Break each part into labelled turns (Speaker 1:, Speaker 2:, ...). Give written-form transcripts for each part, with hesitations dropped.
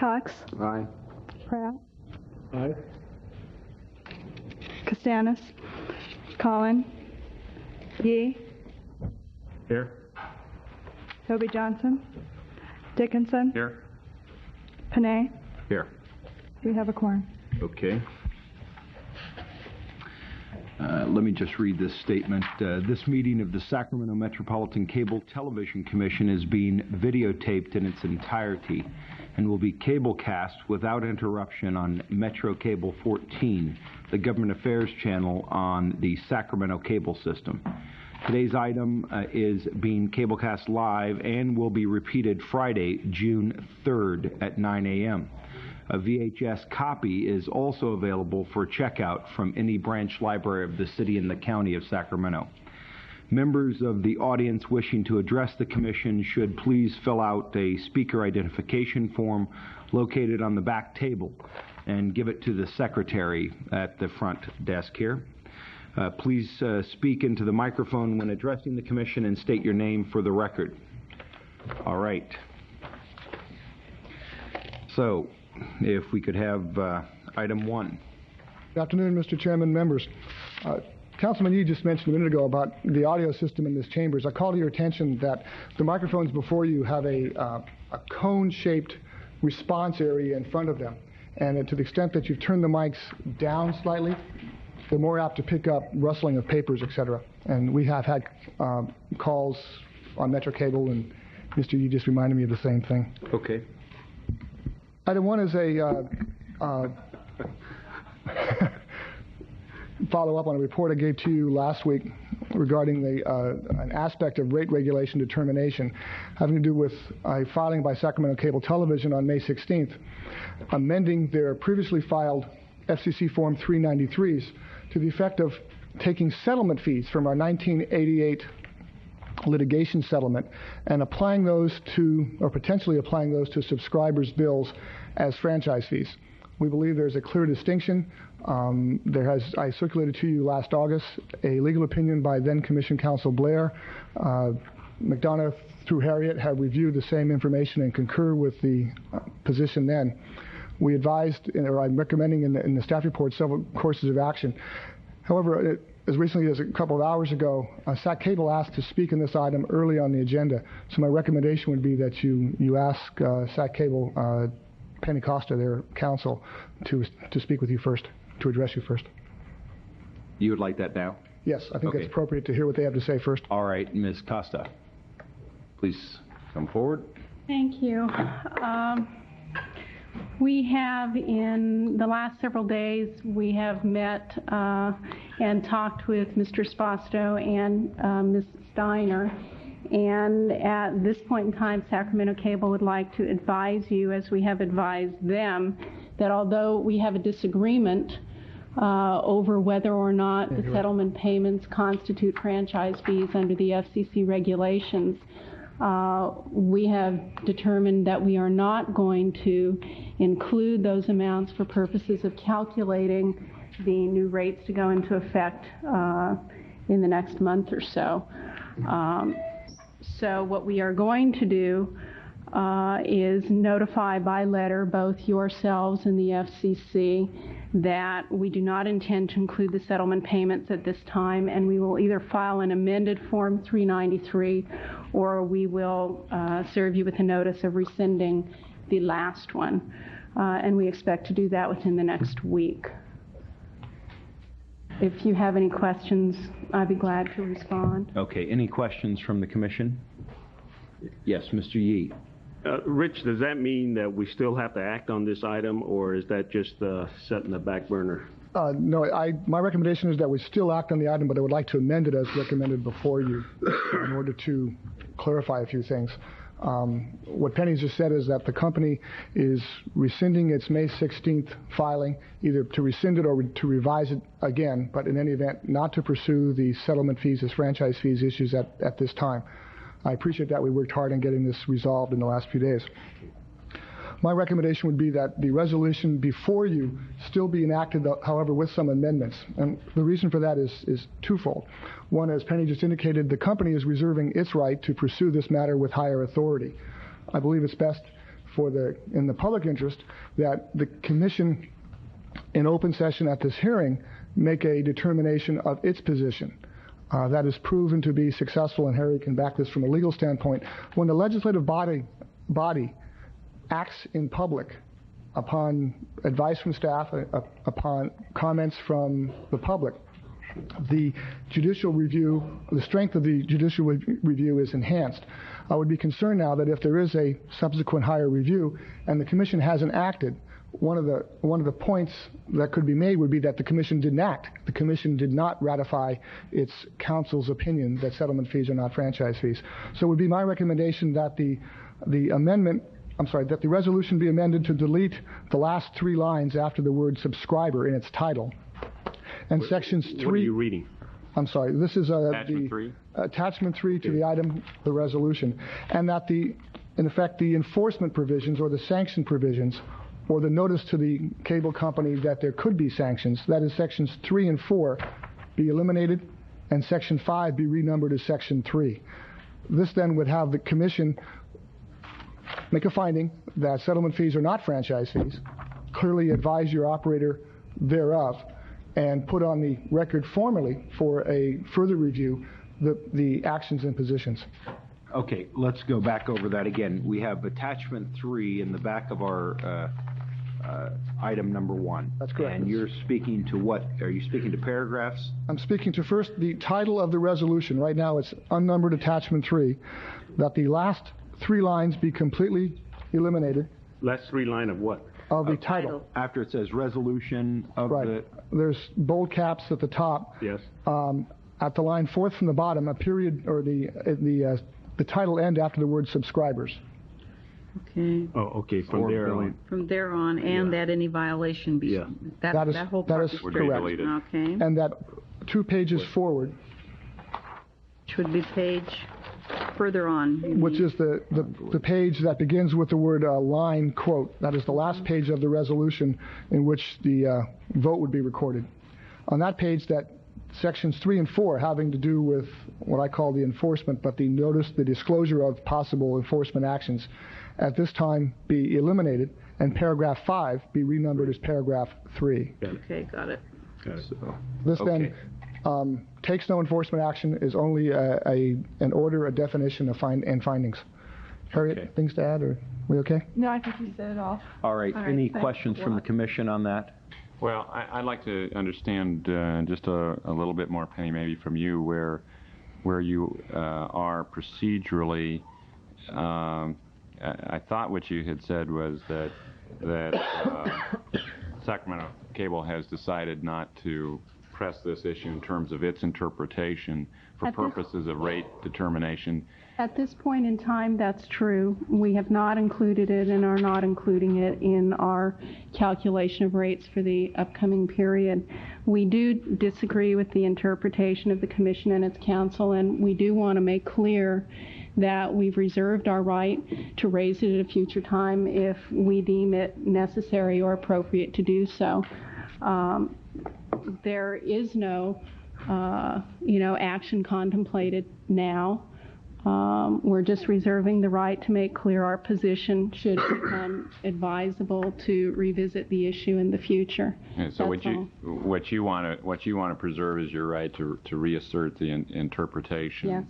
Speaker 1: Cox.
Speaker 2: Aye.
Speaker 1: Pratt.
Speaker 2: Aye.
Speaker 1: Costanis. Collin. Yee.
Speaker 2: Here.
Speaker 1: Toby Johnson. Dickinson.
Speaker 2: Here.
Speaker 1: Panay.
Speaker 2: Here.
Speaker 1: We have a quorum.
Speaker 3: Okay. Let me just read this statement. This meeting of the Sacramento Metropolitan Cable Television Commission is being videotaped in its entirety and will be cablecast without interruption on Metro Cable 14, the Government Affairs channel on the Sacramento cable system. Today's item is being cablecast live and will be repeated Friday, June 3rd at 9 a.m. A VHS copy is also available for checkout from any branch library of the city and the county of Sacramento. Members of the audience wishing to address the commission should please fill out a speaker identification form located on the back table and give it to the secretary at the front desk here. Please speak into the microphone when addressing the commission and state your name for the record. All right. So, if we could have item 1.
Speaker 4: Good afternoon, Mr. Chairman, members. Councilman Yee just mentioned a minute ago about the audio system in this chambers. I call to your attention that the microphones before you have a cone-shaped response area in front of them. And to the extent that you've turned the mics down slightly, they're more apt to pick up rustling of papers, etc. And we have had calls on Metro Cable, and Mr. Yee just reminded me of the same thing.
Speaker 3: Okay.
Speaker 4: Item 1 is a follow-up on a report I gave to you last week regarding an aspect of rate regulation determination having to do with a filing by Sacramento Cable Television on May 16th, amending their previously filed FCC Form 393s to the effect of taking settlement fees from our 1988 litigation settlement and applying those to, or potentially applying those to subscribers' bills as franchise fees. We believe there's a clear distinction. I circulated to you last August a legal opinion by then Commission Counsel Blair. McDonough through Harriet have reviewed the same information and concur with the position then. We advised, or I'm recommending in the staff report, several courses of action. However, as recently as a couple of hours ago, Sac Cable asked to speak on this item early on the agenda. So my recommendation would be that you ask Sac Cable, Penny Costa, their counsel, to speak with you first, to address you first.
Speaker 3: You would like that now?
Speaker 4: Yes, I think it's appropriate to hear what they have to say first.
Speaker 3: All right, Ms. Costa, please come forward.
Speaker 5: Thank you. We have, in the last several days, we have met and talked with Mr. Spasto and Ms. Steiner. And at this point in time, Sacramento Cable would like to advise you, as we have advised them, that although we have a disagreement over whether or not the settlement payments constitute franchise fees under the FCC regulations, we have determined that we are not going to include those amounts for purposes of calculating the new rates to go into effect in the next month or so. So what we are going to do is notify by letter both yourselves and the FCC that we do not intend to include the settlement payments at this time, and we will either file an amended Form 393 or we will serve you with a notice of rescinding the last one. And we expect to do that within the next week. If you have any questions, I'd be glad to respond.
Speaker 3: Okay, any questions from the commission? Yes, Mr. Yee.
Speaker 2: Rich, does that mean that we still have to act on this item, or is that just set in the back burner?
Speaker 4: No, my recommendation is that we still act on the item, but I would like to amend it as recommended before you in order to clarify a few things. What Penny just said is that the company is rescinding its May 16th filing, either to rescind it or to revise it again, but in any event, not to pursue the settlement fees as franchise fees issues at this time. I appreciate that we worked hard on getting this resolved in the last few days. My recommendation would be that the resolution before you still be enacted, however, with some amendments. And the reason for that is twofold. One, as Penny just indicated, the company is reserving its right to pursue this matter with higher authority. I believe it's best in the public interest that the commission in open session at this hearing make a determination of its position. That is proven to be successful, and Harry can back this from a legal standpoint. When the legislative body acts in public upon advice from staff, upon comments from the public, the judicial review, the strength of the judicial review is enhanced. I would be concerned now that if there is a subsequent higher review and the commission hasn't acted, one of the points that could be made would be that the commission didn't act. The commission did not ratify its council's opinion that settlement fees are not franchise fees. So it would be my recommendation that the resolution be amended to delete the last 3 lines after the word subscriber in its title. And sections 3...
Speaker 2: What are you reading?
Speaker 4: I'm sorry, this is
Speaker 2: Attachment 3?
Speaker 4: Attachment 3 to the item, the resolution. And that in effect, the enforcement provisions or the sanction provisions or the notice to the cable company that there could be sanctions, that is sections 3 and 4, be eliminated, and section 5 be renumbered as section 3. This then would have the commission make a finding that settlement fees are not franchise fees, clearly advise your operator thereof, and put on the record formally for a further review the actions and positions.
Speaker 3: Okay, let's go back over that again. We have attachment 3 in the back of our item number 1.
Speaker 4: That's correct.
Speaker 3: And you're speaking to what? Are you speaking to paragraphs?
Speaker 4: I'm speaking to first the title of the resolution. Right now it's unnumbered attachment 3, that the last 3 lines be completely eliminated.
Speaker 2: Last 3 line of what?
Speaker 4: Of the title.
Speaker 3: After it says resolution of
Speaker 4: Right. There's bold caps at the top.
Speaker 2: Yes.
Speaker 4: At the line 4th from the bottom, a period or the title end after the word subscribers.
Speaker 6: Okay.
Speaker 2: Oh, okay, from there on.
Speaker 6: From there on, and that any violation be,
Speaker 2: Yeah.
Speaker 6: that whole part
Speaker 4: that is
Speaker 6: is
Speaker 4: correct.
Speaker 6: okay.
Speaker 4: And that 2 pages forward,
Speaker 6: Should be page further on. you
Speaker 4: which
Speaker 6: mean.
Speaker 4: is the page that begins with the word line quote. That is the last page of the resolution in which the vote would be recorded. On that page, that sections 3 and 4 having to do with what I call the enforcement, but the disclosure of possible enforcement actions, at this time be eliminated, and paragraph 5 be renumbered as paragraph 3.
Speaker 6: Okay, got it.
Speaker 2: Got it.
Speaker 4: This
Speaker 3: Okay.
Speaker 4: then takes no enforcement action, is only an order, a definition of findings. Harriet,
Speaker 3: Okay.
Speaker 4: things to add, or we okay?
Speaker 1: No, I think you said it all.
Speaker 3: All right,
Speaker 5: All right,
Speaker 3: any
Speaker 5: thanks
Speaker 3: questions
Speaker 5: a
Speaker 3: from the
Speaker 5: lot.
Speaker 3: commission on that?
Speaker 7: Well, I'd like to understand just a little bit more, Penny, maybe from you, where you are procedurally. I thought what you had said was that Sacramento Cable has decided not to press this issue in terms of its interpretation for
Speaker 5: At this-
Speaker 7: purposes of rate determination.
Speaker 5: At this point in time, that's true. We have not included it and are not including it in our calculation of rates for the upcoming period. We do disagree with the interpretation of the Commission and its counsel, and we do want to make clear that we've reserved our right to raise it at a future time if we deem it necessary or appropriate to do so. There is no, action contemplated now. We're just reserving the right to make clear our position should it become advisable to revisit the issue in the future.
Speaker 7: And so
Speaker 5: That's all.
Speaker 7: what you want to preserve is your right to reassert the interpretation.
Speaker 5: Yes.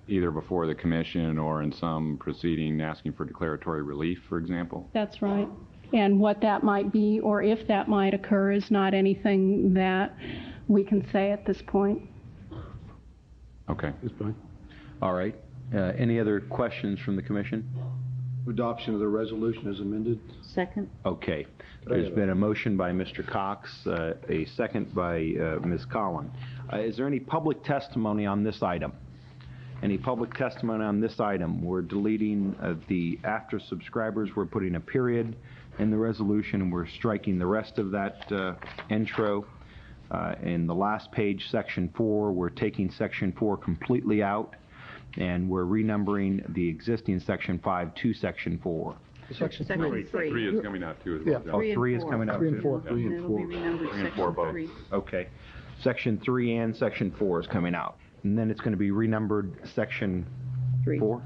Speaker 7: Either before the commission or in some proceeding asking for declaratory relief, for example?
Speaker 5: That's right. And what that might be or if that might occur is not anything that we can say at this point.
Speaker 7: Okay.
Speaker 2: That's fine.
Speaker 3: All right, any other questions from the commission?
Speaker 8: Adoption of the resolution as amended.
Speaker 6: Second?
Speaker 3: Okay, there's been a motion by Mr. Cox, a second by Ms. Collin. Is there any public testimony on this item? Any public testimony on this item? We're deleting the after subscribers. We're putting a period in the resolution, and we're striking the rest of that intro. In the last page, section 4, we're taking section 4 completely out, and we're renumbering the existing section 5 to section 4.
Speaker 4: Section
Speaker 6: Section
Speaker 4: 3.
Speaker 6: 3.
Speaker 7: 3 is coming out too as well.
Speaker 4: Yeah.
Speaker 3: Oh,
Speaker 6: 3 and
Speaker 3: 3 is
Speaker 6: 4.
Speaker 3: coming out
Speaker 4: 3 and
Speaker 3: too?
Speaker 4: 4.
Speaker 6: And it'll be renumbered
Speaker 7: 3 and 4
Speaker 6: section
Speaker 7: both.
Speaker 6: 3.
Speaker 3: Okay. Section 3 and section 4 is coming out. And then it's going to be renumbered section
Speaker 6: 3.
Speaker 3: 4?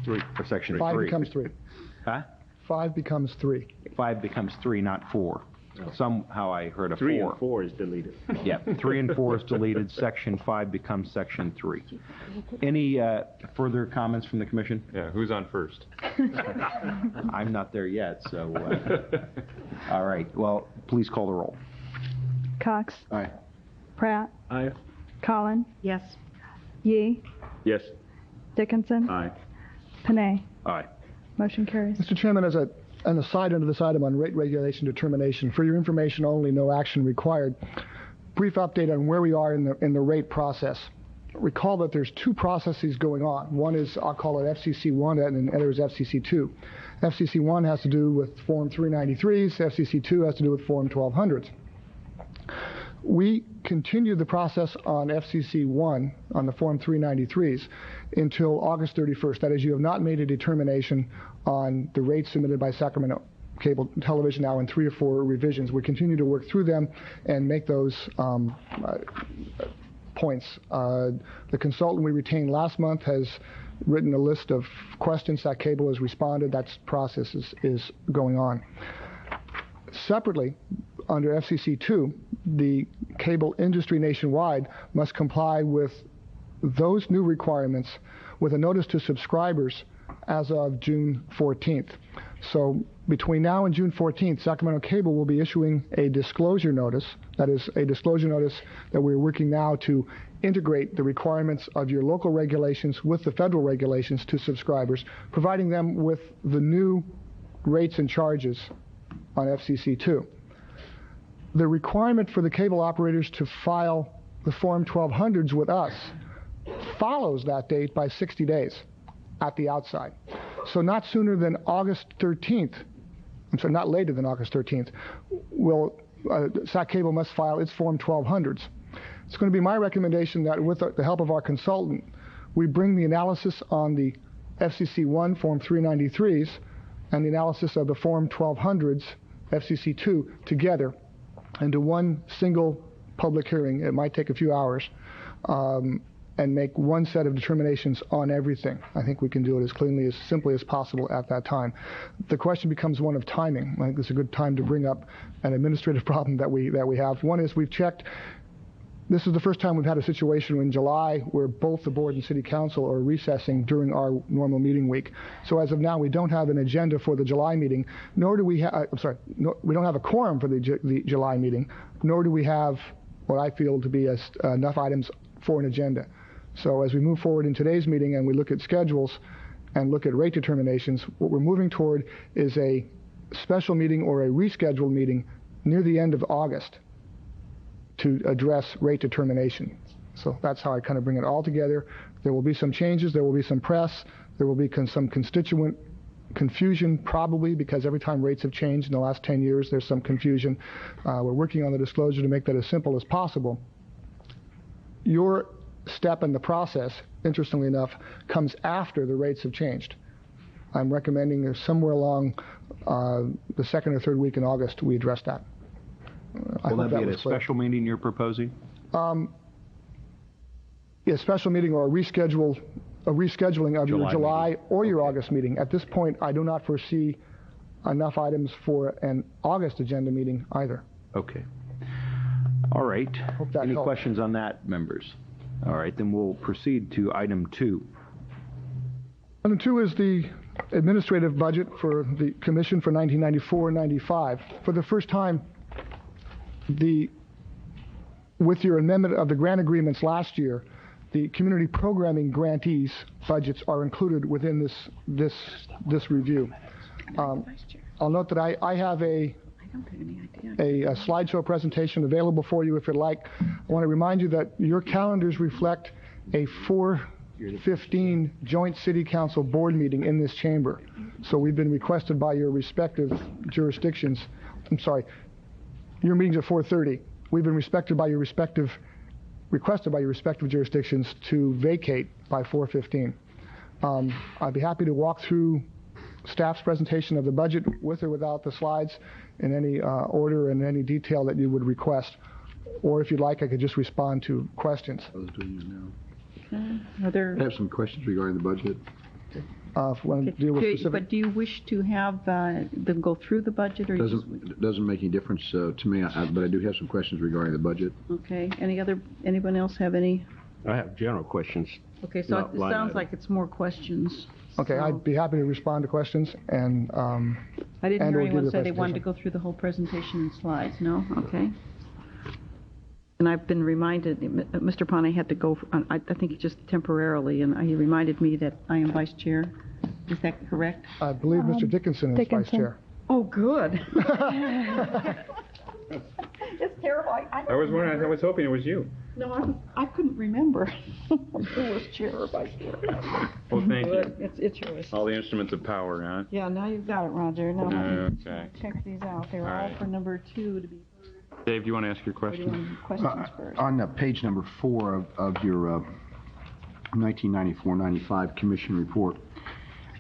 Speaker 3: 3. Or section
Speaker 4: 5
Speaker 3: 3?
Speaker 4: becomes 3.
Speaker 3: Huh?
Speaker 4: 5 becomes 3.
Speaker 3: 5 becomes 3, not 4. Somehow I heard a 4.
Speaker 2: 3 and 4 is deleted.
Speaker 3: Yeah, 3 and 4 is deleted. Section 5 becomes Section 3. Any further comments from the Commission?
Speaker 7: Yeah, who's on first?
Speaker 3: I'm not there yet, so... all right, well, please call the roll.
Speaker 1: Cox.
Speaker 8: Aye.
Speaker 1: Pratt.
Speaker 2: Aye.
Speaker 1: Collin.
Speaker 6: Yes.
Speaker 1: Yee.
Speaker 2: Yes.
Speaker 1: Dickinson.
Speaker 2: Aye.
Speaker 1: Panay.
Speaker 2: Aye.
Speaker 1: Motion carries.
Speaker 4: Mr. Chairman, as an aside under this item on rate regulation determination, for your information only, no action required, brief update on where we are in the rate process. Recall that there's 2 processes going on. One is, I'll call it FCC1, and the other is FCC2. FCC1 has to do with Form 393s. FCC2 has to do with Form 1200s. We continued the process on FCC1, on the Form 393s, until August 31st. That is, you have not made a determination on the rates submitted by Sacramento Cable Television now in 3 or 4 revisions. We continue to work through them and make those points. The consultant we retained last month has written a list of questions that Cable has responded. That process is going on. Separately, under FCC2, the cable industry nationwide must comply with those new requirements with a notice to subscribers as of June 14th. So between now and June 14th, Sacramento Cable will be issuing a disclosure notice. That is a disclosure notice that we're working now to integrate the requirements of your local regulations with the federal regulations to subscribers, providing them with the new rates and charges on FCC2. The requirement for the cable operators to file the Form 1200s with us follows that date by 60 days at the outside. So not sooner than August 13th, I'm sorry, not later than August 13th, will Sac Cable must file its Form 1200s. It's going to be my recommendation that with the help of our consultant, we bring the analysis on the FCC1 Form 393s and the analysis of the Form 1200s, FCC2, together into one single public hearing. It might take a few hours, and make one set of determinations on everything. I think we can do it as cleanly, as simply as possible at that time. The question becomes one of timing. I think it's a good time to bring up an administrative problem that we have. One is we've checked. This is the first time we've had a situation in July where both the board and city council are recessing during our normal meeting week. So as of now, we don't have an agenda for the July meeting, nor do we have, we don't have a quorum for the July meeting, nor do we have what I feel to be enough items for an agenda. So as we move forward in today's meeting and we look at schedules and look at rate determinations, what we're moving toward is a special meeting or a rescheduled meeting near the end of August to address rate determination. So that's how I kind of bring it all together. There will be some changes, there will be some press, there will be some constituent confusion probably, because every time rates have changed in the last 10 years, there's some confusion. We're working on the disclosure to make that as simple as possible. Your step in the process, interestingly enough, comes after the rates have changed. I'm recommending somewhere along the second or third week in August we address that.
Speaker 3: Will that be at a special meeting you're proposing?
Speaker 4: Yeah, a special meeting or a rescheduling of your July or your August meeting. At this point, I do not foresee enough items for an August agenda meeting either.
Speaker 3: Okay. All right. Any questions on that, members? All right, then we'll proceed to item 2.
Speaker 4: Item 2 is the administrative budget for the Commission for 1994-95. For the first time, with your amendment of the grant agreements last year, the community programming grantees' budgets are included within this review. I'll note that I have a slideshow presentation available for you if you'd like. I want to remind you that your calendars reflect a 4:15 joint city council board meeting in this chamber. So we've been requested by your respective jurisdictions. I'm sorry, your meeting's at 4:30. We've been requested by your respective jurisdictions to vacate by 4:15. I'd be happy to walk through staff's presentation of the budget with or without the slides in any order and any detail that you would request. Or if you'd like, I could just respond to questions.
Speaker 8: I was doing it now.
Speaker 6: Are there?
Speaker 8: I have some questions regarding the budget.
Speaker 4: if we want to deal with specific.
Speaker 6: But do you wish to have them go through the budget, or you just...
Speaker 8: Doesn't make any difference to me, but I do have some questions regarding the budget.
Speaker 6: Okay. Anyone else have any?
Speaker 2: I have general questions.
Speaker 6: Okay, so
Speaker 2: Not
Speaker 6: it
Speaker 2: line
Speaker 6: sounds
Speaker 2: item.
Speaker 6: like it's more questions.
Speaker 4: Okay,
Speaker 6: So-
Speaker 4: I'd be happy to respond to questions and.
Speaker 6: I didn't
Speaker 4: and
Speaker 6: hear
Speaker 4: or give
Speaker 6: anyone
Speaker 4: the
Speaker 6: say they wanted to
Speaker 4: presentation.
Speaker 6: go through the whole presentation in slides, no? Okay. And I've been reminded, Mr. Pone had to go, I think just temporarily, and he reminded me that I am vice chair. Is that correct?
Speaker 4: I believe Mr. Dickinson is vice
Speaker 1: Dickinson.
Speaker 4: chair.
Speaker 6: Oh, good. It's terrible.
Speaker 7: I was hoping it was you.
Speaker 6: No, I couldn't remember who was chair or vice chair.
Speaker 7: Well, thank you.
Speaker 6: Good, it's yours.
Speaker 7: All the instruments of power, huh?
Speaker 6: Yeah, now you've got it, Roger. Now let me
Speaker 7: Okay.
Speaker 6: check these out. They were
Speaker 7: All
Speaker 6: all
Speaker 7: right.
Speaker 6: for number 2 to be
Speaker 7: Dave, do you want to ask your
Speaker 6: heard. Or do you
Speaker 7: question?
Speaker 6: want questions first?
Speaker 8: On page number 4 of your 1994-95 commission report,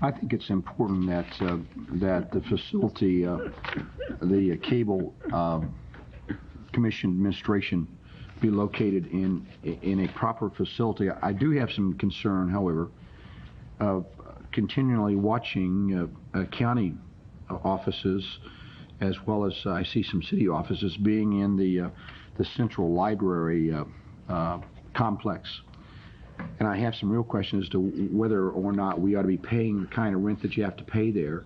Speaker 8: I think it's important that the facility, the cable commission administration, be located in a proper facility. I do have some concern, however, of continually watching county offices, as well as I see some city offices being in the central library complex. And I have some real questions as to whether or not we ought to be paying the kind of rent that you have to pay there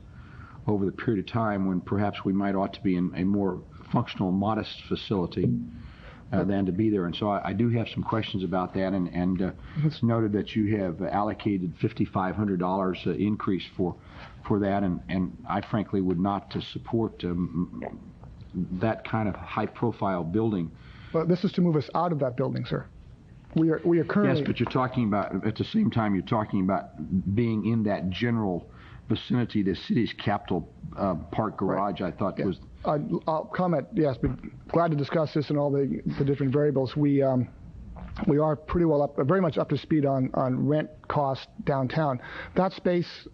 Speaker 8: over the period of time when perhaps we might ought to be in a more functional, modest facility than to be there. And so I do have some questions about that, and it's noted that you have allocated $5,500 increase for that, and I frankly would not support that kind of high-profile building.
Speaker 4: But this is to move us out of that building, sir. We are currently.
Speaker 8: Yes, but you're talking about, at the same time, you're talking about being in that general vicinity, the city's Capitol Park garage, I thought
Speaker 4: Yeah.
Speaker 8: was...
Speaker 4: I'll comment, yes, but glad to discuss this and all the different variables. We are pretty well very much up to speed on rent costs downtown. That space,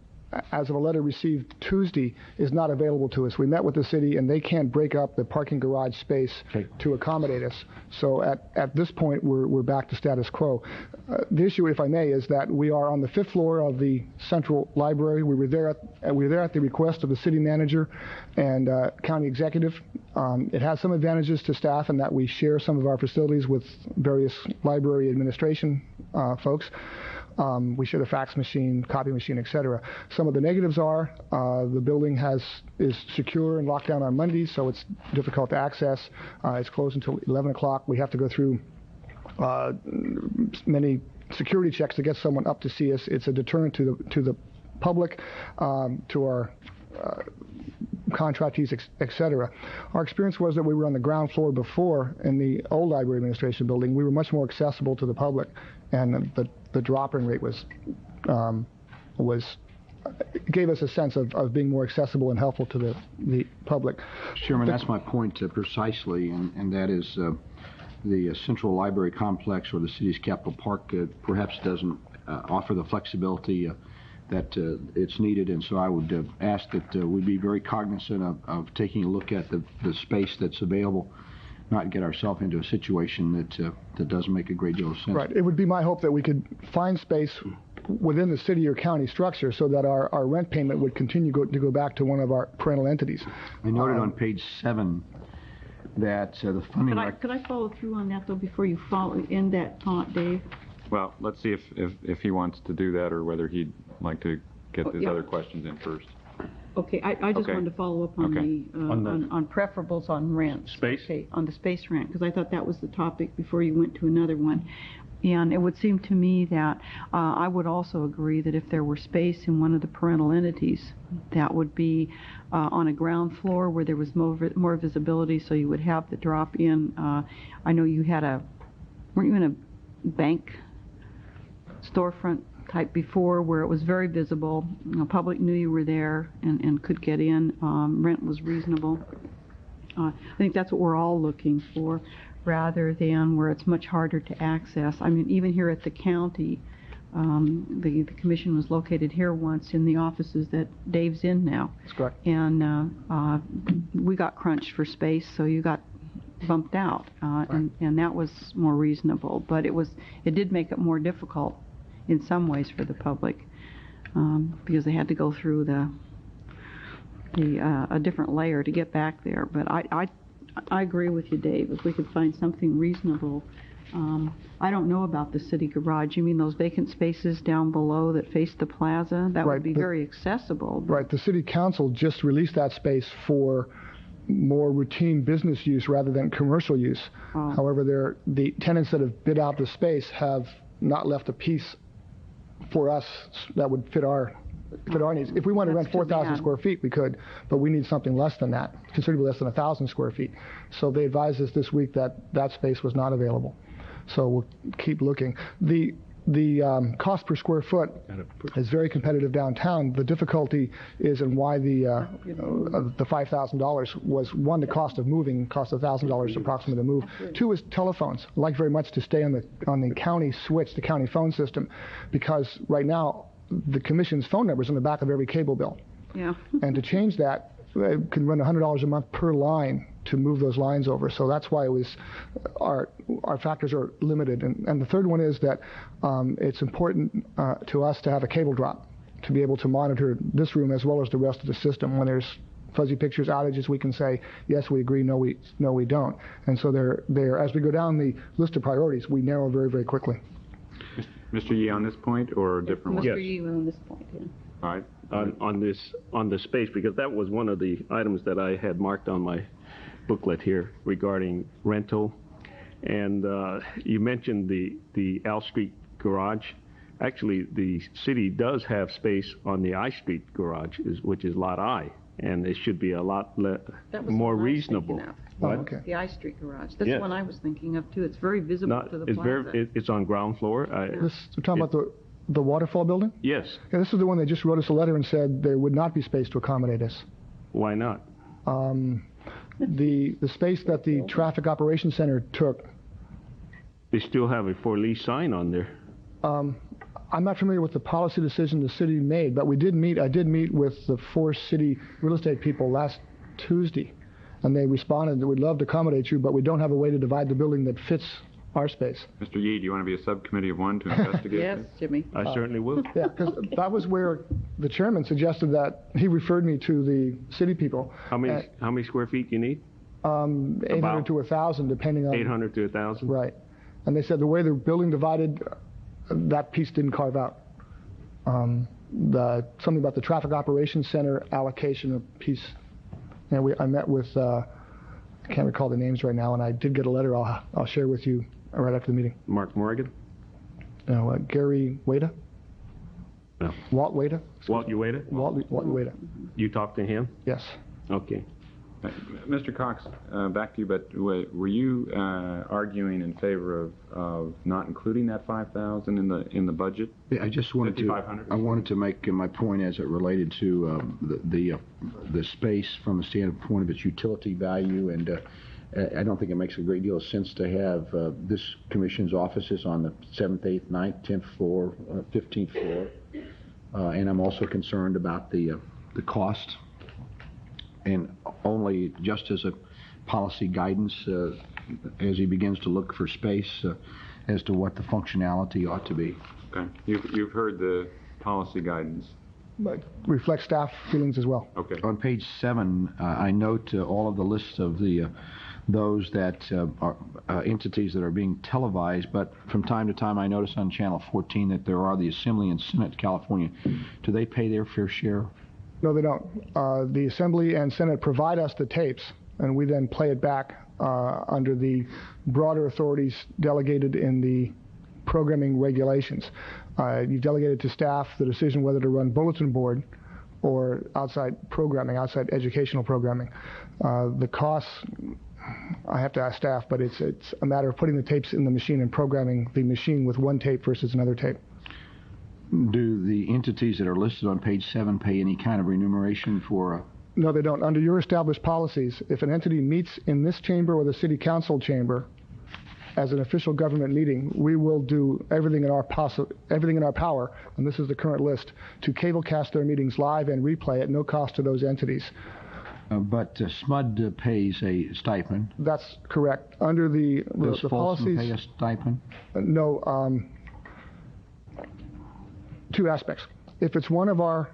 Speaker 4: as of a letter received Tuesday, is not available to us. We met with the city, and they can't break up the parking garage space to accommodate us. So at this point, we're back to status quo. The issue, if I may, is that we are on the 5th floor of the central library. We were there at the request of the city manager and county executive. It has some advantages to staff in that we share some of our facilities with various library administration folks. We share the fax machine, copy machine, etc. Some of the negatives are the building is secure and locked down on Mondays, so it's difficult to access. It's closed until 11 o'clock. We have to go through many security checks to get someone up to see us. It's a deterrent to the public, to our contractees, etc. Our experience was that we were on the ground floor before in the old library administration building. We were much more accessible to the public, and the drop-in rate gave us a sense of being more accessible and helpful to the public.
Speaker 8: Chairman, that's my point precisely, and that is the central library complex or the city's Capitol Park perhaps doesn't offer the flexibility that it's needed, and so I would ask that we be very cognizant of taking a look at the space that's available, not get ourselves into a situation that doesn't make a great deal of sense.
Speaker 4: Right. It would be my hope that we could find space within the city or county structure so that our rent payment would continue to go back to one of our parental entities.
Speaker 8: I noted on page 7 that the funding...
Speaker 6: Could I follow through on that, though, before you follow in that thought, Dave?
Speaker 7: Well, let's see if he wants to do that, or whether he'd like to get his
Speaker 6: yeah.
Speaker 7: other questions in first.
Speaker 6: Okay, I just
Speaker 7: Okay.
Speaker 6: wanted to follow up on
Speaker 7: Okay.
Speaker 6: on preferables on rent.
Speaker 2: Space?
Speaker 6: Okay, on the space rent, because I thought that was the topic before you went to another one. And it would seem to me that I would also agree that if there were space in one of the parental entities, that would be on a ground floor where there was more visibility, so you would have the drop-in. I know you had weren't you in a bank storefront type before where it was very visible, public knew you were there and could get in, rent was reasonable. I think that's what we're all looking for, rather than where it's much harder to access. I mean, even here at the county, the commission was located here once in the offices that Dave's in now.
Speaker 4: That's correct.
Speaker 6: And we got crunched for space, so you got bumped out, and that was more reasonable. But it did make it more difficult in some ways for the public. because they had to go through a different layer to get back there. But I agree with you, Dave. If we could find something reasonable. I don't know about the city garage. You mean those vacant spaces down below that face the plaza? That would be very accessible.
Speaker 4: Right. The city council just released that space for more routine business use rather than commercial use.
Speaker 6: Oh.
Speaker 4: However, the tenants that have bid out the space have not left a piece for us that would fit our needs. If we want to rent 4,000 square feet, we could, but we need something less than that, considerably less than 1,000 square feet. So they advised us this week that that space was not available. So we'll keep looking. The cost per square foot is very competitive downtown. The difficulty is in why the $5,000 was, one, the cost of moving cost $1,000 approximately to move. Two is telephones. I'd like very much to stay on the county switch, the county phone system, because right now the commission's phone number is on the back of every cable bill.
Speaker 6: Yeah.
Speaker 4: And to change that, it can run $100 a month per line to move those lines over. So that's why it was our factors are limited. And the third one is that it's important to us to have a cable drop to be able to monitor this room as well as the rest of the system. When there's fuzzy pictures, outages, we can say, yes, we agree, no, we don't. And so they're as we go down the list of priorities, we narrow very, very quickly.
Speaker 7: Mr. Yee on this point or a different one?
Speaker 6: Mr. Yee on this point, yeah.
Speaker 7: All right.
Speaker 2: On the space, because that was one of the items that I had marked on my booklet here regarding rental. And you mentioned the L Street garage. Actually, the city does have space on the I Street garage, which is Lot I, and it should be a lot more reasonable.
Speaker 4: What? Okay.
Speaker 6: The I Street garage. That's the one I was thinking of, too. It's very visible to the plaza.
Speaker 2: It's on ground floor.
Speaker 4: We're talking about the waterfall building?
Speaker 2: Yes.
Speaker 4: Yeah, this is the one that just wrote us a letter and said there would not be space to accommodate us.
Speaker 2: Why not?
Speaker 4: The space that the Traffic Operations Center took.
Speaker 2: They still have a for lease sign on there.
Speaker 4: I'm not familiar with the policy decision the city made, but I did meet with the 4 city real estate people last Tuesday, and they responded that we'd love to accommodate you, but we don't have a way to divide the building that fits our space.
Speaker 7: Mr. Yee, do you want to be a subcommittee of one to investigate
Speaker 6: Yes,
Speaker 7: this?
Speaker 6: Jimmy.
Speaker 2: I certainly will.
Speaker 4: Yeah, because that was where the chairman suggested that he referred me to the city people.
Speaker 2: How many square feet you need?
Speaker 4: 800 to 1,000, depending on
Speaker 2: 800 to 1,000.
Speaker 4: Right, and they said the way the building divided, that piece didn't carve out. Something about the Traffic Operations Center allocation piece. And I met with I can't recall the names right now, and I did get a letter I'll share with you right after the meeting.
Speaker 2: Mark Morgan?
Speaker 4: No, Gary Wada?
Speaker 2: No.
Speaker 4: Walt Wada?
Speaker 2: Walt Ueda?
Speaker 4: Walt Wada.
Speaker 2: You talked to him?
Speaker 4: Yes.
Speaker 2: Okay.
Speaker 7: Mr. Cox, back to you, but were you arguing in favor of not including that 5,000 in the budget?
Speaker 8: Yeah, I just wanted to make my point as it related to the space from the standpoint of its utility value, and I don't think it makes a great deal of sense to have this commission's offices on the 7th, 8th, 9th, 10th floor, 15th floor, and I'm also concerned about the cost. And only just as a policy guidance as he begins to look for space as to what the functionality ought to be.
Speaker 7: Okay. You've heard the policy guidance.
Speaker 4: But reflect staff feelings as well.
Speaker 7: Okay.
Speaker 8: On page 7, I note all of the lists of those that are entities that are being televised, but from time to time I notice on Channel 14 that there are the Assembly and Senate California. Do they pay their fair share?
Speaker 4: No, they don't. The Assembly and Senate provide us the tapes, and we then play it back under the broader authorities delegated in the programming regulations. You delegated to staff the decision whether to run bulletin board or outside programming, outside educational programming. The costs, I have to ask staff, but it's a matter of putting the tapes in the machine and programming the machine with one tape versus another tape.
Speaker 8: Do the entities that are listed on page 7 pay any kind of remuneration for?
Speaker 4: No, they don't. Under your established policies, if an entity meets in this chamber or the city council chamber as an official government meeting, we will do everything in our power, and this is the current list, to cablecast their meetings live and replay at no cost to those entities.
Speaker 8: But SMUD pays a stipend.
Speaker 4: That's correct. Under the policies,
Speaker 8: pay a stipend?
Speaker 4: No. Two aspects. if it's one of our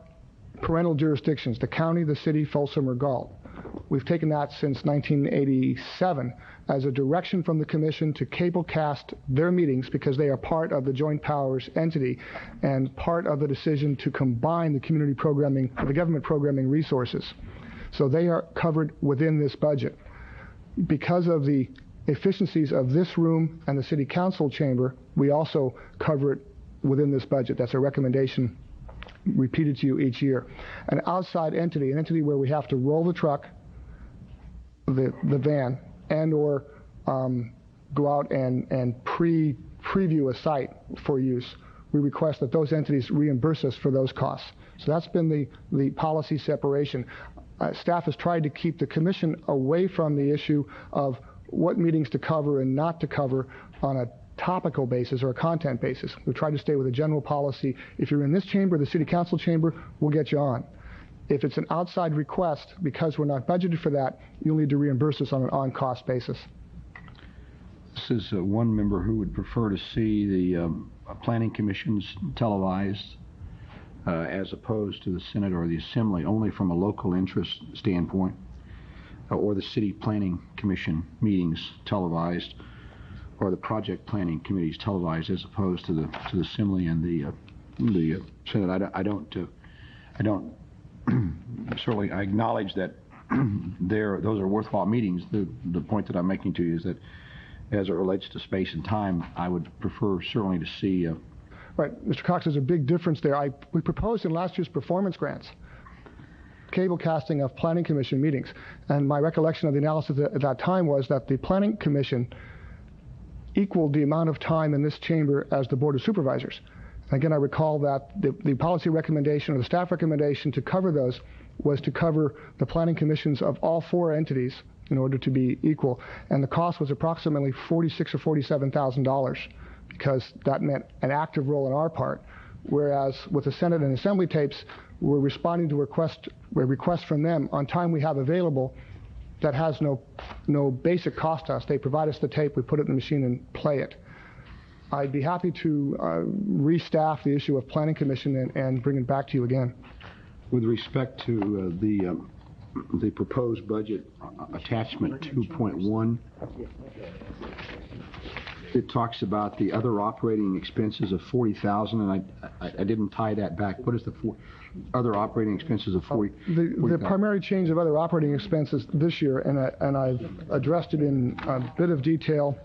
Speaker 4: parental jurisdictions, the county, the city, Folsom, or Galt, we've taken that since 1987 as a direction from the commission to cablecast their meetings because they are part of the joint powers entity and part of the decision to combine the community programming, the government programming resources. So they are covered within this budget. Because of the efficiencies of this room and the city council chamber, we also cover it within this budget. That's a recommendation repeated to you each year. An outside entity, an entity where we have to roll the truck, the van, and or go out and preview a site for use, we request that those entities reimburse us for those costs. So that's been the policy separation. Staff has tried to keep the commission away from the issue of what meetings to cover and not to cover on a topical basis or a content basis. We've tried to stay with a general policy. If you're in this chamber, the city council chamber, we'll get you on. If it's an outside request, because we're not budgeted for that, you'll need to reimburse us on an on-cost basis.
Speaker 8: This is one member who would prefer to see the planning commissions televised as opposed to the Senate or the Assembly, only from a local interest standpoint, or the city planning commission meetings televised, or the project planning committees televised as opposed to the Assembly and the Senate. I don't certainly I acknowledge that those are worthwhile meetings. The point that I'm making to you is that as it relates to space and time, I would prefer certainly to see.
Speaker 4: Right, Mr. Cox, there's a big difference there. We proposed in last year's performance grants cable casting of planning commission meetings, and my recollection of the analysis at that time was that the planning commission equaled the amount of time in this chamber as the Board of Supervisors. Again, I recall that the policy recommendation or the staff recommendation to cover those was to cover the planning commissions of all four entities in order to be equal, and the cost was approximately $46,000 or $47,000 because that meant an active role on our part, whereas with the Senate and Assembly tapes, we're responding to a request from them on time we have available that has no basic cost to us. They provide us the tape, we put it in the machine and play it. I'd be happy to restaff the issue of planning commission and bring it back to you again.
Speaker 8: With respect to the proposed budget attachment 2.1, it talks about the other operating expenses of $40,000, and I didn't tie that back. What is the other operating expenses of $40,000?
Speaker 4: The primary change of other operating expenses this year, and I've addressed it in a bit of detail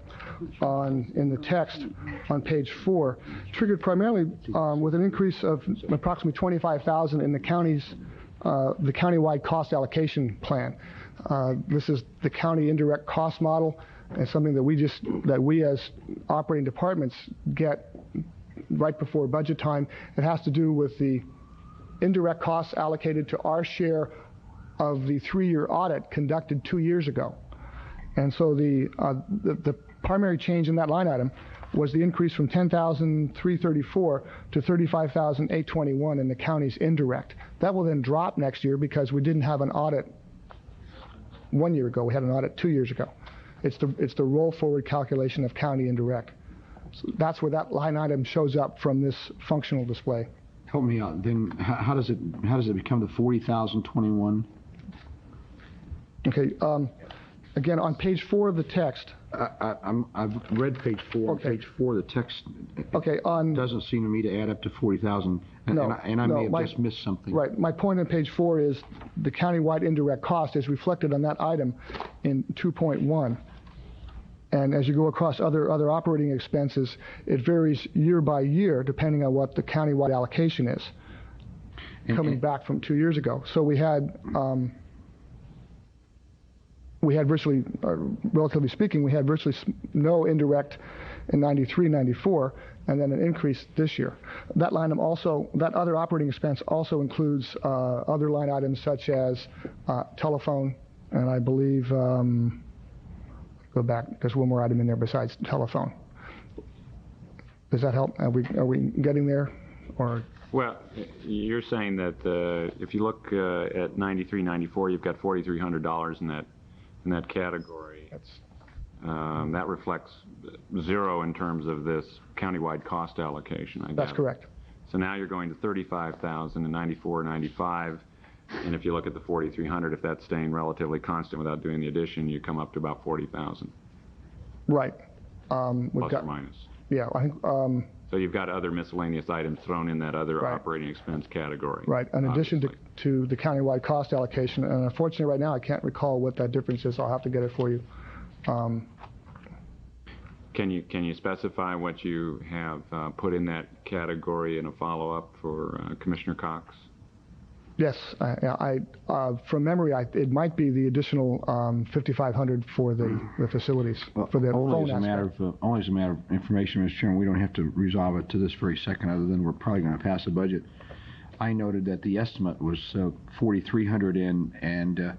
Speaker 4: in the text on page 4, triggered primarily with an increase of approximately $25,000 in the countywide cost allocation plan. This is the county indirect cost model, and something that we as operating departments get right before budget time. It has to do with the indirect costs allocated to our share of the 3-year audit conducted 2 years ago. And so the primary change in that line item was the increase from $10,334 to $35,821 in the county's indirect. That will then drop next year because we didn't have an audit 1 year ago. We had an audit 2 years ago. It's the roll forward calculation of county indirect. So that's where that line item shows up from this functional display.
Speaker 8: Help me out. Then how does it become the $40,021?
Speaker 4: Okay. Again, on page 4 of the text.
Speaker 8: I've read page 4.
Speaker 4: Okay.
Speaker 8: On page 4, the text doesn't seem to me to add up to $40,000, and I may have just missed something.
Speaker 4: Right. My point on page 4 is the countywide indirect cost is reflected on that item in 2.1. And as you go across other operating expenses, it varies year by year depending on what the countywide allocation is, coming back from 2 years ago. So we had virtually, relatively speaking, we had virtually no indirect in 93, 94, and then an increase this year. That line item also, that other operating expense also includes other line items such as telephone, and I believe, go back, there's one more item in there besides telephone. Does that help? Are we getting there? Or?
Speaker 7: Well, you're saying that if you look at 93, 94, you've got $4,300 in that category. That reflects zero in terms of this countywide cost allocation.
Speaker 4: That's correct.
Speaker 7: So now you're going to 35,000 and 94, 95. And if you look at the 4,300, if that's staying relatively constant without doing the addition, you come up to about 40,000,
Speaker 4: Right.
Speaker 7: plus or minus.
Speaker 4: Yeah, I think,
Speaker 7: So you've got other miscellaneous items thrown in that other
Speaker 4: Right.
Speaker 7: operating expense category.
Speaker 4: right, in addition
Speaker 7: obviously.
Speaker 4: to the countywide cost allocation, and unfortunately right now I can't recall what that difference is. I'll have to get it for you.
Speaker 7: Can you specify what you have put in that category in a follow-up for Commissioner Cox?
Speaker 4: Yes, from memory, it might be the additional 5,500 for the facilities, for the phone aspect.
Speaker 8: Only as a matter of information, Mr. Chairman, we don't have to resolve it to this very second, other than we're probably going to pass a budget. I noted that the estimate was 4,300 and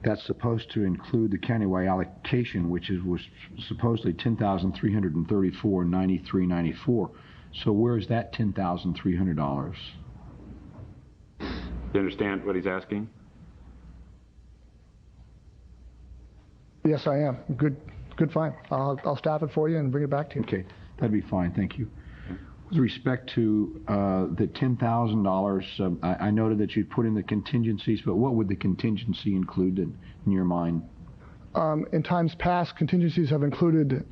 Speaker 8: that's supposed to include the countywide allocation, which was supposedly 10,334 and 93.94. So where's that $10,300?
Speaker 7: Do you understand what he's asking?
Speaker 4: Yes, I am. Good, fine. I'll staff it for you and bring it back to you.
Speaker 8: Okay, that'd be fine, thank you. With respect to the $10,000, I noted that you'd put in the contingencies, but what would the contingency include in your mind?
Speaker 4: In times past, contingencies have included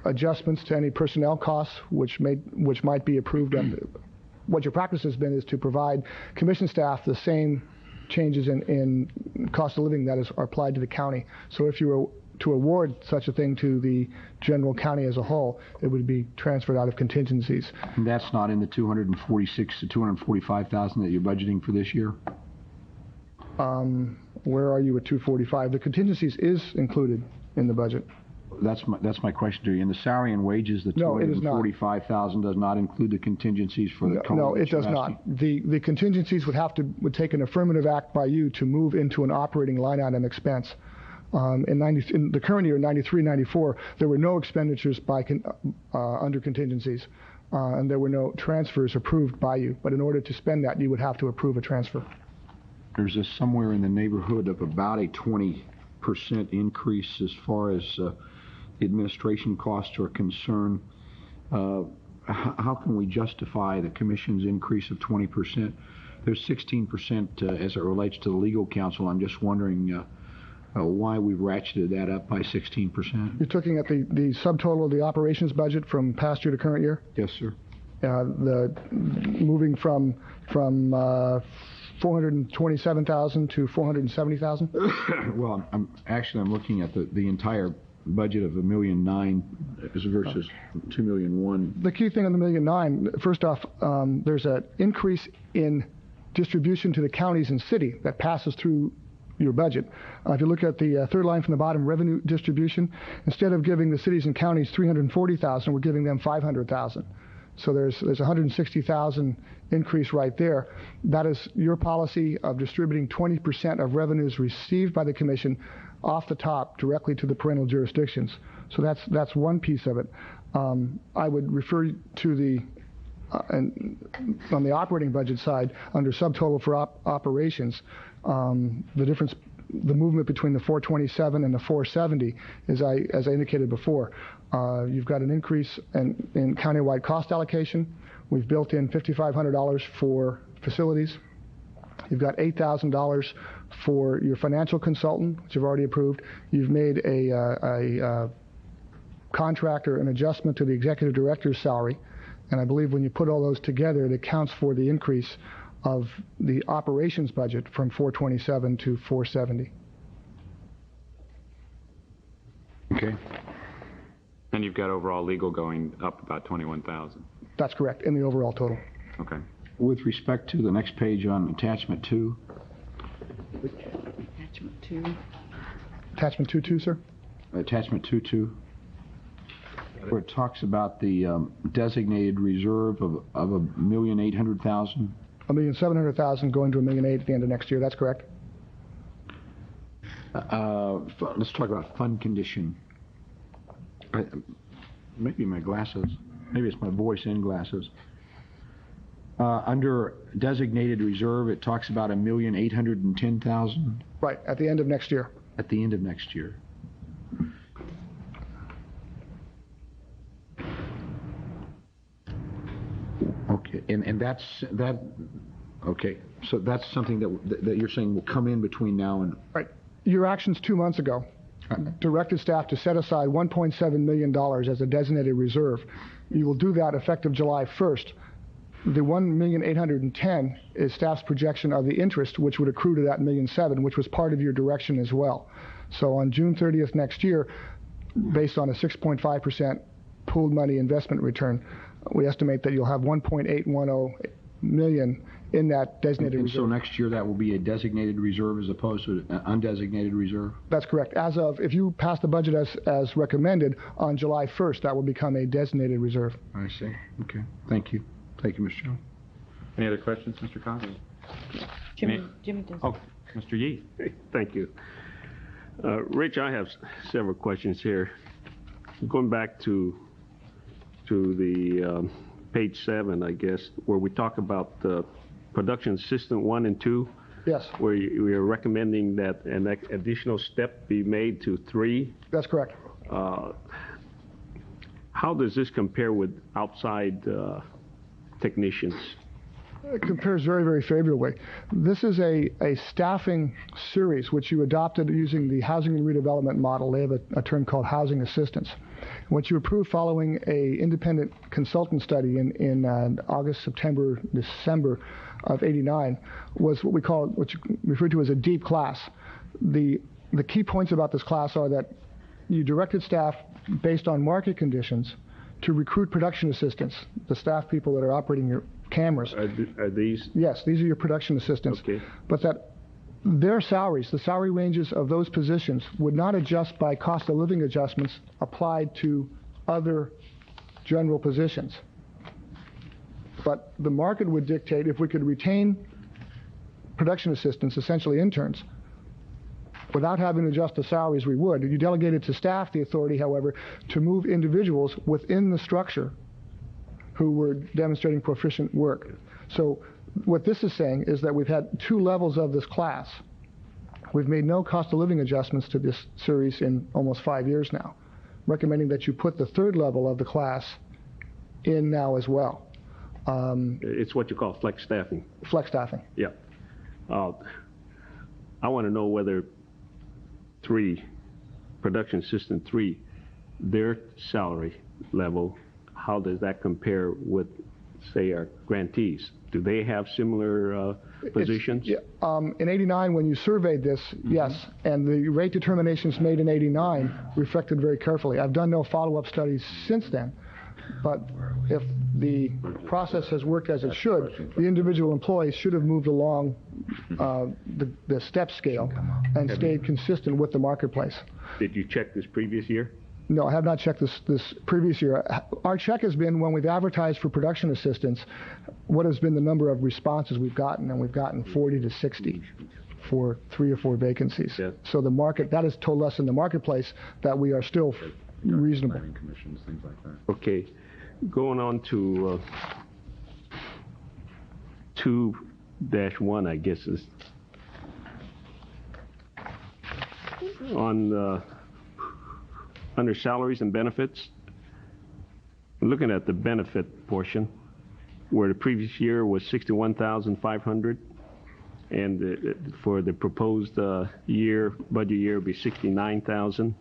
Speaker 4: adjustments to any personnel costs, which might be approved. What your practice has been is to provide commission staff the same changes in cost of living that are applied to the county. So if you were to award such a thing to the general county as a whole, it would be transferred out of contingencies.
Speaker 8: And that's not in the 246 to 245,000 that you're budgeting for this year?
Speaker 4: Where are you at 245? The contingencies is included in the budget.
Speaker 8: That's my question to you. In the salary and wages, the
Speaker 4: No, it is not.
Speaker 8: 245,000 does not include the contingencies for the total.
Speaker 4: No,
Speaker 8: that
Speaker 4: it
Speaker 8: you're
Speaker 4: does not.
Speaker 8: asking?
Speaker 4: The contingencies would take an affirmative act by you to move into an operating line item expense. In the current year, 93, 94, there were no expenditures under contingencies, and there were no transfers approved by you. But in order to spend that, you would have to approve a transfer.
Speaker 8: There's somewhere in the neighborhood of about a 20% increase as far as the administration costs are concerned. How can we justify the commission's increase of 20%? There's 16% as it relates to the legal counsel. I'm just wondering why we've ratcheted that up by 16%.
Speaker 4: You're looking at the subtotal of the operations budget from past year to current year?
Speaker 8: Yes, sir.
Speaker 4: The moving from 427,000 to 470,000?
Speaker 8: Well, I'm looking at the entire budget of $1.9 million versus $2.1 million.
Speaker 4: The key thing on the $1.9 million, first off, there's an increase in distribution to the counties and city that passes through your budget. If you look at the third line from the bottom, revenue distribution, instead of giving the cities and counties 340,000, we're giving them 500,000. So there's 160,000 increase right there. That is your policy of distributing 20% of revenues received by the commission off the top directly to the parental jurisdictions. So that's one piece of it. I would refer to the and on the operating budget side, under subtotal for operations, the difference, the movement between the 427 and the 470 is, as I indicated before, you've got an increase in countywide cost allocation. We've built in $5,500 for facilities. You've got $8,000 for your financial consultant, which you've already approved. You've made a contractor an adjustment to the executive director's salary. And I believe when you put all those together, it accounts for the increase of the operations budget from 427 to 470.
Speaker 8: Okay.
Speaker 7: And you've got overall legal going up about 21,000.
Speaker 4: That's correct, in the overall total.
Speaker 7: Okay.
Speaker 8: With respect to the next page on attachment 2.
Speaker 6: Attachment 2.
Speaker 4: Attachment 2.2, sir?
Speaker 8: Attachment 2.2. Where it talks about the designated reserve of $1,800,000.
Speaker 4: $1,700,000 going to $1,800,000 at the end of next year. That's correct.
Speaker 8: Let's talk about fund condition. Maybe my glasses. Maybe it's my voice in glasses. Under designated reserve, it talks about $1,810,000.
Speaker 4: Right, at the end of next year.
Speaker 8: At the end of next year. And that, okay, so that's something that you're saying will come in between now and...
Speaker 4: Right. Your actions 2 months ago directed staff to set aside $1.7 million as a designated reserve. You will do that effective July 1st. The $1,810,000 is staff's projection of the interest, which would accrue to that $1.7 million, which was part of your direction as well. So on June 30th next year, based on a 6.5% pooled money investment return, we estimate that you'll have $1.810 million in that designated
Speaker 8: and
Speaker 4: reserve.
Speaker 8: So next year that will be a designated reserve as opposed to an undesignated reserve?
Speaker 4: That's correct. As of, if you pass the budget as recommended on July 1st, that will become a designated reserve.
Speaker 8: I see. Okay. Thank you. Thank you, Mr. Jones.
Speaker 7: Any other questions, Mr. Cox?
Speaker 6: Jimmy does.
Speaker 7: Oh, Mr. Yee.
Speaker 2: Thank you. Rich, I have several questions here. Going back to the page 7, I guess, where we talk about the production assistant 1 and 2.
Speaker 4: Yes.
Speaker 2: Where we are recommending that an additional step be made to 3.
Speaker 4: That's correct.
Speaker 2: How does this compare with outside technicians?
Speaker 4: It compares very, very favorably. This is a staffing series which you adopted using the housing and redevelopment model. They have a term called housing assistance. What you approved following a independent consultant study in August, September, December of '89 was what we call, what you refer to as a deep class. The key points about this class are that you directed staff based on market conditions to recruit production assistants, the staff people that are operating your cameras.
Speaker 2: Are these?
Speaker 4: Yes, these are your production assistants.
Speaker 2: Okay.
Speaker 4: But that their salaries, the salary ranges of those positions, would not adjust by cost of living adjustments applied to other general positions. But the market would dictate if we could retain production assistants, essentially interns, without having to adjust the salaries, we would. You delegated to staff the authority, however, to move individuals within the structure who were demonstrating proficient work. So what this is saying is that we've had 2 levels of this class. We've made no cost of living adjustments to this series in almost 5 years now, recommending that you put the 3rd level of the class in now as well.
Speaker 2: It's what you call flex staffing.
Speaker 4: Flex staffing.
Speaker 2: Yeah. I want to know whether 3, production assistant 3, their salary level, how does that compare with, say, our grantees? Do they have similar positions?
Speaker 4: In '89, when you surveyed this, yes, and the rate determinations made in '89 reflected very carefully. I've done no follow-up studies since then, but if the process has worked as it should, the individual employees should have moved along the step scale and stayed consistent with the marketplace.
Speaker 2: Did you check this previous year?
Speaker 4: No, I have not checked this previous year. Our check has been when we've advertised for production assistants, what has been the number of responses we've gotten, and we've gotten 40 to 60 for 3 or 4 vacancies. Yeah. So the market, that has told us in the marketplace that we are still reasonable.
Speaker 7: Planning commissions, things like that.
Speaker 2: Okay. Going on to 2-1, I guess, is on under salaries and benefits. Looking at the benefit portion, where the previous year was $61,500, and for the proposed budget year, it'd be $69,000.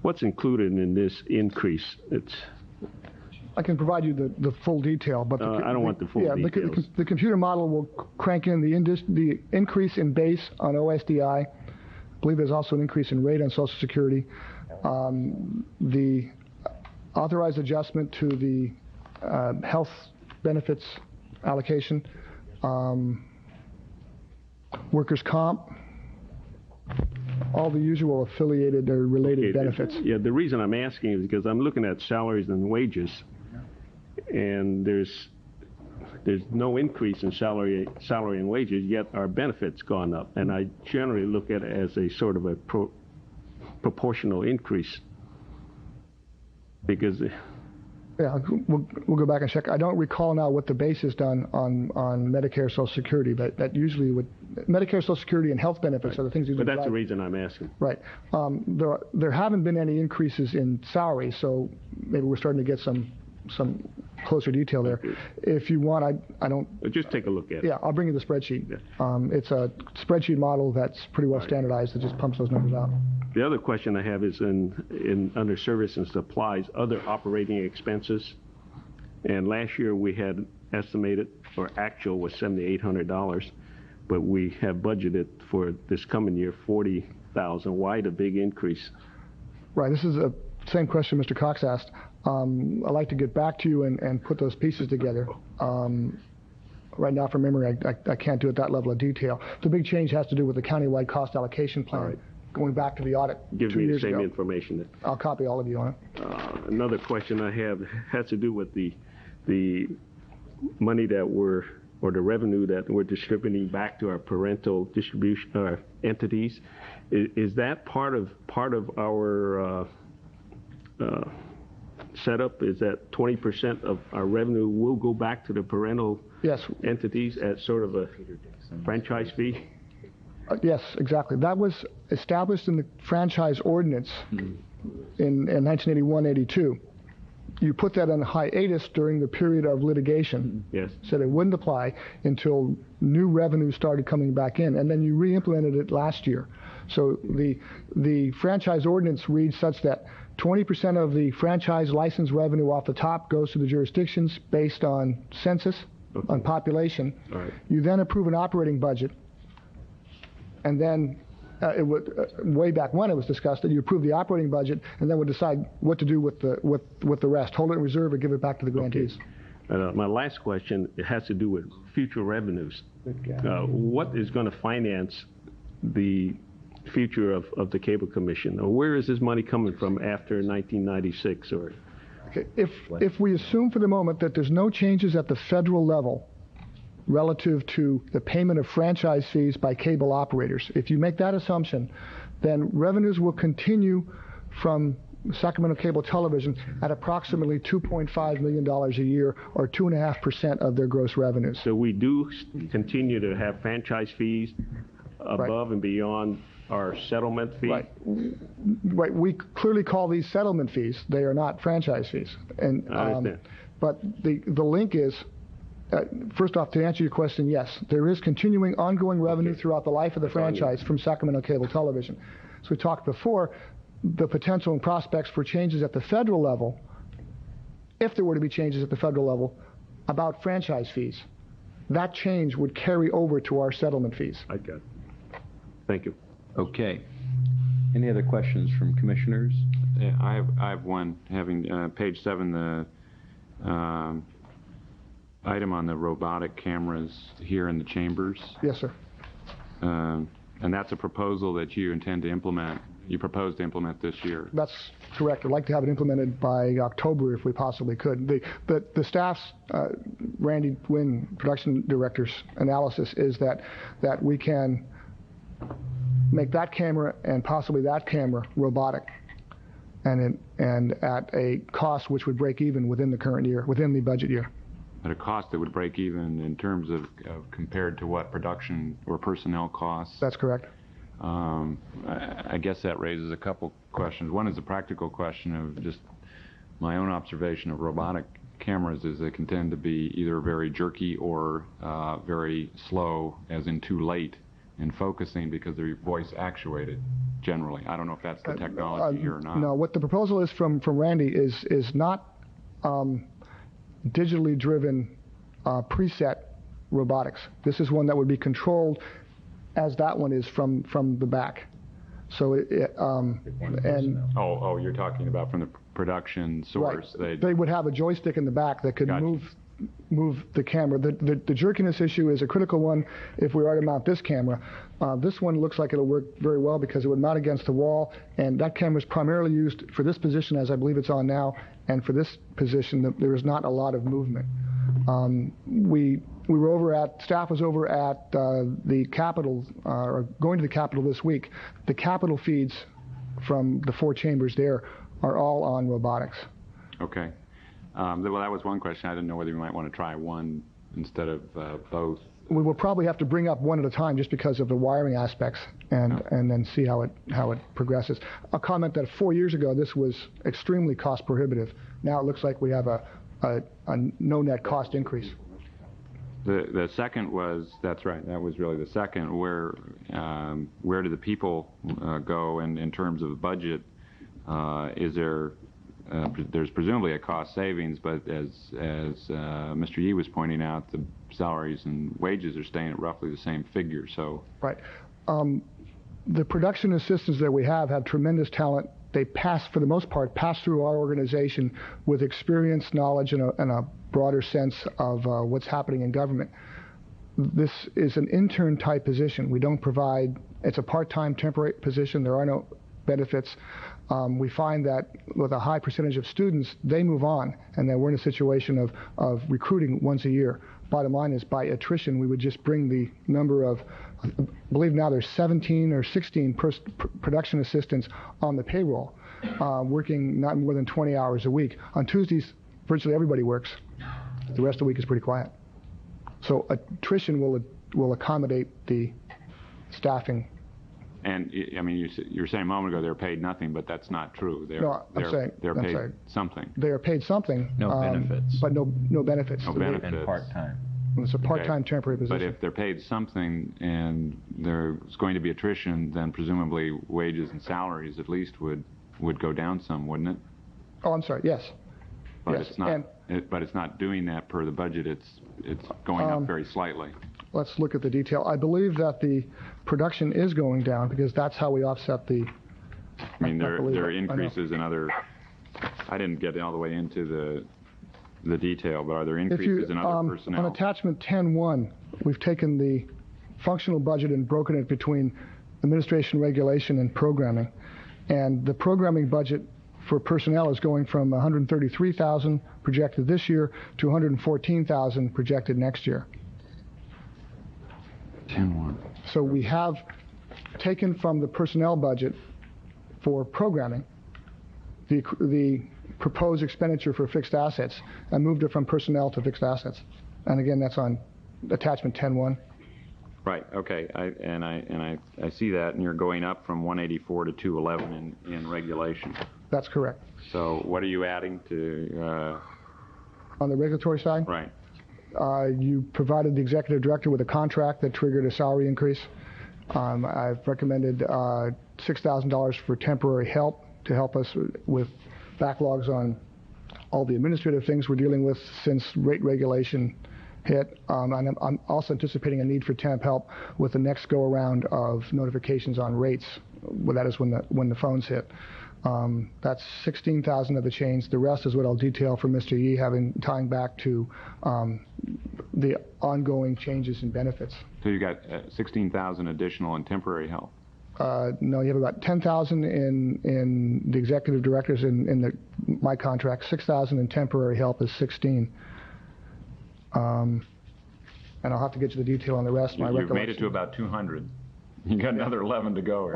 Speaker 2: What's included in this increase?
Speaker 4: I can provide you the full detail, but
Speaker 2: I don't want the full details.
Speaker 4: The computer model will crank in the increase in base on OSDI. I believe there's also an increase in rate on Social Security. The authorized adjustment to the health benefits allocation, workers' comp, all the usual affiliated or related benefits.
Speaker 2: Yeah, the reason I'm asking is because I'm looking at salaries and wages, and there's no increase in salary and wages, yet our benefits gone up, and I generally look at it as a sort of a proportional increase, because
Speaker 4: yeah, we'll go back and check. I don't recall now what the base is done on Medicare, Social Security, but that usually would Medicare, Social Security, and health benefits are the things.
Speaker 2: But that's the reason I'm asking.
Speaker 4: Right. There haven't been any increases in salary, so maybe we're starting to get some some closer detail there. If you want, I don't.
Speaker 2: Just take a look at it.
Speaker 4: Yeah, I'll bring you the spreadsheet.
Speaker 2: Yeah.
Speaker 4: It's a spreadsheet model that's pretty well standardized. That just pumps those numbers out.
Speaker 2: The other question I have is in under service and supplies, other operating expenses. And last year we had estimated, or actual was $7,800, but we have budgeted for this coming year $40,000. Why the big increase?
Speaker 4: Right. This is the same question Mr. Cox asked. I'd like to get back to you and put those pieces together. Right now, from memory, I can't do it at that level of detail. The big change has to do with the countywide cost allocation plan.
Speaker 2: All right.
Speaker 4: Going back to the audit
Speaker 2: Gives
Speaker 4: 2
Speaker 2: me the
Speaker 4: years
Speaker 2: same
Speaker 4: ago.
Speaker 2: information.
Speaker 4: I'll copy all of you on it.
Speaker 2: Another question I have has to do with the money that or the revenue that we're distributing back to our parental distribution entities. Is that part of our setup? Is that 20% of our revenue will go back to the parental
Speaker 4: Yes.
Speaker 2: entities as sort of a franchise fee?
Speaker 4: Yes, exactly. That was established in the franchise ordinance in 1981-82. You put that on hiatus during the period of litigation.
Speaker 2: Yes.
Speaker 4: Said it wouldn't apply until new revenue started coming back in, and then you re-implemented it last year. So the franchise ordinance reads such that 20% of the franchise license revenue off the top goes to the jurisdictions based on census, on population.
Speaker 2: All right.
Speaker 4: You then approve an operating budget, and then it would way back when it was discussed that you approve the operating budget and then would decide what to do with the rest, hold it in reserve or give it back to the grantees.
Speaker 2: My last question, it has to do with future revenues. What is going to finance the future of the Cable Commission? Or where is this money coming from after 1996? Or
Speaker 4: Okay. If we assume for the moment that there's no changes at the federal level relative to the payment of franchise fees by cable operators, if you make that assumption, then revenues will continue from Sacramento Cable Television at approximately $2.5 million a year, or 2.5% of their gross revenues.
Speaker 2: so we do continue to have franchise fees above and beyond our settlement fee?
Speaker 4: Right. Right. We clearly call these settlement fees. They are not franchise fees. And
Speaker 2: I understand.
Speaker 4: But the link is, first off, to answer your question, yes, there is continuing ongoing revenue throughout the life of the franchise from Sacramento Cable Television. So we talked before, the potential and prospects for changes at the federal level, if there were to be changes at the federal level, about franchise fees. That change would carry over to our settlement fees.
Speaker 2: I got it. Thank you.
Speaker 3: Okay. Any other questions from commissioners?
Speaker 7: I have one, having page 7, the item on the robotic cameras here in the chambers.
Speaker 4: Yes, sir.
Speaker 7: And that's a proposal that you intend to implement, you propose to implement this year.
Speaker 4: That's correct. I'd like to have it implemented by October if we possibly could. The staff's, Randy Wynn, production director's analysis is that we can make that camera and possibly that camera robotic, and at a cost which would break even within the current year, within the budget year.
Speaker 7: At a cost that would break even in terms of compared to what production or personnel costs?
Speaker 4: That's correct.
Speaker 7: I guess that raises a couple questions. One is a practical question of just my own observation of robotic cameras is they can tend to be either very jerky or very slow, as in too late in focusing because they're voice actuated generally. I don't know if that's the technology here or not.
Speaker 4: No, what the proposal is from Randy is not digitally driven preset robotics. This is one that would be controlled as that one is from the back. So
Speaker 7: Oh, you're talking about from the production source.
Speaker 4: Right. They would have a joystick in the back that could
Speaker 7: Gotcha.
Speaker 4: move the camera. The jerkiness issue is a critical one if we are to mount this camera. This one looks like it'll work very well because it would mount against the wall, and that camera is primarily used for this position as I believe it's on now, and for this position there is not a lot of movement. We were over at, staff was over at the Capitol, or going to the Capitol this week. The Capitol feeds from the 4 chambers there are all on robotics.
Speaker 7: Okay. Well, that was one question. I didn't know whether you might want to try one instead of both.
Speaker 4: We will probably have to bring up one at a time just because of the wiring aspects, and then see how it progresses. I'll comment that 4 years ago this was extremely cost prohibitive. Now it looks like we have a a no net cost increase.
Speaker 7: The second was, that's right, that was really the second. Where do the people go in terms of the budget? Is there, there's presumably a cost savings, but as Mr. Yee was pointing out, the salaries and wages are staying at roughly the same figure, so. Right.
Speaker 4: The production assistants that we have tremendous talent. They for the most part, pass through our organization with experience, knowledge, and a broader sense of what's happening in government. This is an intern-type position. We don't provide, it's a part-time temporary position. There are no benefits. We find that with a high percentage of students, they move on, and then we're in a situation of recruiting once a year. Bottom line is, by attrition, we would just bring the number of, I believe now there's 17 or 16 production assistants on the payroll, working not more than 20 hours a week. On Tuesdays, virtually everybody works. The rest of the week is pretty quiet. So attrition will accommodate the staffing.
Speaker 7: And I mean, you were saying a moment ago they're paid nothing, but that's not true. They're paid something.
Speaker 4: They are paid something.
Speaker 3: No benefits.
Speaker 4: But no benefits.
Speaker 7: No benefits.
Speaker 3: And part-time.
Speaker 4: It's a part-time temporary position.
Speaker 7: But if they're paid something and there's going to be attrition, then presumably wages and salaries at least would go down some, wouldn't it?
Speaker 4: Oh, I'm sorry. Yes.
Speaker 7: But
Speaker 4: yes.
Speaker 7: It's not. But it's not doing that per the budget. It's going up very slightly.
Speaker 4: Let's look at the detail. I believe that the production is going down because that's how we offset the.
Speaker 7: I mean, there are increases in other. I didn't get all the way into the detail, but are there increases in other personnel?
Speaker 4: On attachment 10.1, we've taken the functional budget and broken it between administration, regulation, and programming. And the programming budget for personnel is going from $133,000 projected this year to $114,000 projected next year.
Speaker 7: 10.1.
Speaker 4: So we have taken from the personnel budget for programming the proposed expenditure for fixed assets and moved it from personnel to fixed assets. And again, that's on attachment 10.1.
Speaker 7: Right. Okay. I see that, and you're going up from 184 to 211 in regulation.
Speaker 4: That's correct.
Speaker 7: So what are you adding to?
Speaker 4: On the regulatory side?
Speaker 7: Right.
Speaker 4: You provided the executive director with a contract that triggered a salary increase. I've recommended $6,000 for temporary help to help us with backlogs on all the administrative things we're dealing with since rate regulation hit. And I'm also anticipating a need for temp help with the next go-around of notifications on rates. Well, that is when the phones hit. That's $16,000 of the change. The rest is what I'll detail for Mr. Yee, tying back to the ongoing changes in benefits.
Speaker 7: So you got $16,000 additional in temporary help.
Speaker 4: No, you have about $10,000 in the executive directors in my contract. $6,000 in temporary help is $16,000. And I'll have to get you the detail on the rest.
Speaker 7: You've made it to about 200. You got another 11 to go.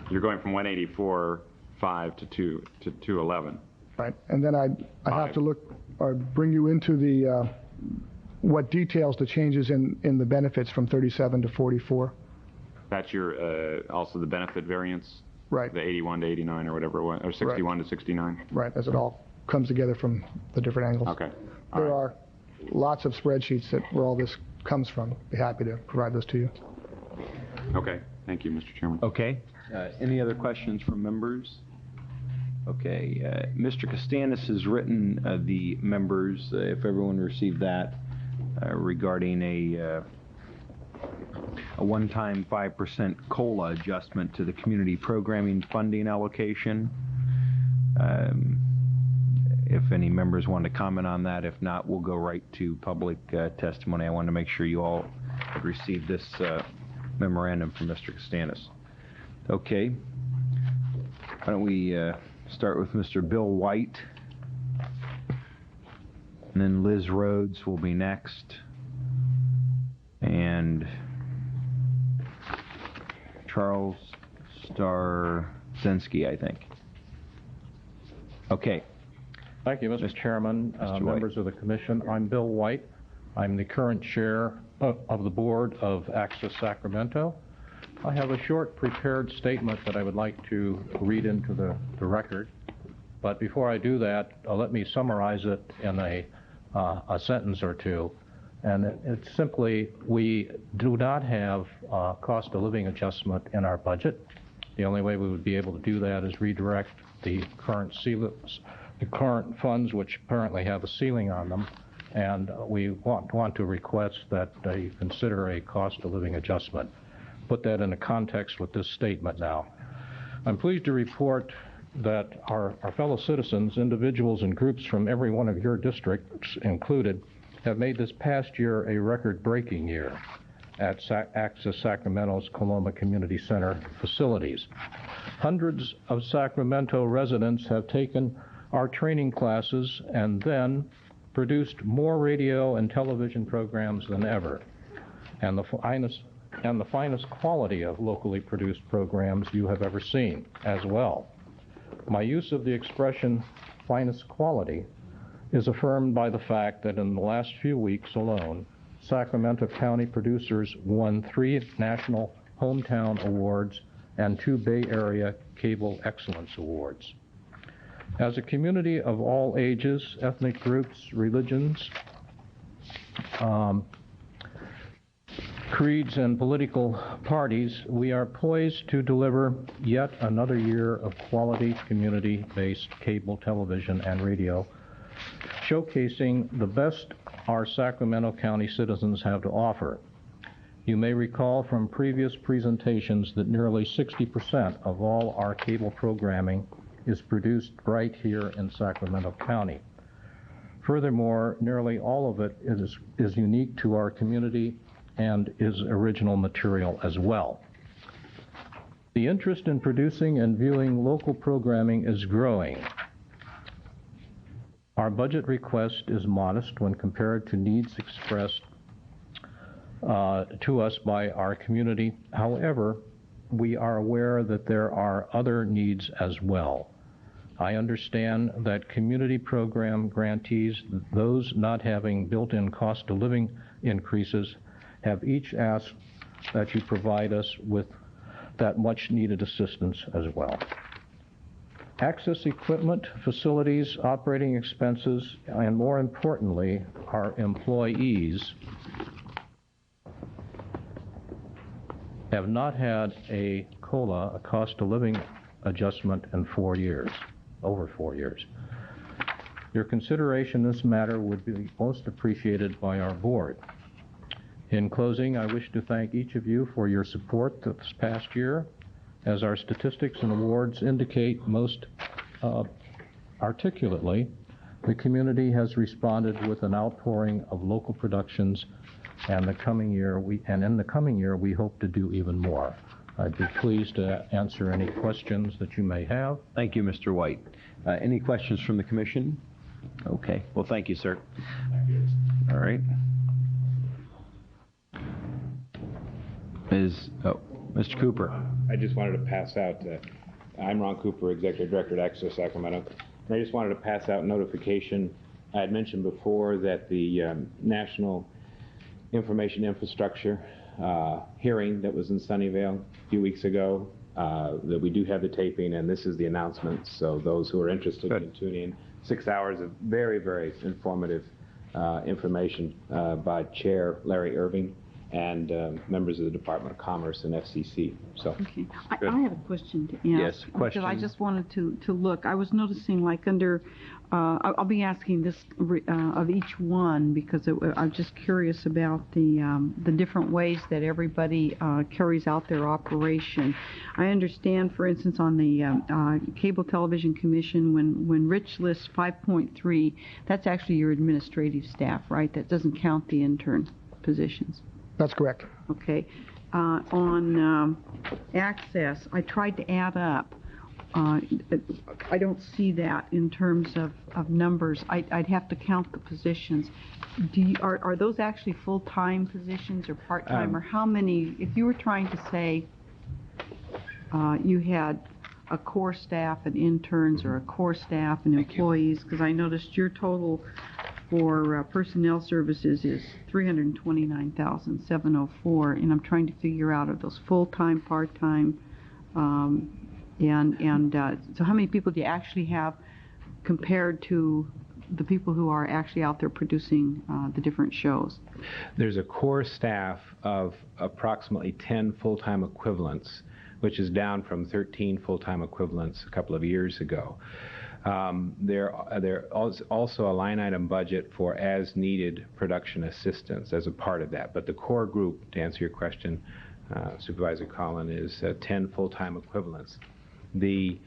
Speaker 7: You're going from 184.5 to 211.
Speaker 4: Right, and then I have to look or bring you into the what details the changes in the benefits from 37 to 44.
Speaker 7: That's your also the benefit variance.
Speaker 4: Right.
Speaker 7: The 81 to 89 or whatever it was, or 61 to 69.
Speaker 4: Right, as it all comes together from the different angles.
Speaker 7: Okay.
Speaker 4: There are lots of spreadsheets where all this comes from. Be happy to provide those to you.
Speaker 7: Okay. Thank you, Mr. Chairman.
Speaker 3: Okay. Any other questions from members? Okay. Mr. Costanis has written the members, if everyone received that, regarding a one-time 5% COLA adjustment to the community programming funding allocation. If any members want to comment on that, if not, we'll go right to public testimony. I want to make sure you all have received this memorandum from Mr. Costanis. Okay. Why don't we start with Mr. Bill White, and then Liz Rhodes will be next, and Charles Starzensky, I think. Okay.
Speaker 9: Thank you, Mr. Chairman, members of the Commission. I'm Bill White. I'm the current chair of the board of Access Sacramento. I have a short prepared statement that I would like to read into the record, But before I do that, let me summarize it in a sentence or two. And it's simply, we do not have a cost of living adjustment in our budget. The only way we would be able to do that is redirect the current funds, which currently have a ceiling on them, and we want to request that you consider a cost of living adjustment. Put that in a context with this statement now. I'm pleased to report that our fellow citizens, individuals and groups from every one of your districts included, have made this past year a record-breaking year at Access Sacramento's Coloma Community Center facilities. Hundreds of Sacramento residents have taken our training classes and then produced more radio and television programs than ever, and the finest quality of locally produced programs you have ever seen as well. My use of the expression finest quality is affirmed by the fact that in the last few weeks alone, Sacramento County producers won 3 national hometown awards and 2 Bay Area Cable Excellence Awards. As a community of all ages, ethnic groups, religions, creeds, and political parties, we are poised to deliver yet another year of quality community-based cable television and radio, showcasing the best our Sacramento County citizens have to offer. You may recall from previous presentations that nearly 60% of all our cable programming is produced right here in Sacramento County. Furthermore, nearly all of it is unique to our community and is original material as well. The interest in producing and viewing local programming is growing. Our budget request is modest when compared to needs expressed to us by our community. However, we are aware that there are other needs as well. I understand that community program grantees, those not having built-in cost of living increases, have each asked that you provide us with that much-needed assistance as well. Access equipment, facilities, operating expenses, and more importantly, our employees have not had a COLA, a cost of living adjustment, in 4 years, over 4 years. Your consideration in this matter would be most appreciated by our board. In closing, I wish to thank each of you for your support this past year. As our statistics and awards indicate most articulately, the community has responded with an outpouring of local productions, and in the coming year we hope to do even more. I'd be pleased to answer any questions that you may have.
Speaker 3: Thank you, Mr. White. Any questions from the commission? Okay. Well, thank you, sir.
Speaker 7: Thank you.
Speaker 3: All right. Mr. Cooper.
Speaker 10: I just wanted to pass out, I'm Ron Cooper, Executive Director at Access Sacramento, and I just wanted to pass out notification. I had mentioned before that the National Information Infrastructure hearing that was in Sunnyvale a few weeks ago, that we do have the taping, and this is the announcement, so those who are interested can tune in. 6 hours of very, very informative information by Chair Larry Irving and members of the Department of Commerce and FCC. So,
Speaker 6: okay. I have a question to ask.
Speaker 3: Yes, question.
Speaker 6: Because I just wanted to look. I was noticing, like, under, I'll be asking this of each one because I'm just curious about the different ways that everybody carries out their operation. I understand, for instance, on the Cable Television Commission, when Rich lists 5.3, that's actually your administrative staff, right? That doesn't count the intern positions.
Speaker 4: That's correct.
Speaker 6: Okay. On access, I tried to add up. I don't see that in terms of numbers. I'd have to count the positions. Are those actually full-time positions or part-time, or how many? If you were trying to say you had a core staff and interns, or a core staff and employees, because I noticed your total for personnel services is $329,704, and I'm trying to figure out, are those full-time, part-time, so how many people do you actually have compared to the people who are actually out there producing the different shows?
Speaker 10: There's a core staff of approximately 10 full-time equivalents, which is down from 13 full-time equivalents a couple of years ago. There also a line item budget for as-needed production assistance as a part of that. But the core group, to answer your question, Supervisor Collin, is 10 full-time equivalents. The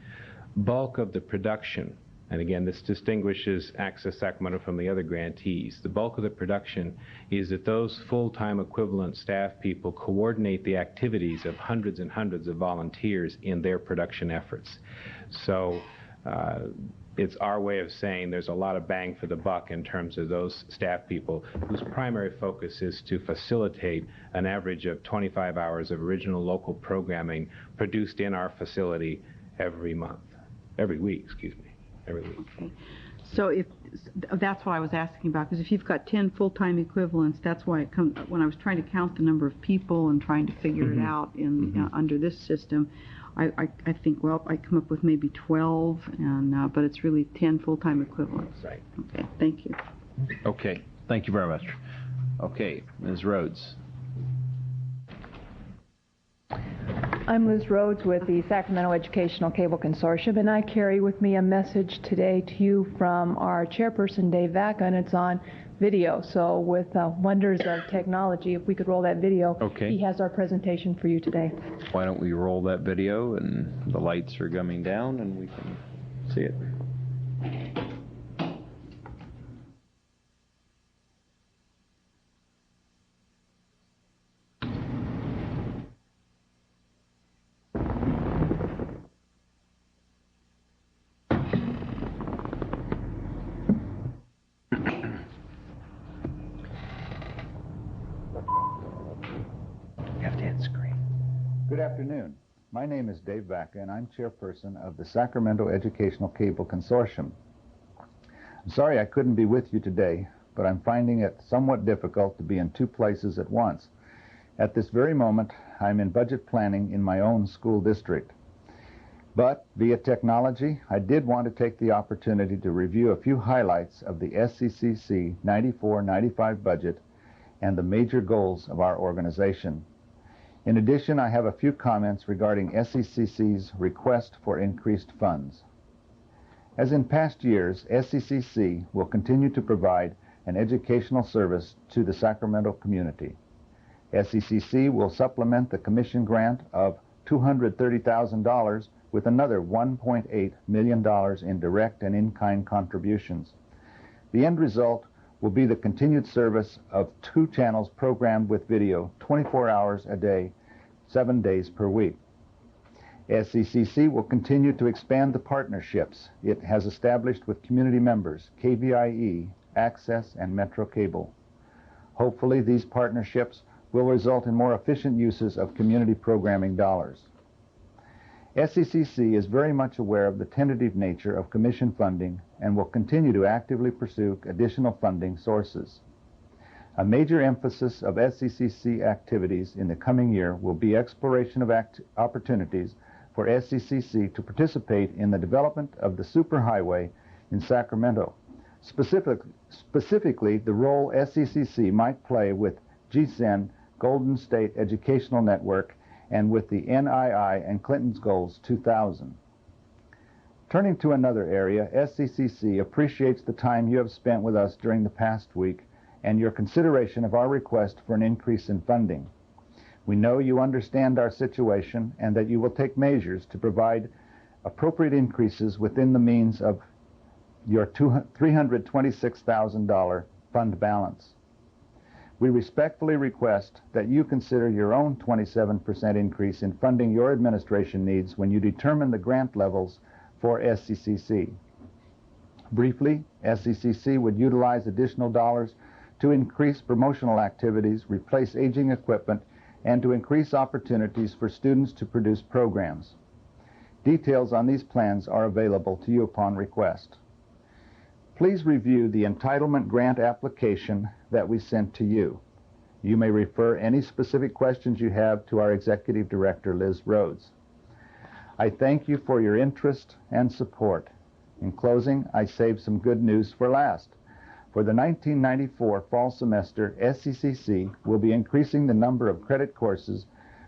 Speaker 10: bulk of the production, and again, this distinguishes Access Sacramento from the other grantees, the bulk of the production is that those full-time equivalent staff people coordinate the activities of hundreds and hundreds of volunteers in their production efforts. So it's our way of saying there's a lot of bang for the buck in terms of those staff people whose primary focus is to facilitate an average of 25 hours of original local programming produced in our facility every week.
Speaker 6: Okay. So that's what I was asking about, because if you've got 10 full-time equivalents, that's why it comes, when I was trying to count the number of people and trying to figure it out in under this system, I think, well, I come up with maybe 12, and but it's really 10 full-time equivalents.
Speaker 10: Right.
Speaker 6: Okay, thank you.
Speaker 3: Okay, thank you very much. Okay, Ms. Rhodes.
Speaker 11: I'm Liz Rhodes with the Sacramento Educational Cable Consortium, and I carry with me a message today to you from our chairperson, Dave Vacca, and it's on video. So with wonders of technology, if we could roll that video,
Speaker 3: Okay.
Speaker 11: He has our presentation for you today.
Speaker 3: Why don't we roll that video, and the lights are coming down and we can see it.
Speaker 12: Good afternoon. My name is Dave Vacca, and I'm chairperson of the Sacramento Educational Cable Consortium. I'm sorry I couldn't be with you today, but I'm finding it somewhat difficult to be in two places at once. At this very moment, I'm in budget planning in my own school district. But via technology, I did want to take the opportunity to review a few highlights of the SCCC 94-95 budget and the major goals of our organization. In addition, I have a few comments regarding SCCC's request for increased funds. As in past years, SCCC will continue to provide an educational service to the Sacramento community. SCCC will supplement the commission grant of $230,000 with another $1.8 million in direct and in-kind contributions. The end result will be the continued service of 2 channels programmed with video 24 hours a day, 7 days per week. SCCC will continue to expand the partnerships it has established with community members, KVIE, Access, and Metro Cable. Hopefully, these partnerships will result in more efficient uses of community programming dollars. SCCC is very much aware of the tentative nature of commission funding and will continue to actively pursue additional funding sources. A major emphasis of SCCC activities in the coming year will be exploration of opportunities for SCCC to participate in the development of the superhighway in Sacramento. Specifically, the role SCCC might play with GSEN, Golden State Educational Network, and with the NII and Clinton's Goals 2000. Turning to another area, SCCC appreciates the time you have spent with us during the past week and your consideration of our request for an increase in funding. We know you understand our situation and that you will take measures to provide appropriate increases within the means of your $326,000 fund balance. We respectfully request that you consider your own 27% increase in funding your administration needs when you determine the grant levels for SCCC. Briefly, SCCC would utilize additional dollars to increase promotional activities, replace aging equipment, and to increase opportunities for students to produce programs. Details on these plans are available to you upon request. Please review the entitlement grant application that we sent to you. You may refer any specific questions you have to our Executive Director, Liz Rhodes. I thank you for your interest and support. In closing, I saved some good news for last. For the 1994 fall semester, SCCC will be increasing the number of credit courses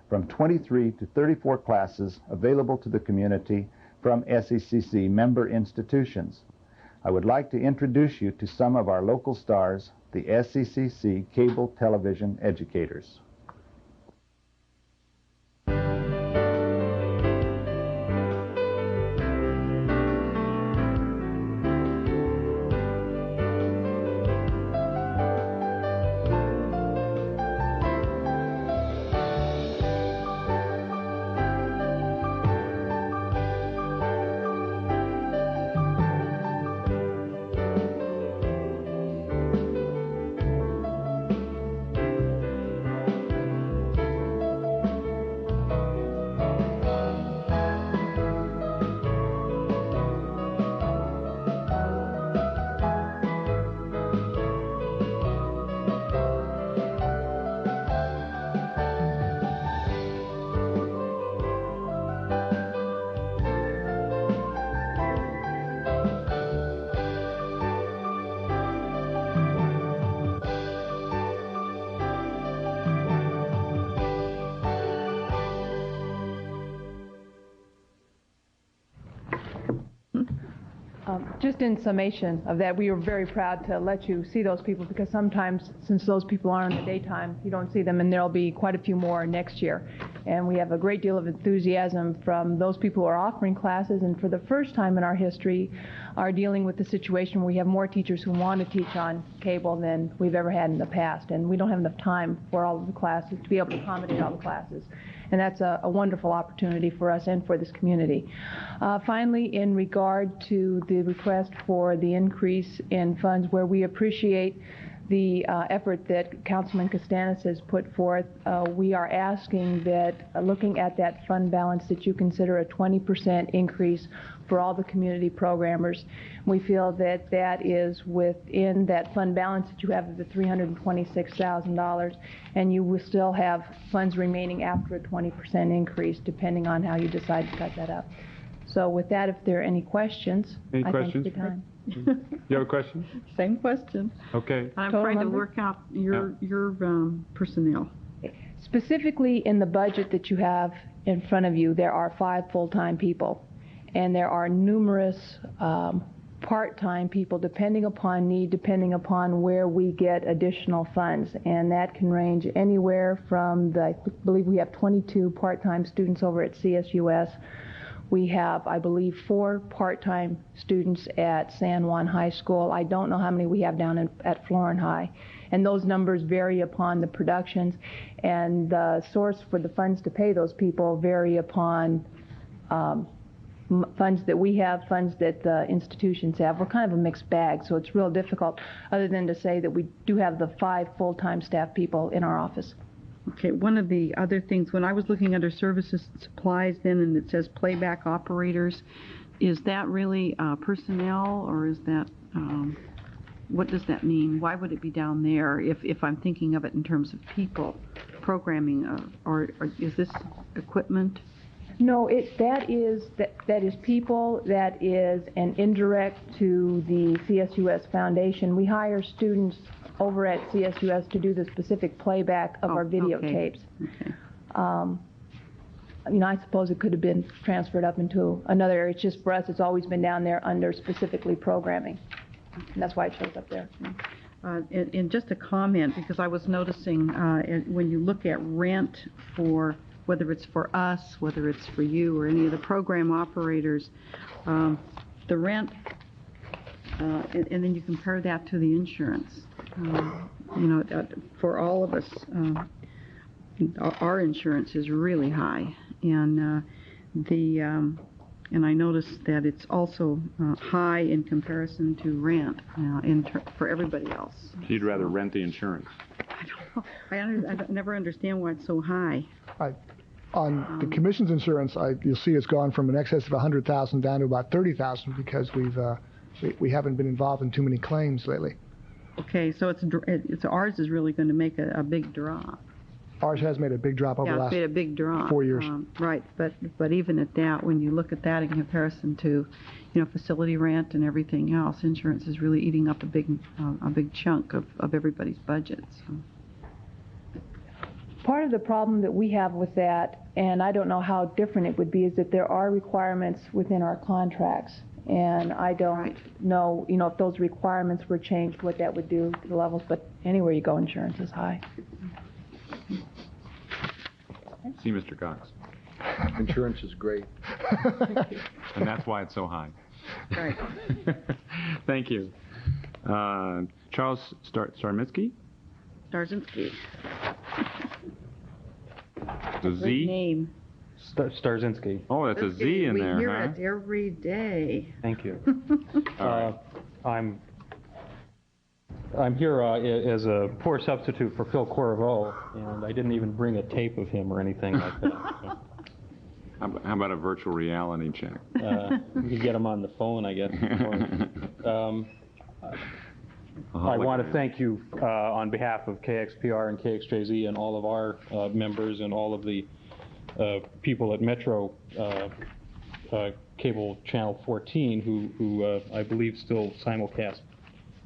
Speaker 12: from 23 to 34 classes available to the community from SCCC member institutions. I would like to introduce you to some of our local stars, the SCCC cable television educators.
Speaker 11: Just in summation of that, we are very proud to let you see those people, because sometimes, since those people are in the daytime, you don't see them, and there'll be quite a few more next year. And we have a great deal of enthusiasm from those people who are offering classes, and for the first time in our history are dealing with the situation where we have more teachers who want to teach on cable than we've ever had in the past. And we don't have enough time for all of the classes to be able to accommodate all the classes. And that's a wonderful opportunity for us and for this community. Finally, in regard to the request for the increase in funds, where we appreciate the effort that Councilman Castanis has put forth, we are asking that, looking at that fund balance, that you consider a 20% increase for all the community programmers. We feel that that is within that fund balance that you have of the $326,000, and you will still have funds remaining after a 20% increase, depending on how you decide to cut that up. So with that, if there are any questions,
Speaker 7: Any
Speaker 11: I
Speaker 7: questions?
Speaker 11: thank you for your time.
Speaker 7: You have a question?
Speaker 6: Same question.
Speaker 7: Okay.
Speaker 6: I'm
Speaker 11: Total
Speaker 6: trying to
Speaker 11: number?
Speaker 6: work out your personnel.
Speaker 11: Specifically in the budget that you have in front of you, there are 5 full-time people, and there are numerous part-time people, depending upon need, depending upon where we get additional funds, and that can range anywhere from I believe we have 22 part-time students over at CSUS. We have, I believe, 4 part-time students at San Juan High School. I don't know how many we have down at Florin High. And those numbers vary upon the productions, and the source for the funds to pay those people vary upon funds that we have, funds that the institutions have. We're kind of a mixed bag, so it's real difficult, other than to say that we do have the 5 full-time staff people in our office.
Speaker 6: Okay, one of the other things, when I was looking under services and supplies then, and it says playback operators, is that really personnel, or is that, what does that mean? Why would it be down there if I'm thinking of it in terms of people programming, or is this equipment?
Speaker 11: No, that is people. That is an indirect to the CSUS Foundation. We hire students over at CSUS to do the specific playback of our videotapes.
Speaker 6: Okay.
Speaker 11: You know, I suppose it could have been transferred up into another area. It's just for us, it's always been down there under specifically programming. And that's why it shows up there.
Speaker 6: And just a comment, because I was noticing when you look at rent for, whether it's for us, whether it's for you or any of the program operators, the rent, and then you compare that to the insurance. You know, for all of us, our insurance is really high, and and I noticed that it's also high in comparison to rent for everybody else.
Speaker 7: So you'd rather rent the insurance?
Speaker 6: I don't know. I never understand why it's so high.
Speaker 4: On the commission's insurance, you'll see it's gone from an excess of $100,000 down to about $30,000 because we haven't been involved in too many claims lately.
Speaker 6: Okay, so it's ours is really going to make a big drop.
Speaker 4: Ours has made a big drop over the
Speaker 6: Yeah,
Speaker 4: last
Speaker 6: it's made a big drop.
Speaker 4: 4 years.
Speaker 6: Right, but even at that, when you look at that in comparison to, facility rent and everything else, insurance is really eating up a big chunk of everybody's budget. So.
Speaker 11: Part of the problem that we have with that, and I don't know how different it would be, is that there are requirements within our contracts. And I don't know, if those requirements were changed, what that would do to the levels. But anywhere you go, insurance is high.
Speaker 7: See Mr. Cox.
Speaker 8: Insurance is great.
Speaker 7: And that's why it's so high.
Speaker 6: Right.
Speaker 7: Thank you. Charles Starmitsky?
Speaker 6: Starzinski.
Speaker 7: The Z?
Speaker 6: Name.
Speaker 13: Starzinski.
Speaker 7: Oh, that's a Z in there,
Speaker 6: We hear
Speaker 7: huh?
Speaker 6: it every day.
Speaker 13: Thank you.
Speaker 7: All
Speaker 13: I'm here as a poor substitute for Phil Corriveau, and I didn't even bring a tape of him or anything like that.
Speaker 7: How about a virtual reality check?
Speaker 13: You could get him on the phone, I guess. I want to thank you on behalf of KXPR and KXJZ and all of our members and all of the people at Metro Cable Channel 14 who I believe still simulcast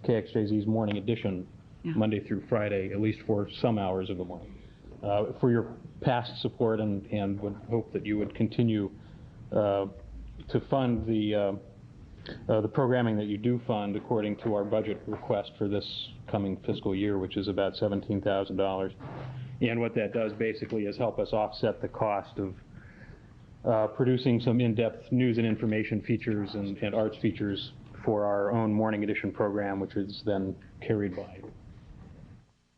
Speaker 13: KXJZ's Morning Edition Monday through Friday, at least for some hours of the morning. For your past support and would hope that you would continue to fund the programming that you do fund according to our budget request for this coming fiscal year, which is about $17,000. And what that does basically is help us offset the cost of producing some in-depth news and information features and arts features for our own Morning Edition program, which is then carried by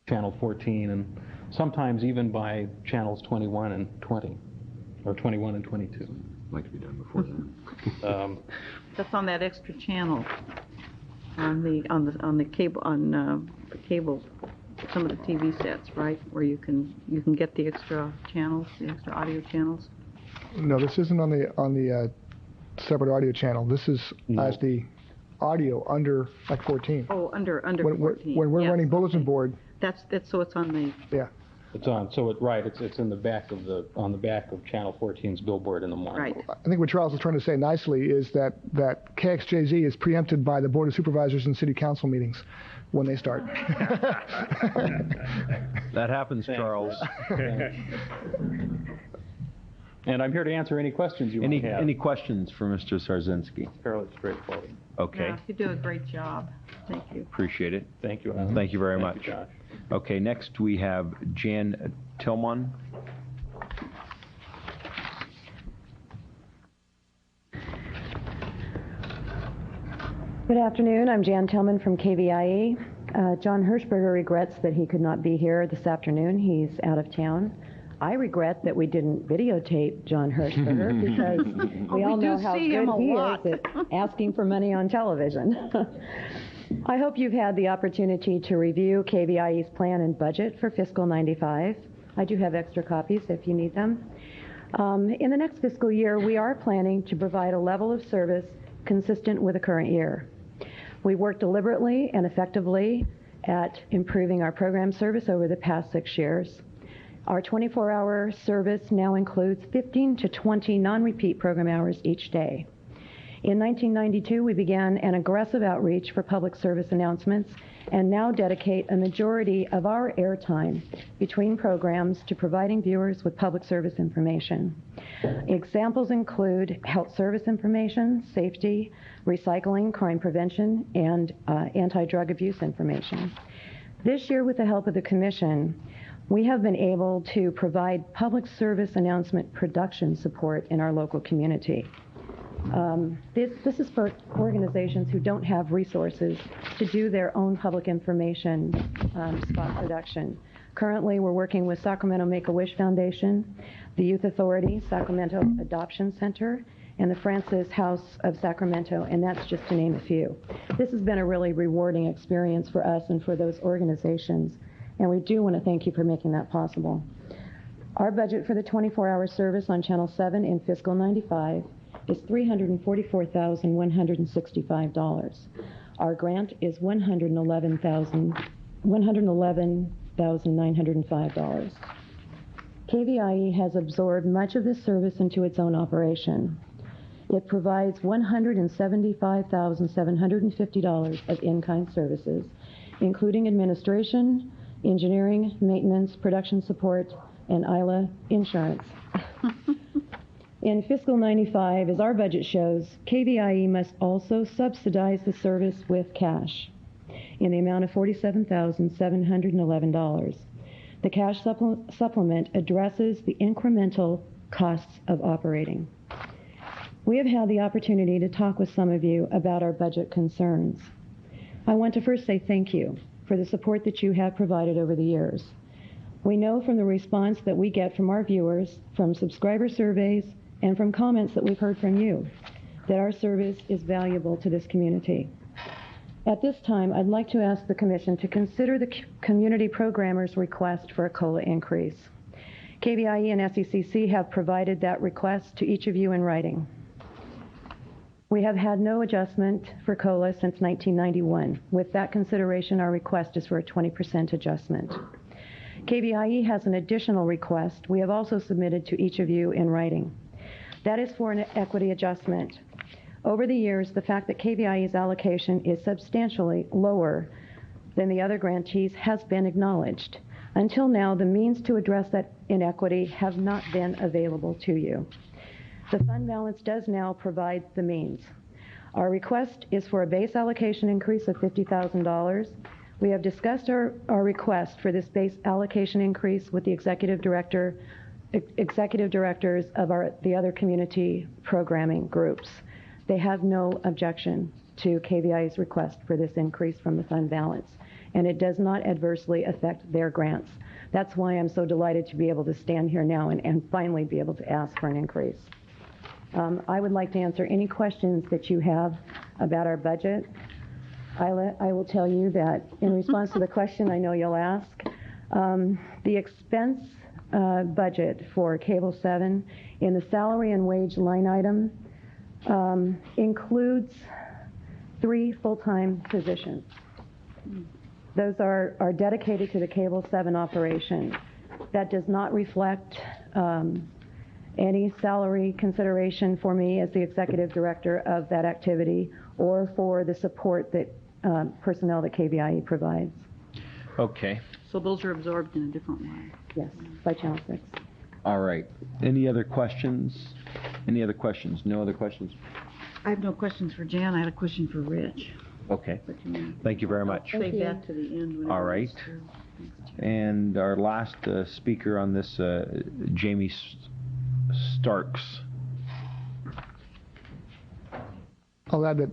Speaker 13: Channel 14 and sometimes even by Channels 21 and 20, or 21 and 22.
Speaker 7: Like to be done before then.
Speaker 6: That's on that extra channel on the cable the cable, some of the TV sets, right, where you can get the extra channels, the extra audio channels.
Speaker 4: No, this isn't on the separate audio channel. This is as the audio under like 14.
Speaker 6: Oh, under 14.
Speaker 4: When we're running bulletin board.
Speaker 6: That's so it's on the.
Speaker 4: Yeah.
Speaker 13: It's on. So it's in the back of on the back of Channel 14's billboard in the morning.
Speaker 6: Right.
Speaker 4: I think what Charles is trying to say nicely is that KXJZ is preempted by the Board of Supervisors and City Council meetings when they start.
Speaker 3: That happens, Charles.
Speaker 13: And I'm here to answer any questions you might have.
Speaker 3: Any questions for Mr. Starzinski?
Speaker 13: Fairly straightforward.
Speaker 3: Okay.
Speaker 6: Yeah, you do a great job. Thank you.
Speaker 3: Appreciate it.
Speaker 13: Thank you, Alan.
Speaker 3: Thank you very
Speaker 13: Thank
Speaker 3: much.
Speaker 13: you, Josh.
Speaker 3: Okay, next we have Jan Tillman.
Speaker 14: Good afternoon. I'm Jan Tillman from KVIE. John Hirschberger regrets that he could not be here this afternoon. He's out of town. I regret that we didn't videotape John Hirschberger because we all know how good he is at asking for money on television. I hope you've had the opportunity to review KVIE's plan and budget for fiscal 95. I do have extra copies if you need them. In the next fiscal year, we are planning to provide a level of service consistent with the current year. We worked deliberately and effectively at improving our program service over the past 6 years. Our 24-hour service now includes 15 to 20 non-repeat program hours each day. In 1992, we began an aggressive outreach for public service announcements and now dedicate a majority of our airtime between programs to providing viewers with public service information. Examples include health service information, safety, recycling, crime prevention, and anti-drug abuse information. This year, with the help of the Commission, we have been able to provide public service announcement production support in our local community. This is for organizations who don't have resources to do their own public information spot production. Currently, we're working with Sacramento Make-A-Wish Foundation, the Youth Authority, Sacramento Adoption Center, and the Francis House of Sacramento, and that's just to name a few. This has been a really rewarding experience for us and for those organizations, and we do want to thank you for making that possible. Our budget for the 24-hour service on Channel 7 in fiscal 95 is $344,165. Our grant is $111,905. KVIE has absorbed much of this service into its own operation. It provides $175,750 of in-kind services, including administration, engineering, maintenance, production support, and ILA insurance. In fiscal 95, as our budget shows, KVIE must also subsidize the service with cash in the amount of $47,711. The cash supplement addresses the incremental costs of operating. We have had the opportunity to talk with some of you about our budget concerns. I want to first say thank you for the support that you have provided over the years. We know from the response that we get from our viewers, from subscriber surveys, and from comments that we've heard from you, that our service is valuable to this community. At this time, I'd like to ask the Commission to consider the community programmer's request for a COLA increase. KVIE and SECC have provided that request to each of you in writing. We have had no adjustment for COLA since 1991. With that consideration, our request is for a 20% adjustment. KVIE has an additional request we have also submitted to each of you in writing. That is for an equity adjustment. Over the years, the fact that KVIE's allocation is substantially lower than the other grantees has been acknowledged. Until now, the means to address that inequity have not been available to you. The fund balance does now provide the means. Our request is for a base allocation increase of $50,000. We have discussed our request for this base allocation increase with the executive directors of the other community programming groups. They have no objection to KVIE's request for this increase from the fund balance, and it does not adversely affect their grants. That's why I'm so delighted to be able to stand here now and finally be able to ask for an increase. I would like to answer any questions that you have about our budget. I will tell you that in response to the question I know you'll ask, the expense budget for Cable 7 in the salary and wage line item includes 3 full-time positions. Those are dedicated to the Cable 7 operation. That does not reflect any salary consideration for me as the executive director of that activity or for the support that personnel that KVIE provides.
Speaker 3: Okay.
Speaker 6: So those are absorbed in a different way.
Speaker 14: Yes, by Channel 6.
Speaker 3: All right. Any other questions? Any other questions? No other questions?
Speaker 6: I have no questions for Jan. I had a question for Rich.
Speaker 3: Okay. Thank you very much.
Speaker 6: Save that to the end.
Speaker 3: All right. And our last speaker on this, Jamie Starks.
Speaker 4: I'll add that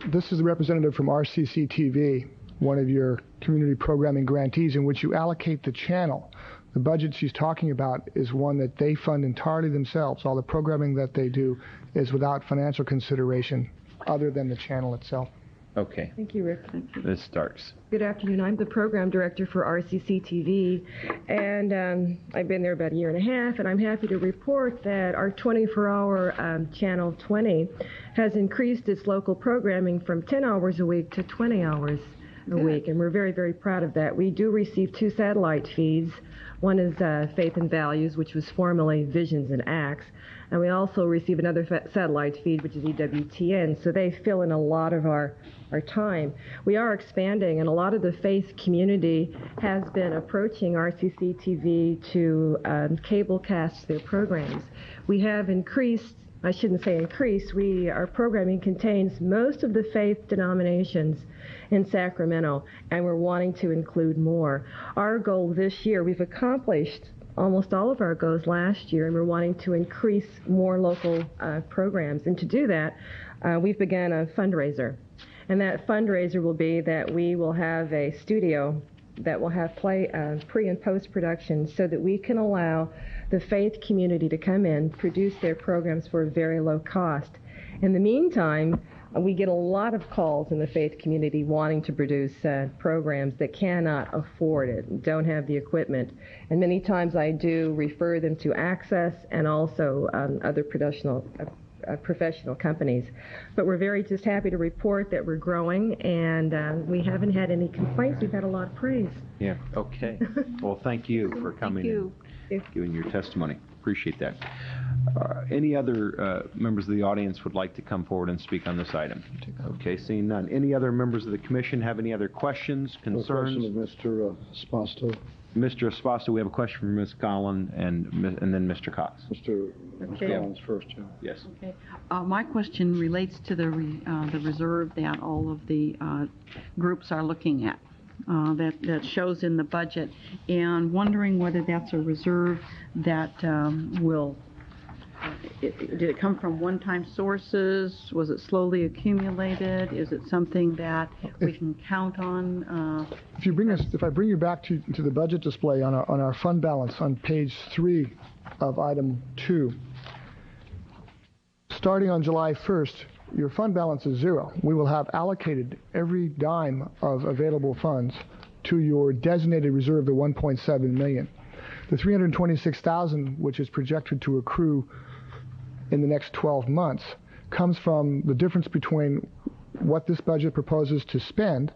Speaker 4: this is a representative from RCC-TV, one of your community programming grantees, in which you allocate the channel. The budget she's talking about is one that they fund entirely themselves. All the programming that they do is without financial consideration other than the channel itself.
Speaker 3: Okay.
Speaker 15: Thank you, Rick.
Speaker 3: Ms. Starks.
Speaker 15: Good afternoon. I'm the program director for RCC-TV, and I've been there about 1.5 years, and I'm happy to report that our 24-hour Channel 20 has increased its local programming from 10 hours a week to 20 hours a week, and we're very, very proud of that. We do receive 2 satellite feeds. One is Faith and Values, which was formerly Visions and Acts, and we also receive another satellite feed, which is EWTN, so they fill in a lot of our time. We are expanding, and a lot of the faith community has been approaching RCC-TV to cablecast their programs. We have increased, I shouldn't say increased, our programming contains most of the faith denominations in Sacramento, and we're wanting to include more. Our goal this year, we've accomplished almost all of our goals last year, and we're wanting to increase more local programs. And to do that, we've begun a fundraiser. And that fundraiser will be that we will have a studio that will have pre- and post-production so that we can allow the faith community to come in, produce their programs for a very low cost. In the meantime, we get a lot of calls in the faith community wanting to produce programs that cannot afford it, don't have the equipment. And many times I do refer them to Access and also other professional companies. But we're very just happy to report that we're growing, and we haven't had any complaints. We've had a lot of praise.
Speaker 3: Yeah, okay. Well, thank you for coming and giving your testimony. Appreciate that. Any other members of the audience would like to come forward and speak on this item? Okay, seeing none. Any other members of the commission have any other questions, concerns?
Speaker 8: A question of Mr. Spasto.
Speaker 3: Mr. Spasto, we have a question from Ms. Collin and then Mr. Cox.
Speaker 8: Mr. Collins first, Jim.
Speaker 3: Yes.
Speaker 6: Okay. My question relates to the reserve that all of the groups are looking at. That shows in the budget, and wondering whether that's a reserve that will. Did it come from one-time sources? Was it slowly accumulated? Is it something that we can count on?
Speaker 4: If I bring you back to the budget display on our fund balance on page 3 of item 2, starting on July 1st, your fund balance is 0. We will have allocated every dime of available funds to your designated reserve, the $1.7 million. The $326,000, which is projected to accrue in the next 12 months, comes from the difference between what this budget proposes to spend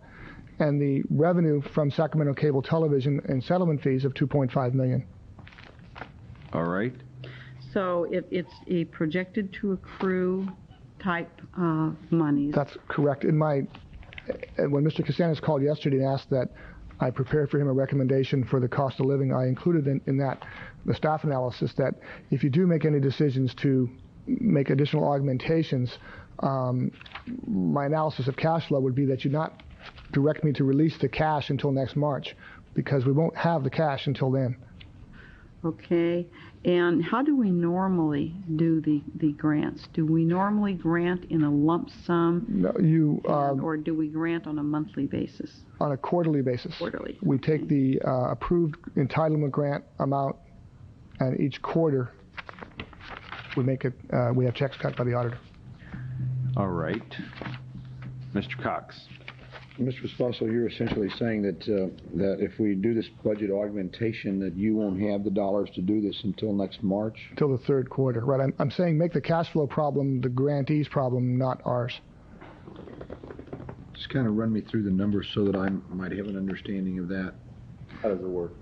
Speaker 4: and the revenue from Sacramento Cable Television and settlement fees of $2.5 million.
Speaker 3: All right.
Speaker 6: So it's a projected to accrue type of monies.
Speaker 4: That's correct. When Mr. Casanis called yesterday and asked that I prepared for him a recommendation for the cost of living, I included in that the staff analysis that if you do make any decisions to make additional augmentations, my analysis of cash flow would be that you not direct me to release the cash until next March, because we won't have the cash until then.
Speaker 6: Okay. And how do we normally do the grants? Do we normally grant in a lump sum?
Speaker 4: No,
Speaker 6: or do we grant on a monthly basis?
Speaker 4: On a quarterly basis.
Speaker 6: Quarterly.
Speaker 4: We take the approved entitlement grant amount, and each quarter we make it. We have checks cut by the auditor.
Speaker 3: All right. Mr. Cox.
Speaker 8: Mr. Spasso, you're essentially saying that if we do this budget augmentation, that you won't have the dollars to do this until next March?
Speaker 4: Until the third quarter, right? I'm saying make the cash flow problem the grantee's problem, not ours.
Speaker 8: Just kind of run me through the numbers so that I might have an understanding of that. How does it work?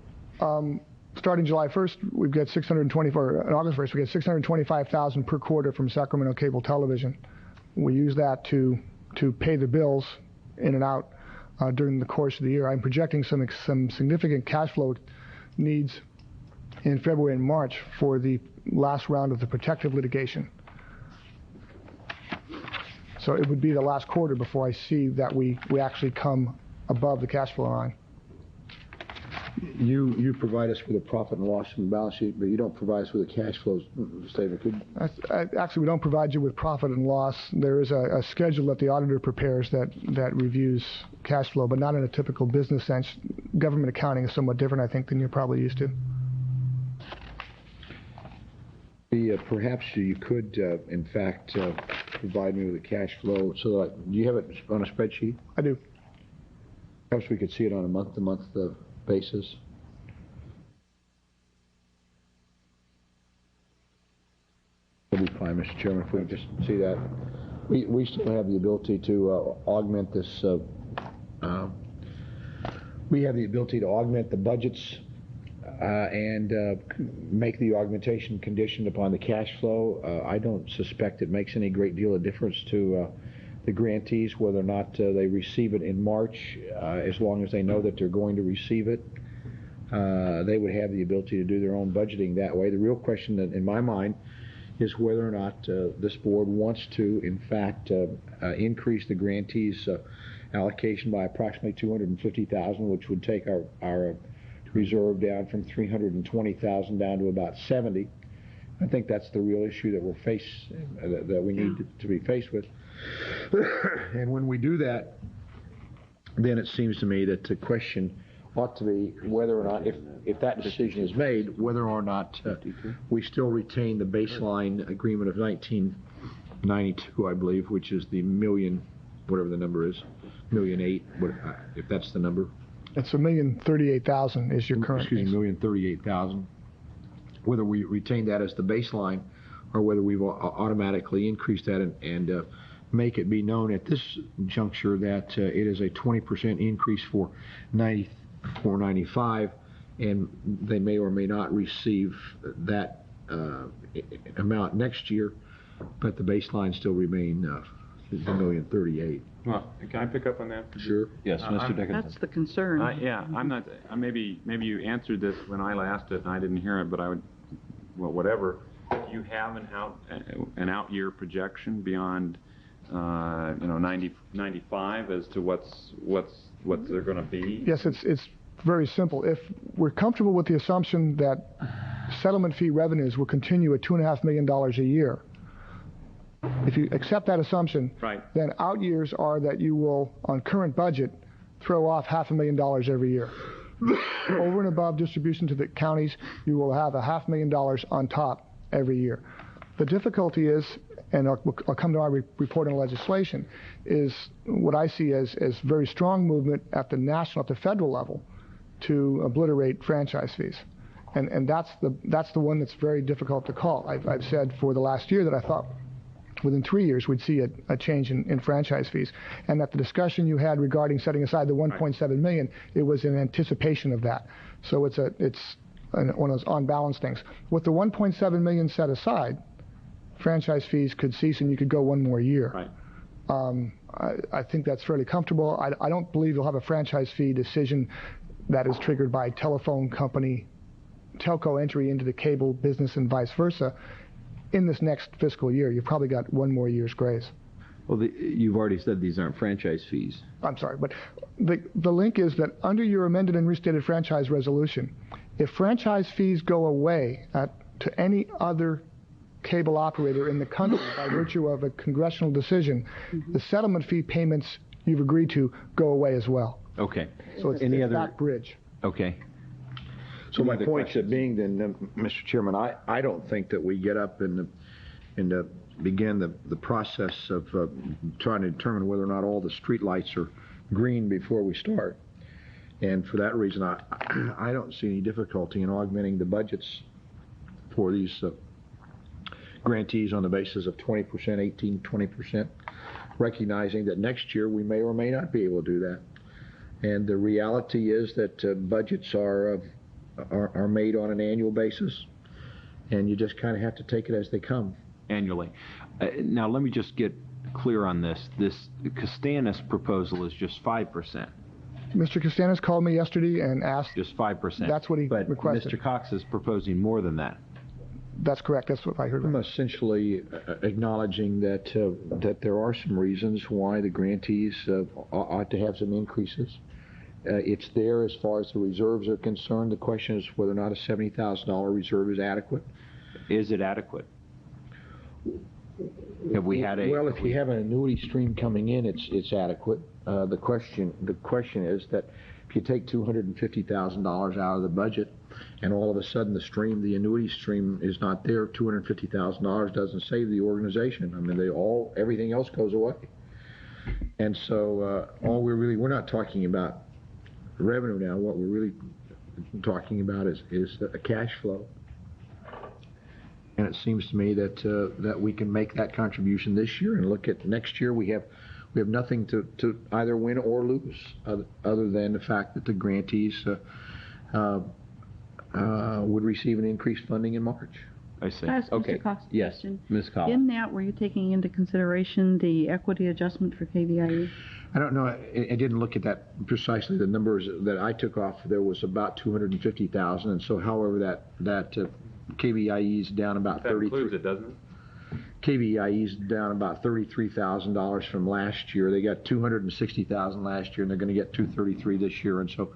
Speaker 4: Starting July 1st, we've got on August 1st, we get $625,000 per quarter from Sacramento Cable Television. We use that to pay the bills in and out during the course of the year. I'm projecting some significant cash flow needs in February and March for the last round of the protective litigation. So it would be the last quarter before I see that we actually come above the cash flow line.
Speaker 8: You provide us with a profit and loss from the balance sheet, but you don't provide us with a cash flow statement.
Speaker 4: Actually, we don't provide you with profit and loss. There is a schedule that the auditor prepares that reviews cash flow, but not in a typical business sense. Government accounting is somewhat different, I think, than you're probably used to.
Speaker 8: Perhaps you could, in fact, provide me with a cash flow. So do you have it on a spreadsheet?
Speaker 4: I do.
Speaker 8: Perhaps we could see it on a month-to-month basis. That'd be fine, Mr. Chairman, if we just see that. We still have the ability to augment this. We have the ability to augment the budgets and make the augmentation conditioned upon the cash flow. I don't suspect it makes any great deal of difference to the grantees whether or not they receive it in March, as long as they know that they're going to receive it. They would have the ability to do their own budgeting that way. The real question in my mind is whether or not this board wants to, in fact, increase the grantees' allocation by approximately $250,000, which would take our reserve down from $320,000 down to about $70,000. I think that's the real issue that that we need to be faced with. And when we do that, then it seems to me that the question ought to be whether or not, if that decision is made, whether or not we still retain the baseline agreement of 1992, I believe, which is the million, whatever the number is, $1,000,008, if that's the number.
Speaker 4: It's $1,038,000 is your current.
Speaker 8: Excuse me, $1,038,000. Whether we retain that as the baseline, or whether we've automatically increased that and make it be known at this juncture that it is a 20% increase for 94-95, and they may or may not receive that amount next year, but the baseline still remain $1,038,000.
Speaker 7: Well, can I pick up on that?
Speaker 8: Sure.
Speaker 3: Yes, Mr. Dickinson.
Speaker 6: That's the concern.
Speaker 7: Yeah, I'm not, maybe you answered this when I asked it and I didn't hear it, but I would, well, whatever. Do you have an out year projection beyond, 95 as to what they're going to be?
Speaker 4: Yes, it's very simple. If we're comfortable with the assumption that settlement fee revenues will continue at $2.5 million a year, if you accept that assumption,
Speaker 7: right,
Speaker 4: then out years are that you will, on current budget, throw off $500,000 every year. Over and above distribution to the counties, you will have $500,000 on top every year. The difficulty is, and I'll come to our report on legislation, is what I see as very strong movement at the national, at the federal level, to obliterate franchise fees. And that's the one that's very difficult to call. I've said for the last year that I thought within 3 years we'd see a change in franchise fees, and that the discussion you had regarding setting aside the 1.7 million, it was in anticipation of that. So it's one of those on-balance things. With the 1.7 million set aside, franchise fees could cease and you could go one more year.
Speaker 7: Right.
Speaker 4: I think that's fairly comfortable. I don't believe you'll have a franchise fee decision that is triggered by telephone company, telco entry into the cable business and vice versa in this next fiscal year. You've probably got one more year's grace.
Speaker 3: Well, you've already said these aren't franchise fees.
Speaker 4: I'm sorry, but the link is that under your amended and restated franchise resolution, if franchise fees go away to any other cable operator in the country by virtue of a congressional decision, the settlement fee payments you've agreed to go away as well.
Speaker 3: Okay.
Speaker 4: So it's that bridge.
Speaker 3: Okay.
Speaker 8: So my point being then, Mr. Chairman, I don't think that we get up and begin the process of trying to determine whether or not all the street lights are green before we start. And for that reason, I don't see any difficulty in augmenting the budgets for these grantees on the basis of 20%, 18, 20%, recognizing that next year we may or may not be able to do that. And the reality is that budgets are made on an annual basis, and you just kind of have to take it as they come.
Speaker 3: Annually. Now, let me just get clear on this. This Castanis proposal is just 5%.
Speaker 4: Mr. Castanis called me yesterday and asked.
Speaker 3: Just 5%.
Speaker 4: That's what he requested.
Speaker 3: Mr. Cox is proposing more than that.
Speaker 4: That's correct. That's what I heard.
Speaker 8: I'm essentially acknowledging that there are some reasons why the grantees ought to have some increases. It's there as far as the reserves are concerned. The question is whether or not a $70,000 reserve is adequate. Is it adequate? Have we had well, if you have an annuity stream coming in, it's adequate. The question is that if you take $250,000 out of the budget, and all of a sudden the annuity stream is not there, $250,000 doesn't save the organization. I mean, everything else goes away. And so we're not talking about revenue now. What we're really talking about is a cash flow. And it seems to me that we can make that contribution this year and look at next year. We have nothing to either win or lose other than the fact that the grantees would receive an increased funding in March.
Speaker 3: I see.
Speaker 6: Can I ask Mr. Cox a
Speaker 3: Yes,
Speaker 6: question?
Speaker 3: Ms. Collins.
Speaker 6: In that, were you taking into consideration the equity adjustment for KVIE?
Speaker 8: I don't know. I didn't look at that precisely. The numbers that I took off there was about $250,000, and so however that KVIE is down about
Speaker 7: that includes it, doesn't it?
Speaker 8: KVIE is down about $33,000 from last year. They got $260,000 last year, and they're going to get $233,000 this year, and so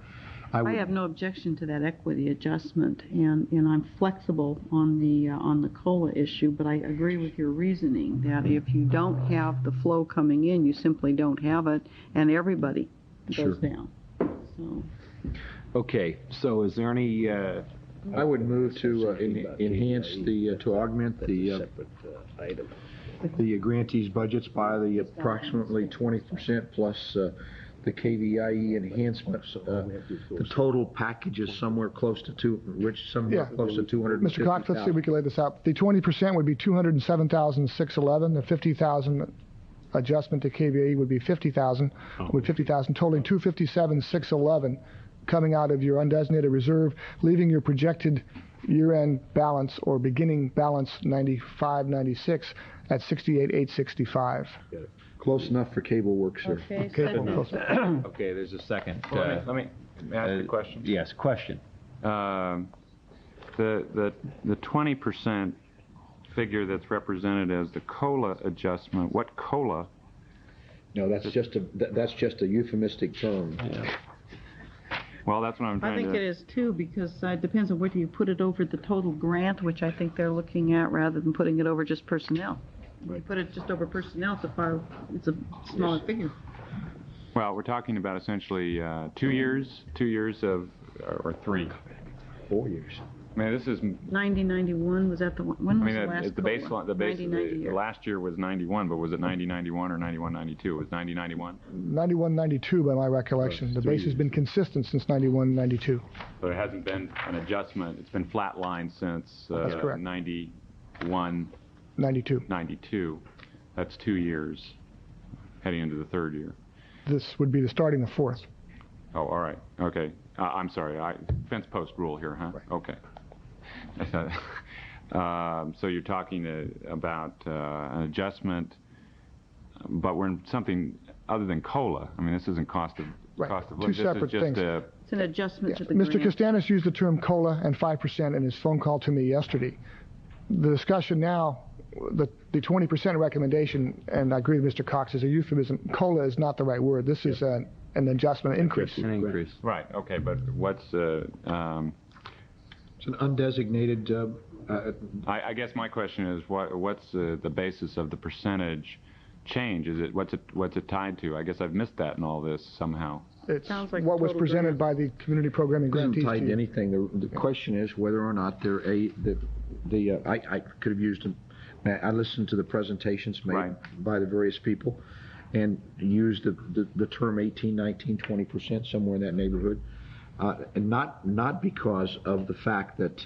Speaker 8: I
Speaker 6: have no objection to that equity adjustment, and I'm flexible on the COLA issue, but I agree with your reasoning that if you don't have the flow coming in, you simply don't have it, and everybody goes down. So.
Speaker 3: Okay, so is there any?
Speaker 8: I would move to enhance to augment the grantees' budgets by the approximately 20% plus the KVIE enhancements, the total package is somewhere close to somewhere close to 250,000.
Speaker 4: Mr. Cox, let's see if we can lay this out. The 20% would be 207,611. The 50,000 adjustment to KVIE would be 50,000, totaling 257,611 coming out of your undesignated reserve, leaving your projected year-end balance or beginning balance 95-96 at 68,865.
Speaker 8: Close enough for cable work, sir.
Speaker 3: Okay, there's a second.
Speaker 7: Let me ask a question.
Speaker 3: Yes, question.
Speaker 7: The 20% figure that's represented as the COLA adjustment, what COLA?
Speaker 8: No, that's just a euphemistic term.
Speaker 7: Yeah. Well, that's what I'm trying to...
Speaker 6: I think it is too, because it depends on whether you put it over the total grant, which I think they're looking at, rather than putting it over just personnel. If you put it just over personnel, it's a smaller figure.
Speaker 7: Well, we're talking about essentially 2 years of, or 3?
Speaker 8: 4 years.
Speaker 7: I mean, this is...
Speaker 6: 90-91, was that the one? When was the last
Speaker 7: the baseline, the
Speaker 6: year.
Speaker 7: last year was 91, but was it 90-91 or 91-92? It was 90-91?
Speaker 4: 91-92 by my recollection. The base has been consistent since 91-92.
Speaker 7: So there hasn't been an adjustment. It's been flatlined since
Speaker 4: That's correct.
Speaker 7: 92. That's 2 years, heading into the third year.
Speaker 4: This would be the starting the fourth.
Speaker 7: Oh, all right. Okay. I'm sorry. Fence post rule here, huh?
Speaker 4: Right.
Speaker 7: Okay. So you're talking about an adjustment, but we're in something other than COLA. I mean, this isn't cost of living.
Speaker 4: Two separate things.
Speaker 6: It's an adjustment to the
Speaker 4: Mr.
Speaker 6: grant.
Speaker 4: Costanis used the term COLA and 5% in his phone call to me yesterday. The discussion now, the 20% recommendation, and I agree with Mr. Cox, is a euphemism. COLA is not the right word. This is an adjustment, increase.
Speaker 3: An increase.
Speaker 7: Right. Okay. But what's
Speaker 8: it's an undesignated.
Speaker 7: I guess my question is, what's the basis of the percentage change? Is it what's it tied to? I guess I've missed that in all this somehow.
Speaker 4: It's
Speaker 6: Sounds like
Speaker 4: what was
Speaker 6: total
Speaker 4: presented by the community programming
Speaker 8: It isn't
Speaker 4: grantees.
Speaker 8: tied
Speaker 4: to
Speaker 8: to
Speaker 4: you.
Speaker 8: anything. The question is whether or not I could have used them. I listened to the presentations made by the various people and used the term 18, 19, 20%, somewhere in that neighborhood. And not because of the fact that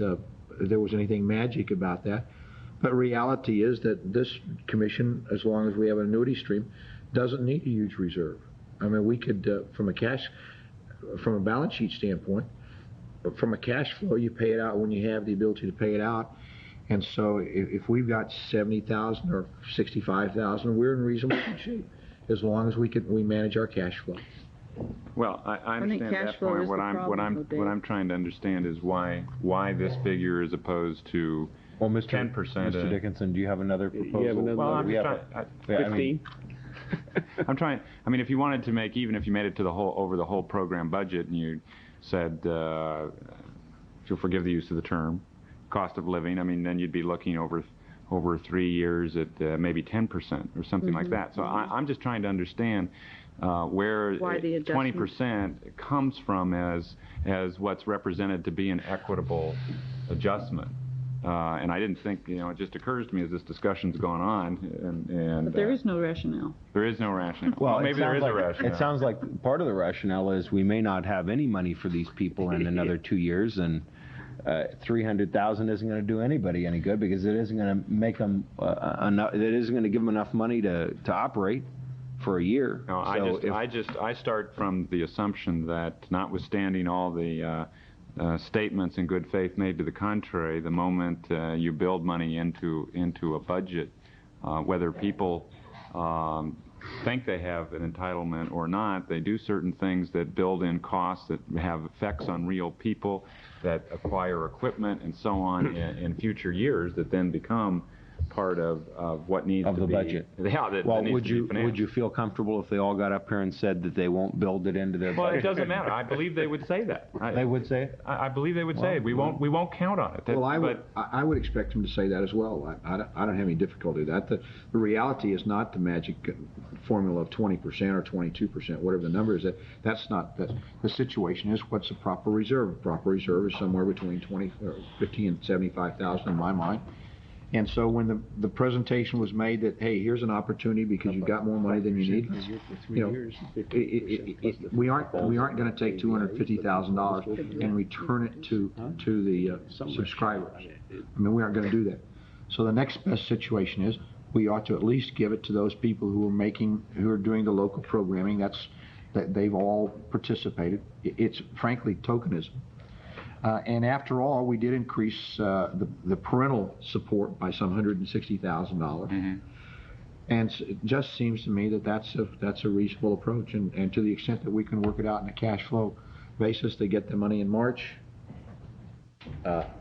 Speaker 8: there was anything magic about that, but reality is that this commission, as long as we have an annuity stream, doesn't need a huge reserve. I mean, we could, from a balance sheet standpoint, from a cash flow, you pay it out when you have the ability to pay it out. And so if we've got 70,000 or 65,000, we're in reasonable shape as long as we manage our cash flow.
Speaker 7: Well, I understand that point. What I'm trying to understand is why this figure as opposed to 10%.
Speaker 3: Mr. Dickinson, do you have another proposal?
Speaker 7: Well, I'm just trying. 15. I'm trying. I mean, if you wanted to make, even if you made it to over the whole program budget, and you said, if you'll forgive the use of the term, cost of living, I mean, then you'd be looking over 3 years at maybe 10% or something like that. So I'm just trying to understand where 20% comes from as what's represented to be an equitable adjustment. And I didn't think, it just occurs to me as this discussion's going on.
Speaker 6: But there is no rationale.
Speaker 7: There is no rationale.
Speaker 3: Well,
Speaker 7: maybe there is a rationale.
Speaker 3: It sounds like part of the rationale is we may not have any money for these people in another 2 years, and 300,000 isn't going to do anybody any good because it isn't going to make them enough. It isn't going to give them enough money to operate for a year.
Speaker 7: No, I start from the assumption that, notwithstanding all the statements in good faith made to the contrary, the moment you build money into a budget, whether people think they have an entitlement or not, they do certain things that build in costs that have effects on real people, that acquire equipment and so on in future years that then become part of what needs to be...
Speaker 3: Of the budget.
Speaker 7: Yeah,
Speaker 3: well, would you feel comfortable if they all got up here and said that they won't build it into their budget?
Speaker 7: Well, it doesn't matter. I believe they would say that.
Speaker 3: They would say it?
Speaker 7: I believe they would say it. We won't count on it.
Speaker 8: Well, I would expect them to say that as well. I don't have any difficulty with that. The reality is not the magic formula of 20% or 22%, whatever the number is. That's not the situation. Is what's the proper reserve? The proper reserve is somewhere between 50 and 75,000 in my mind. And so when the presentation was made that, hey, here's an opportunity because you've got more money than you need, we aren't going to take $250,000 and return it to the subscribers. I mean, we aren't going to do that. So the next best situation is we ought to at least give it to those people who are doing the local programming. That they've all participated. It's frankly tokenism. And after all, we did increase the parental support by some $160,000. Mm-hmm. And it just seems to me that that's a reasonable approach. And to the extent that we can work it out in a cash flow basis, they get the money in March.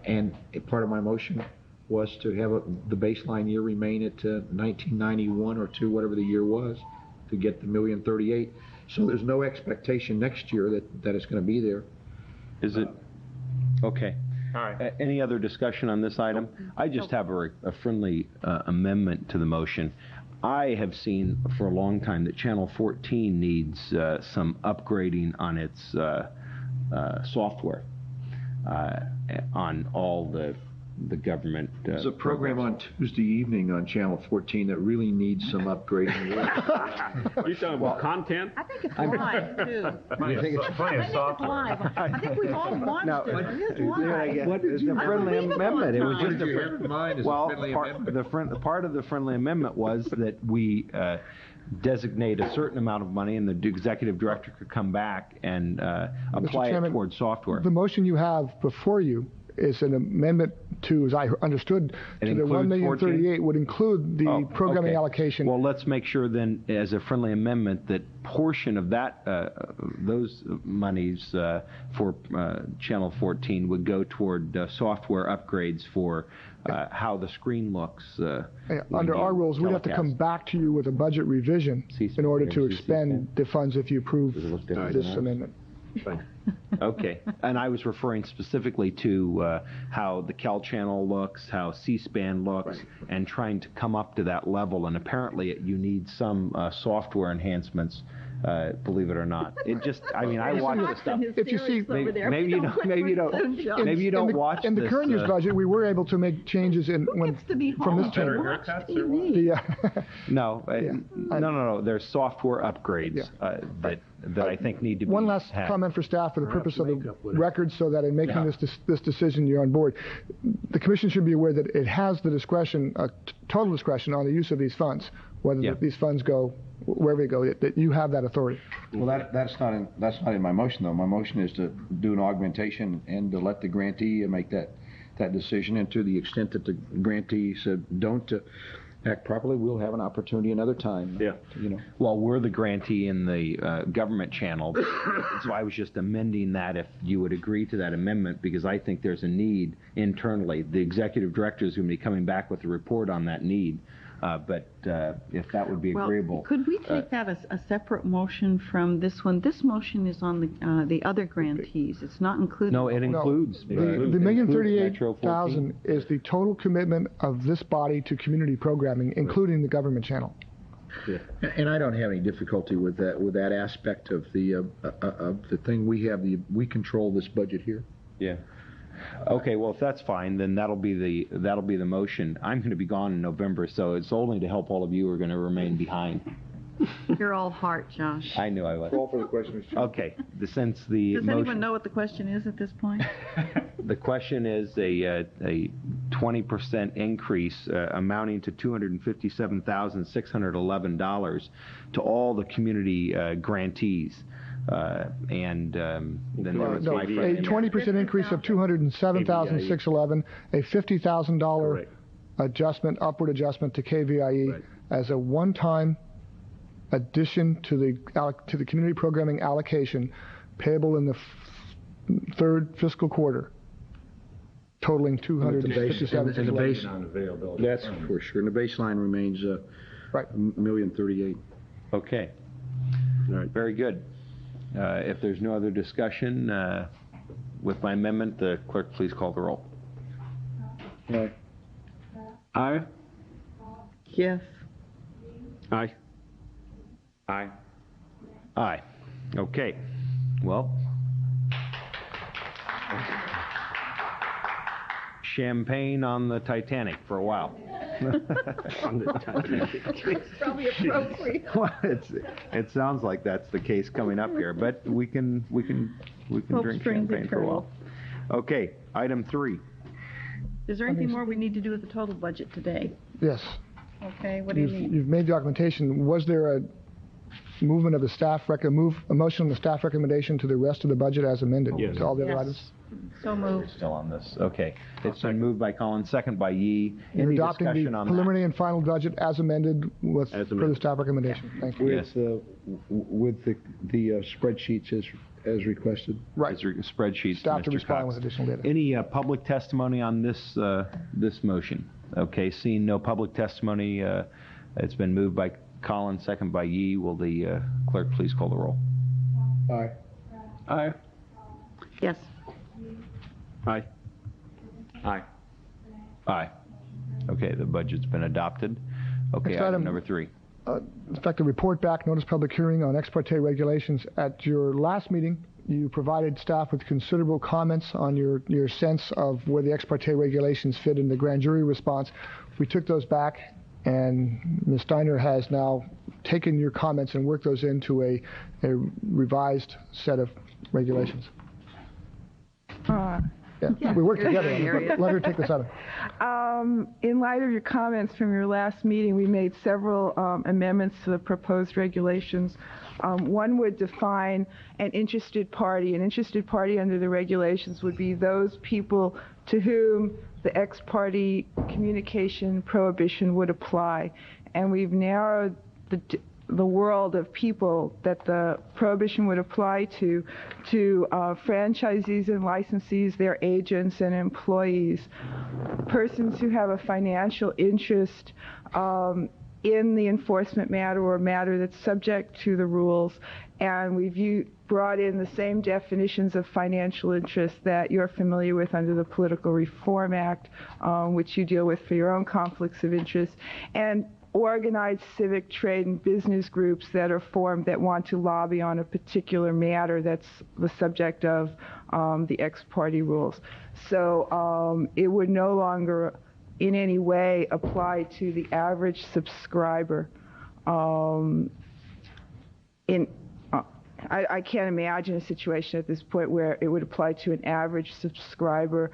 Speaker 8: And part of my motion was to have the baseline year remain at 1991 or 2, whatever the year was, to get the $1,038,000. So there's no expectation next year that it's going to be there.
Speaker 3: Is it? Okay. All right. Any other discussion on this item? I just have a friendly amendment to the motion. I have seen for a long time that Channel 14 needs some upgrading on its software on all the government.
Speaker 8: There's a program on Tuesday evening on Channel 14 that really needs some upgrading.
Speaker 2: You talking about content?
Speaker 6: I think it's live, too.
Speaker 3: You think it's
Speaker 6: live. I think we've all watched it. It is live.
Speaker 3: What is the friendly amendment? It was just part of the friendly amendment was that we designate a certain amount of money, and the executive director could come back and apply it towards software.
Speaker 4: The motion you have before you is an amendment to, as I understood, to the $1,038,000 would include the programming allocation.
Speaker 3: Well, let's make sure then, as a friendly amendment, that portion of that those monies for Channel 14 would go toward software upgrades for how the screen looks.
Speaker 4: Under our rules, we'd have to come back to you with a budget revision in order to expend the funds if you approve this amendment.
Speaker 2: Fine.
Speaker 3: Okay, and I was referring specifically to how the Cal Channel looks, how C-SPAN looks, and trying to come up to that level. And apparently, you need some software enhancements. Believe it or not, it just, I mean, I watch the stuff.
Speaker 4: If you see,
Speaker 3: maybe you don't watch
Speaker 4: in the current year's budget, we were able to make changes from this term. No. There's software upgrades that I think need to be. One last comment for staff for the purpose of the record, so that in making this decision, you're on board. The Commission should be aware that it has the discretion, total discretion on the use of these funds, whether these funds go wherever they go, that you have that authority.
Speaker 8: Well, that's not in my motion, though. My motion is to do an augmentation and to let the grantee make that decision. And to the extent that the grantees don't act properly, we'll have an opportunity another time.
Speaker 2: Yeah.
Speaker 3: Well, we're the grantee in the government channel, so I was just amending that if you would agree to that amendment, because I think there's a need internally. The executive director is going to be coming back with a report on that need. But if that would be agreeable.
Speaker 6: Could we take that as a separate motion from this one? This motion is on the other grantees. It's not included.
Speaker 3: No, it includes.
Speaker 4: The $1,038,000 is the total commitment of this body to community programming, including the government channel.
Speaker 8: Yeah. And I don't have any difficulty with that aspect of the thing. We control this budget here.
Speaker 3: Yeah. Okay, well, if that's fine, then that'll be the motion. I'm going to be gone in November, so it's only to help all of you who are going to remain behind.
Speaker 6: You're all heart, Josh.
Speaker 3: I knew I was.
Speaker 8: Call for the question.
Speaker 3: Okay,
Speaker 6: Does anyone know what the question is at this point?
Speaker 3: The question is a 20% increase amounting to $257,611 to all the community grantees. Then there was
Speaker 4: a 20% increase of $207,611, a $50,000 upward adjustment to KVIE as a one-time addition to the community programming allocation payable in the third fiscal quarter, totaling $257,611.
Speaker 8: That's for sure. And the baseline remains $1,038,000.
Speaker 3: Okay. All right. Very good. If there's no other discussion with my amendment, the clerk please call the roll.
Speaker 8: Aye.
Speaker 2: Aye.
Speaker 6: Yes.
Speaker 2: Aye.
Speaker 7: Aye.
Speaker 3: Aye. Okay. Well, champagne on the Titanic for a while.
Speaker 2: On the Titanic.
Speaker 15: Probably appropriate.
Speaker 3: Well, it sounds like that's the case coming up here, but we can
Speaker 6: Hope
Speaker 3: drink
Speaker 6: springs
Speaker 3: champagne for a while.
Speaker 6: eternal.
Speaker 3: Okay, item 3.
Speaker 6: Is there anything more we need to do with the total budget today?
Speaker 4: Yes.
Speaker 6: Okay, what do you need?
Speaker 4: You've made the augmentation. Was there a movement of the staff, a motion on the staff recommendation to the rest of the budget as amended?
Speaker 2: Yes.
Speaker 4: To all the other
Speaker 6: Yes.
Speaker 4: items?
Speaker 6: So moved.
Speaker 3: Still on this. Okay. It's been moved by Collins, second by Yee.
Speaker 4: You're
Speaker 3: Any
Speaker 4: adopting
Speaker 3: discussion
Speaker 4: the
Speaker 3: on
Speaker 4: preliminary and final budget as amended with
Speaker 2: As
Speaker 4: per the
Speaker 2: amended.
Speaker 4: staff recommendation. Thank you.
Speaker 3: Yes.
Speaker 16: With the spreadsheets as requested.
Speaker 4: Right.
Speaker 3: As spreadsheets,
Speaker 4: Staff to
Speaker 3: Mr.
Speaker 4: respond
Speaker 3: Cox.
Speaker 4: with additional data.
Speaker 3: Any public testimony on this this motion? Okay, seeing no public testimony, it's been moved by Collins, second by Yee. Will the clerk please call the roll?
Speaker 16: Aye.
Speaker 3: Aye.
Speaker 6: Yes.
Speaker 2: Aye.
Speaker 7: Aye.
Speaker 3: Aye. Okay, the budget's been adopted. Okay,
Speaker 4: Next
Speaker 3: item
Speaker 4: item.
Speaker 3: number 3.
Speaker 4: In fact, a report back, notice public hearing on ex parte regulations. At your last meeting, you provided staff with considerable comments on your sense of where the ex parte regulations fit in the grand jury response. We took those back, and Ms. Steiner has now taken your comments and worked those into a revised set of regulations. Yeah, we worked together on it, but let her take this item.
Speaker 17: In light of your comments from your last meeting, we made several amendments to the proposed regulations. One would define an interested party. An interested party under the regulations would be those people to whom the ex parte communication prohibition would apply. And we've narrowed the world of people that the prohibition would apply to franchisees and licensees, their agents and employees, persons who have a financial interest in the enforcement matter or matter that's subject to the rules. And we've brought in the same definitions of financial interest that you're familiar with under the Political Reform Act, which you deal with for your own conflicts of interest, and organized civic, trade, and business groups that are formed that want to lobby on a particular matter that's the subject of the ex parte rules. So it would no longer in any way apply to the average subscriber. I can't imagine a situation at this point where it would apply to an average subscriber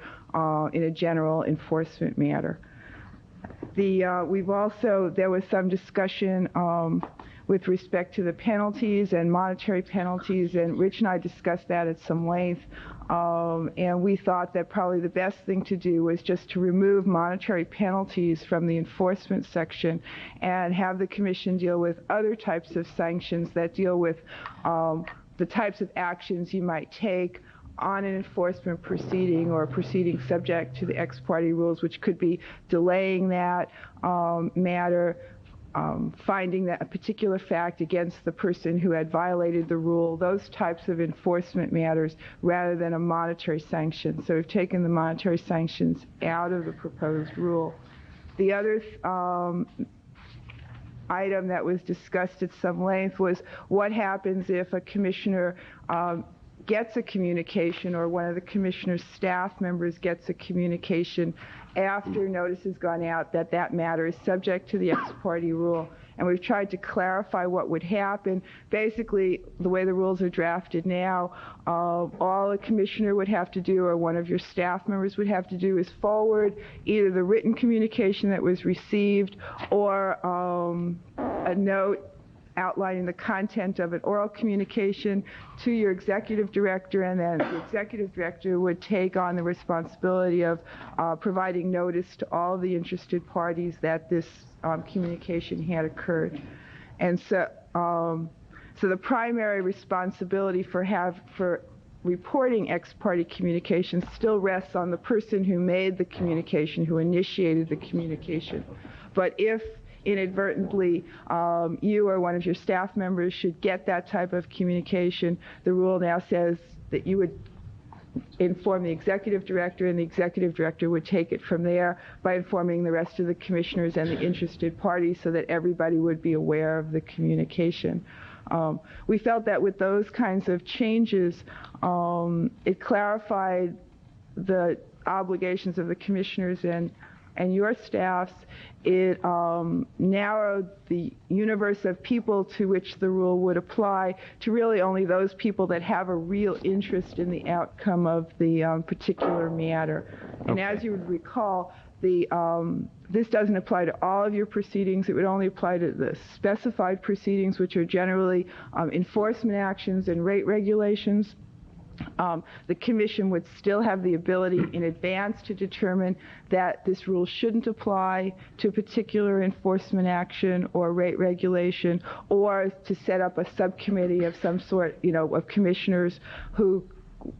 Speaker 17: in a general enforcement matter. There was some discussion with respect to the penalties and monetary penalties, and Rich and I discussed that at some length, and we thought that probably the best thing to do was just to remove monetary penalties from the enforcement section and have the Commission deal with other types of sanctions that deal with the types of actions you might take on an enforcement proceeding or a proceeding subject to the ex parte rules, which could be delaying that matter, finding that a particular fact against the person who had violated the rule, those types of enforcement matters, rather than a monetary sanction. So we've taken the monetary sanctions out of the proposed rule. The other item that was discussed at some length was what happens if a commissioner gets a communication, or one of the commissioner's staff members gets a communication after notice has gone out that that matter is subject to the ex parte rule. And we've tried to clarify what would happen. Basically, the way the rules are drafted now, all a commissioner would have to do, or one of your staff members would have to do, is forward either the written communication that was received or a note outlining the content of an oral communication to your executive director, and then the executive director would take on the responsibility of providing notice to all the interested parties that this communication had occurred. And so the primary responsibility for reporting ex parte communications still rests on the person who made the communication, who initiated the communication. But if inadvertently you or one of your staff members should get that type of communication, the rule now says that you would inform the executive director, and the executive director would take it from there by informing the rest of the commissioners and the interested parties so that everybody would be aware of the communication. We felt that with those kinds of changes, it clarified the obligations of the commissioners and your staffs. It narrowed the universe of people to which the rule would apply to really only those people that have a real interest in the outcome of the particular matter. And as you would recall, this doesn't apply to all of your proceedings. It would only apply to the specified proceedings, which are generally enforcement actions and rate regulations. The Commission would still have the ability in advance to determine that this rule shouldn't apply to a particular enforcement action or rate regulation, or to set up a subcommittee of some sort, of commissioners who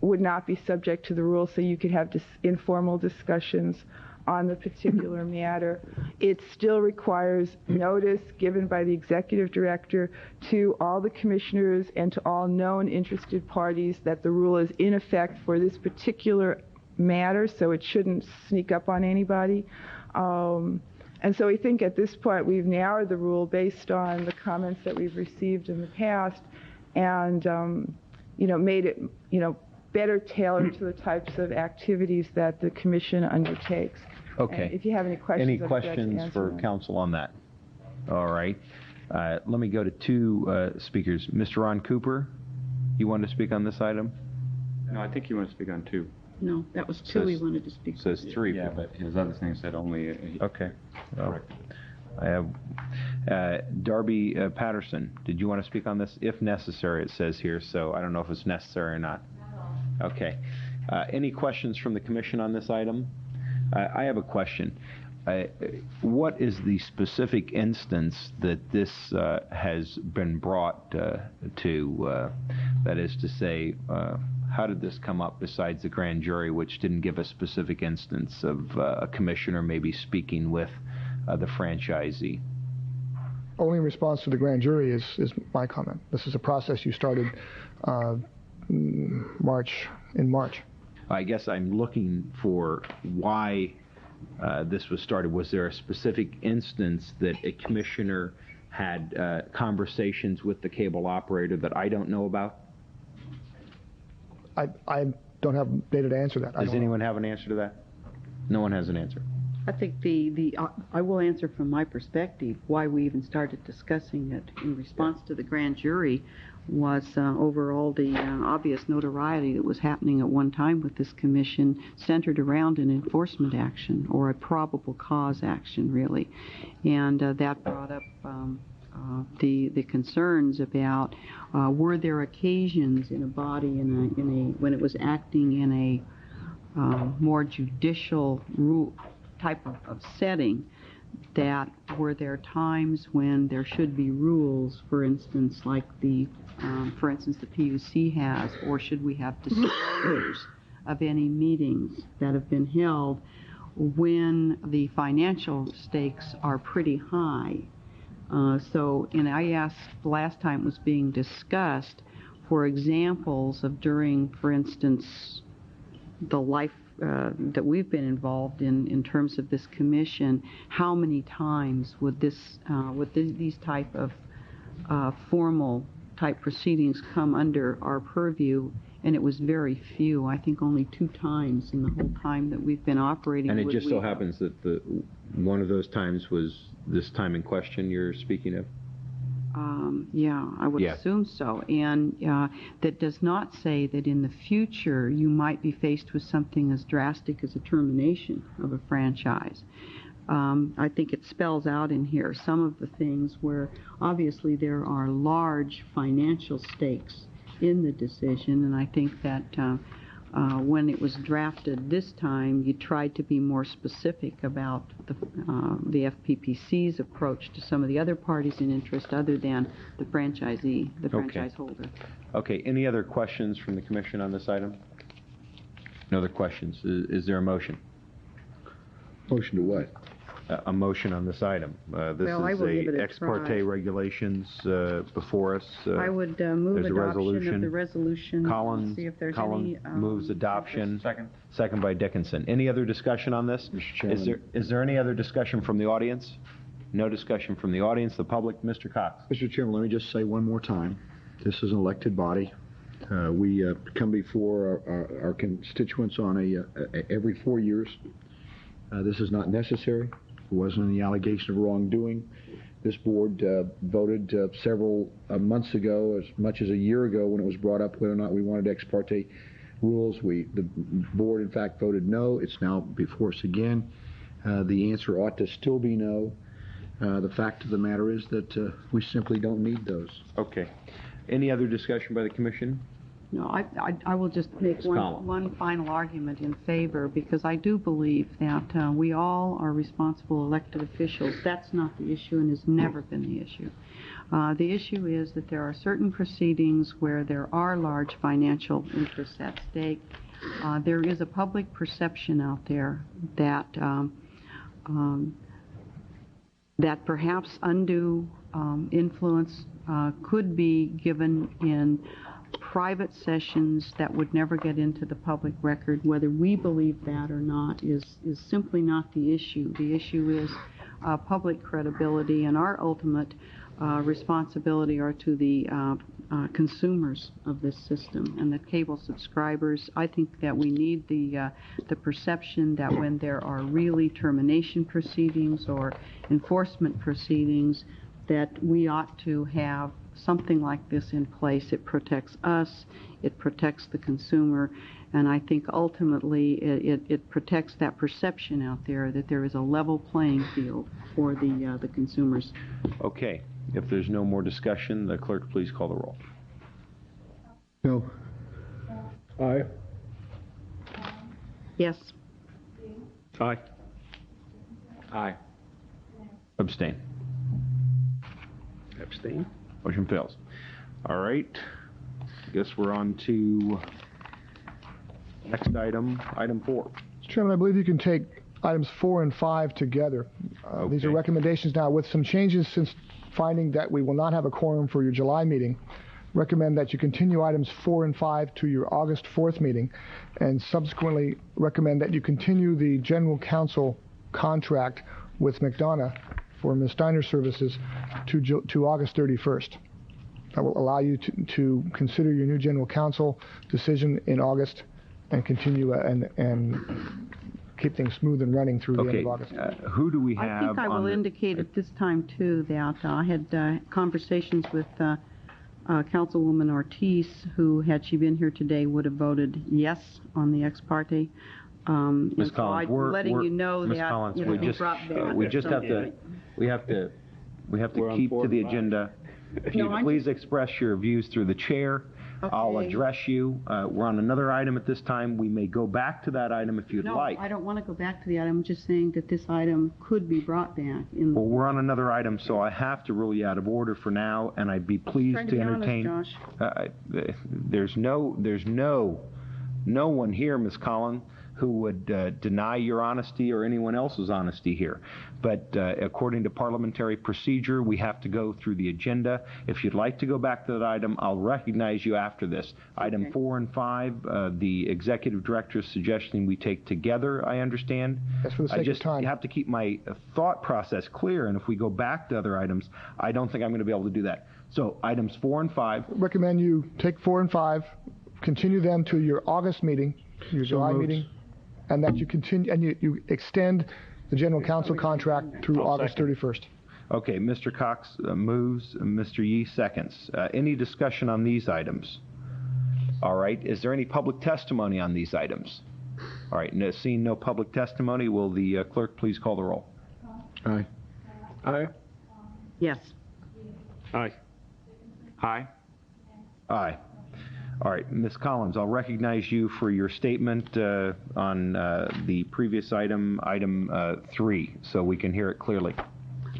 Speaker 17: would not be subject to the rule, so you could have informal discussions on the particular matter. It still requires notice given by the executive director to all the commissioners and to all known interested parties that the rule is in effect for this particular matter, so it shouldn't sneak up on anybody. And so we think at this point we've narrowed the rule based on the comments that we've received in the past, and made it better tailored to the types of activities that the Commission undertakes.
Speaker 3: Okay.
Speaker 17: And if you have any questions,
Speaker 3: any
Speaker 17: I'd be glad to
Speaker 3: questions
Speaker 17: answer
Speaker 3: for
Speaker 17: them.
Speaker 3: council on that? All right. Let me go to two speakers. Mr. Ron Cooper, you want to speak on this item?
Speaker 7: No, I think you want to speak on 2.
Speaker 6: No, that was 2 he wanted to speak.
Speaker 3: Says 3.
Speaker 7: Yeah, but his other thing said only.
Speaker 3: Okay. Well, I have Darby Patterson. Did you want to speak on this? If necessary, it says here, so I don't know if it's necessary or not. Okay. Any questions from the Commission on this item? I have a question. What is the specific instance that this has been brought to? That is to say, how did this come up besides the grand jury, which didn't give a specific instance of a commissioner maybe speaking with the franchisee?
Speaker 4: Only in response to the grand jury is my comment. This is a process you started in March.
Speaker 3: I guess I'm looking for why this was started. Was there a specific instance that a commissioner had conversations with the cable operator that I don't know about?
Speaker 4: I don't have data to answer that.
Speaker 3: Does anyone have an answer to that? No one has an answer.
Speaker 6: I think I will answer from my perspective why we even started discussing it in response to the grand jury was overall the obvious notoriety that was happening at one time with this commission centered around an enforcement action or a probable cause action, really. And that brought up the concerns about were there occasions in a body when it was acting in a more judicial type of setting, that were there times when there should be rules, for instance, like the PUC has, or should we have disclosures of any meetings that have been held when the financial stakes are pretty high. And I asked last time it was being discussed for examples of during, for instance, the life that we've been involved in terms of this commission, how many times would these type of formal type proceedings come under our purview? And it was very few. I think only 2 times in the whole time that we've been operating.
Speaker 3: And it just so happens that one of those times was this time in question you're speaking of?
Speaker 6: Yeah, I would assume so. And that does not say that in the future you might be faced with something as drastic as a termination of a franchise. I think it spells out in here some of the things where obviously there are large financial stakes in the decision, and I think that when it was drafted this time, you tried to be more specific about the FPPC's approach to some of the other parties in interest other than the franchisee, the franchise holder.
Speaker 3: Okay. Any other questions from the Commission on this item? No other questions. Is there a motion?
Speaker 16: Motion to what?
Speaker 3: A motion on this item. This is a ex parte regulations before us.
Speaker 6: I would move
Speaker 3: there's
Speaker 6: adoption of the resolution.
Speaker 3: Collins,
Speaker 6: See if there's
Speaker 3: Collins
Speaker 6: any,
Speaker 3: moves adoption.
Speaker 7: Second.
Speaker 3: Second by Dickinson. Any other discussion on this?
Speaker 16: Mr. Chairman.
Speaker 3: Is there any other discussion from the audience? No discussion from the audience. The public. Mr. Cox.
Speaker 16: Mr. Chairman, let me just say one more time. This is an elected body.
Speaker 8: We come before our constituents on every 4 years. This is not necessary. There wasn't any allegation of wrongdoing. This board voted several months ago, as much as a year ago, when it was brought up whether or not we wanted ex parte rules. The board, in fact, voted no. It's now before us again. The answer ought to still be no. The fact of the matter is that we simply don't need those.
Speaker 3: Okay. Any other discussion by the commission?
Speaker 6: No, I will just make one final argument in favor, because I do believe that we all are responsible elected officials. That's not the issue and has never been the issue. The issue is that there are certain proceedings where there are large financial interests at stake. There is a public perception out there that that perhaps undue influence could be given in private sessions that would never get into the public record. Whether we believe that or not is simply not the issue. The issue is public credibility, and our ultimate responsibility are to the consumers of this system and the cable subscribers. I think that we need the perception that when there are really termination proceedings or enforcement proceedings, that we ought to have something like this in place. It protects us, it protects the consumer, and I think ultimately it protects that perception out there that there is a level playing field for the consumers.
Speaker 3: Okay. If there's no more discussion, the clerk please call the roll.
Speaker 8: No. Aye.
Speaker 6: Yes.
Speaker 2: Aye.
Speaker 7: Aye.
Speaker 3: Abstain.
Speaker 2: Abstain.
Speaker 3: Motion fails. All right. I guess we're on to next item, item 4.
Speaker 4: Mr. Chairman, I believe you can take items 4 and 5 together.
Speaker 3: Okay.
Speaker 4: These are recommendations now with some changes since finding that we will not have a quorum for your July meeting. Recommend that you continue items 4 and 5 to your August 4th meeting, and subsequently recommend that you continue the general counsel contract with McDonough for Ms. Steiner's services to August 31st. That will allow you to consider your new general counsel decision in August and continue and keep things smooth and running through the end of August.
Speaker 3: Who do we have?
Speaker 6: I think I will indicate at this time, too, that I had conversations with Councilwoman Ortiz, who, had she been here today, would have voted yes on the ex parte.
Speaker 3: Ms. Collins,
Speaker 6: we're letting you know
Speaker 3: Ms.
Speaker 6: that
Speaker 3: Collins,
Speaker 6: you know,
Speaker 3: we just have to keep to the agenda. If you please express your views through the chair. Okay. I'll address you. We're on another item at this time. We may go back to that item if you'd like.
Speaker 6: No, I don't want to go back to the item. I'm just saying that this item could be brought back.
Speaker 3: Well, we're on another item, so I have to rule you out of order for now, and I'd be pleased to entertain.
Speaker 6: Honest, Josh.
Speaker 3: There's no one here, Ms. Collins, who would deny your honesty or anyone else's honesty here. But according to parliamentary procedure, we have to go through the agenda. If you'd like to go back to that item, I'll recognize you after this. Okay. Item 4 and 5, the executive director is suggesting we take together, I understand.
Speaker 4: That's for the sake of time.
Speaker 3: I have to keep my thought process clear, and if we go back to other items, I don't think I'm going to be able to do that. So items 4 and 5.
Speaker 4: Recommend you take 4 and 5, continue them to your August meeting, your July meeting, and that you continue and you extend the general counsel contract through August 31st.
Speaker 3: Okay, Mr. Cox moves, Mr. Yee seconds. Any discussion on these items? All right, is there any public testimony on these items? All right, seeing no public testimony, will the clerk please call the roll?
Speaker 8: Aye.
Speaker 2: Aye.
Speaker 6: Yes.
Speaker 2: Aye.
Speaker 7: Aye.
Speaker 3: Aye. All right, Ms. Collins, I'll recognize you for your statement on the previous item, item 3, so we can hear it clearly.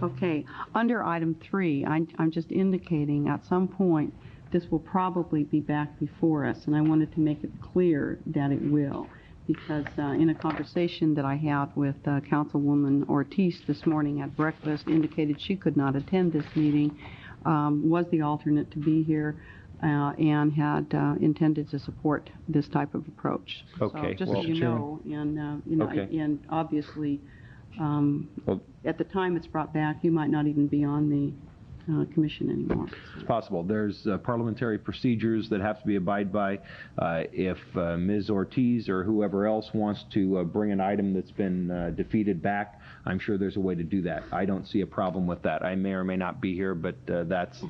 Speaker 6: Okay. Under item 3, I'm just indicating at some point this will probably be back before us, and I wanted to make it clear that it will, because in a conversation that I had with Councilwoman Ortiz this morning at breakfast, indicated she could not attend this meeting, was the alternate to be here, and had intended to support this type of approach.
Speaker 3: Okay.
Speaker 6: So just so you know, and obviously, at the time it's brought back, you might not even be on commission anymore.
Speaker 3: It's possible. There's parliamentary procedures that have to be abided by. If Ms. Ortiz or whoever else wants to bring an item that's been defeated back, I'm sure there's a way to do that. I don't see a problem with that. I may or may not be here, but that's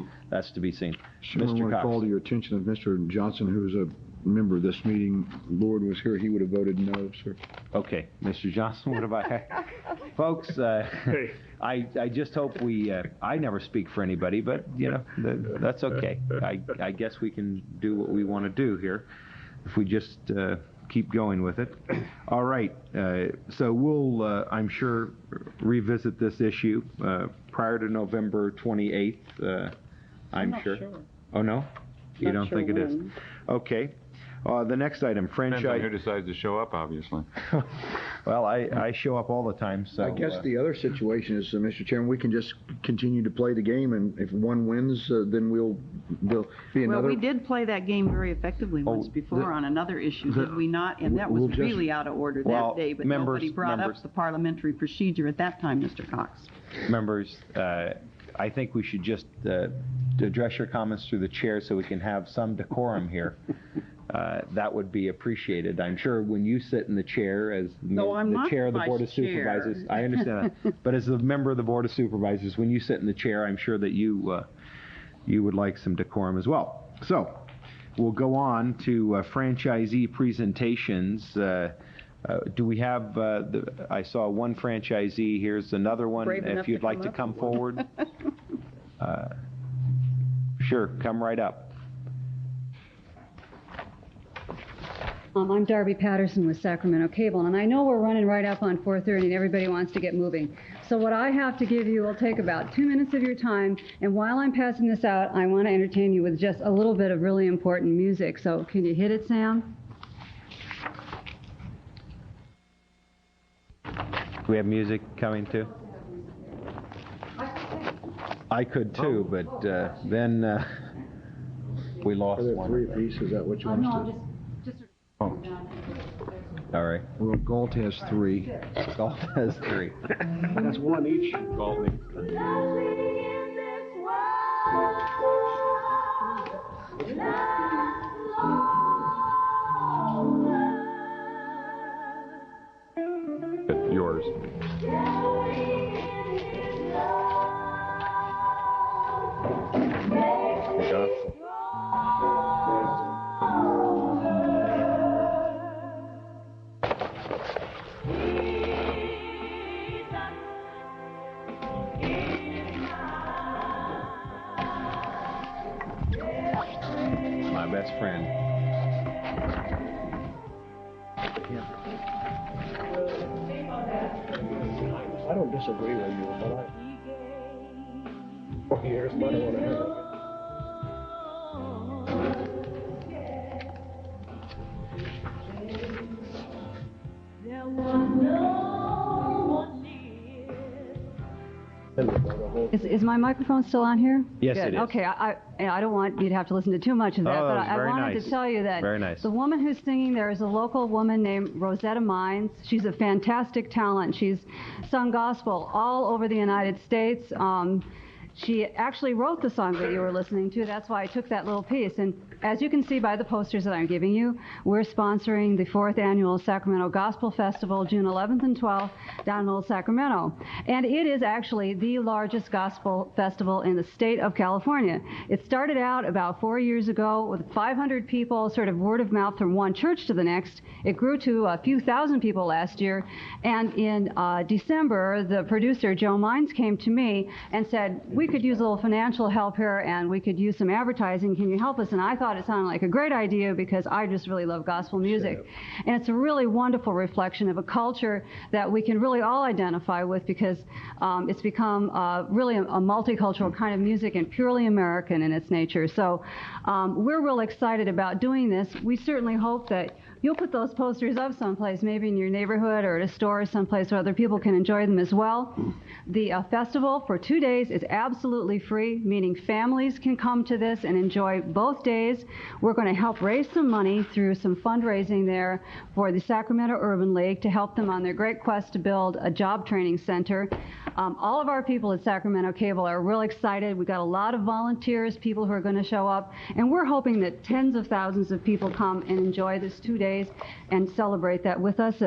Speaker 3: to be seen.
Speaker 8: Chairman, I
Speaker 3: Mr.
Speaker 8: want to
Speaker 3: Cox.
Speaker 8: call to your attention that Mr. Johnson, who's a member of this meeting, Lord was here, he would have voted no, sir.
Speaker 3: Okay, Mr. Johnson, what about folks? I just hope I never speak for anybody, but that's okay. I guess we can do what we want to do here if we just keep going with it. All right, so we'll I'm sure revisit this issue prior to November 28th. I'm not sure. Oh no, you don't think it is? Okay. The next item, franchise.
Speaker 7: Depends on who decides to show up, obviously.
Speaker 3: Well, I show up all the time, so.
Speaker 8: I guess the other situation is, Mr. Chairman, we can just continue to play the game, and if one wins, then there'll be another.
Speaker 6: Well, we did play that game very effectively once before on another issue, did we not? And that was really out of order that day, but nobody brought up the parliamentary procedure at that time, Mr. Cox.
Speaker 3: Members, I think we should just address your comments through the chair so we can have some decorum here. That would be appreciated. I'm sure when you sit in the chair as the chair of the Board of Supervisors, I understand that. But as a member of the Board of Supervisors, when you sit in the chair, I'm sure that you would like some decorum as well. So we'll go on to franchisee presentations. Do we have? I saw one franchisee. Here's another one. If you'd like to come forward, sure, come right up.
Speaker 18: I'm Darby Patterson with Sacramento Cable, and I know we're running right up on 4:30 and everybody wants to get moving. So what I have to give you will take about 2 minutes of your time, and while I'm passing this out, I want to entertain you with just a little bit of really important music. So can you hit it, Sam?
Speaker 3: Do we have music coming too? I could too, but then we lost one.
Speaker 8: Are there 3 apiece? Is that what you want us to?
Speaker 3: Oh. All right.
Speaker 8: Well, Galt has 3.
Speaker 3: Galt has 3.
Speaker 2: That's one each.
Speaker 3: Galt.
Speaker 7: Yours.
Speaker 3: My best friend.
Speaker 2: I don't disagree with you, but I. Here's what I want to hear.
Speaker 18: Is my microphone still on here?
Speaker 3: Yes,
Speaker 18: Good.
Speaker 3: it is.
Speaker 18: Okay, I don't want you to have to listen to too much of that,
Speaker 3: Oh,
Speaker 18: but
Speaker 3: that was
Speaker 18: I
Speaker 3: very
Speaker 18: wanted
Speaker 3: nice.
Speaker 18: to tell you that
Speaker 3: Very nice.
Speaker 18: the woman who's singing there is a local woman named Rosetta Mines. She's a fantastic talent. She's sung gospel all over the United States. She actually wrote the song that you were listening to. That's why I took that little piece. And as you can see by the posters that I'm giving you, we're sponsoring the 4th Annual Sacramento Gospel Festival, June 11th and 12th, down in Old Sacramento. And it is actually the largest gospel festival in the state of California. It started out about 4 years ago with 500 people, sort of word of mouth from one church to the next. It grew to a few thousand people last year. And in December, the producer, Joe Mines, came to me and said, we could use a little financial help here and we could use some advertising. Can you help us? And I thought it sounded like a great idea because I just really love gospel music. And it's a really wonderful reflection of a culture that we can really all identify with because it's become really a multicultural kind of music and purely American in its nature. So we're real excited about doing this. We certainly hope that you'll put those posters up someplace, maybe in your neighborhood or at a store or someplace where other people can enjoy them as well. The festival for 2 days is absolutely free, meaning families can come to this and enjoy both days. We're going to help raise some money through some fundraising there for the Sacramento Urban League to help them on their great quest to build a job training center. All of our people at Sacramento Cable are real excited. We've got a lot of volunteers, people who are going to show up, and we're hoping that tens of thousands of people come and enjoy this 2 days and celebrate that with us.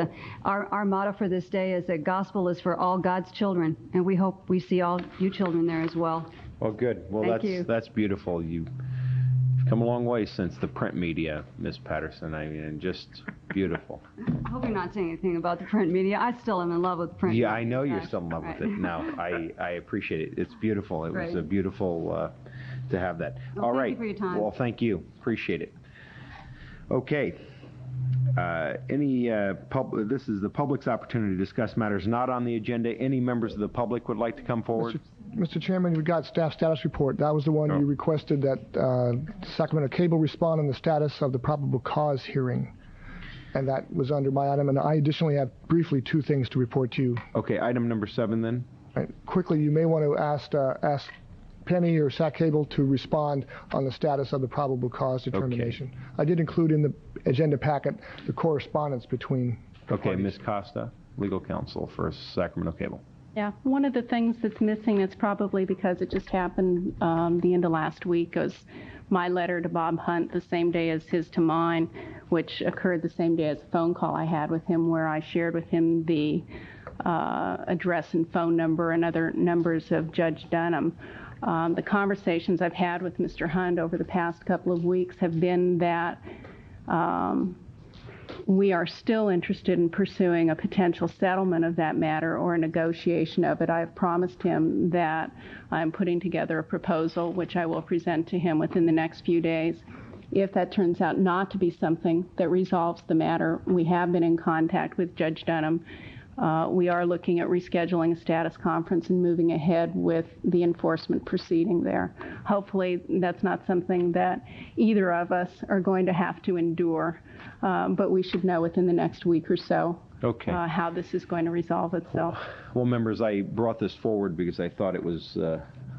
Speaker 18: Our motto for this day is that gospel is for all God's children, and we hope we see all you children there as well.
Speaker 3: Well, good. Well,
Speaker 18: Thank you.
Speaker 3: that's beautiful. You've come a long way since the print media, Ms. Patterson. I mean, just beautiful.
Speaker 18: I hope you're not saying anything about the print media. I still am in love with print media.
Speaker 3: Yeah, I know you're still in love with it. No, I appreciate it. It's beautiful. It was a beautiful to have that.
Speaker 18: Well,
Speaker 3: all
Speaker 18: thank
Speaker 3: right.
Speaker 18: you for your time.
Speaker 3: Well, thank you. Appreciate it. Okay. This is the public's opportunity to discuss matters not on the agenda. Any members of the public would like to come forward?
Speaker 4: Mr. Chairman, we got staff status report. That was the one you requested that Sacramento Cable respond on the status of the probable cause hearing. And that was under my item. And I additionally have briefly 2 things to report to you.
Speaker 3: Okay, item number 7 then.
Speaker 4: Right. Quickly, you may want to ask Penny or Sac Cable to respond on the status of the probable cause determination. Okay. I did include in the agenda packet the correspondence between the parties.
Speaker 3: Ms. Costa, legal counsel for Sacramento Cable.
Speaker 5: Yeah, one of the things that's missing, it's probably because it just happened the end of last week, was my letter to Bob Hunt the same day as his to mine, which occurred the same day as a phone call I had with him where I shared with him the address and phone number and other numbers of Judge Dunham. The conversations I've had with Mr. Hunt over the past couple of weeks have been that we are still interested in pursuing a potential settlement of that matter or a negotiation of it. I have promised him that I'm putting together a proposal which I will present to him within the next few days. If that turns out not to be something that resolves the matter, we have been in contact with Judge Dunham. We are looking at rescheduling a status conference and moving ahead with the enforcement proceeding there. Hopefully that's not something that either of us are going to have to endure, but we should know within the next week or so how this is going to resolve itself.
Speaker 3: Well, members, I brought this forward because I thought it was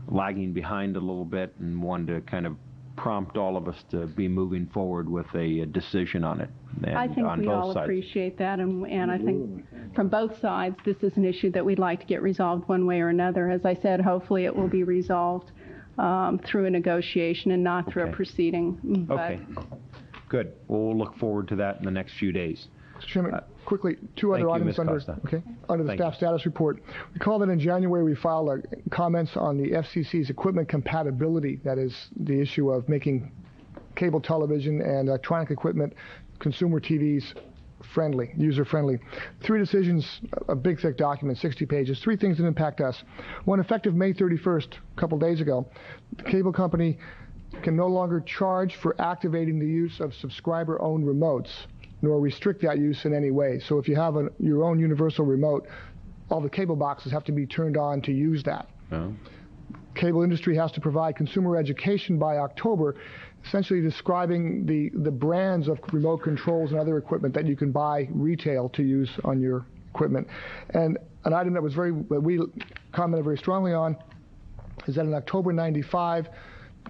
Speaker 3: lagging behind a little bit and wanted to kind of prompt all of us to be moving forward with a decision on it.
Speaker 5: I think we all appreciate that, and I think from both sides this is an issue that we'd like to get resolved one way or another. As I said, hopefully it will be resolved through a negotiation and not through a proceeding. But
Speaker 3: Good. Well, we'll look forward to that in the next few days.
Speaker 4: Mr. Chairman, quickly, 2 other items under the staff status report. Recall that in January we filed comments on the FCC's equipment compatibility, that is the issue of making cable television and electronic equipment, consumer TVs, friendly, user-friendly. 3 decisions, a big, thick document, 60 pages. 3 things that impact us. One, effective May 31st, a couple days ago, the cable company can no longer charge for activating the use of subscriber-owned remotes, nor restrict that use in any way. So if you have your own universal remote, all the cable boxes have to be turned on to use that. Cable industry has to provide consumer education by October, essentially describing the brands of remote controls and other equipment that you can buy retail to use on your equipment. And an item that we commented very strongly on is that in October '95,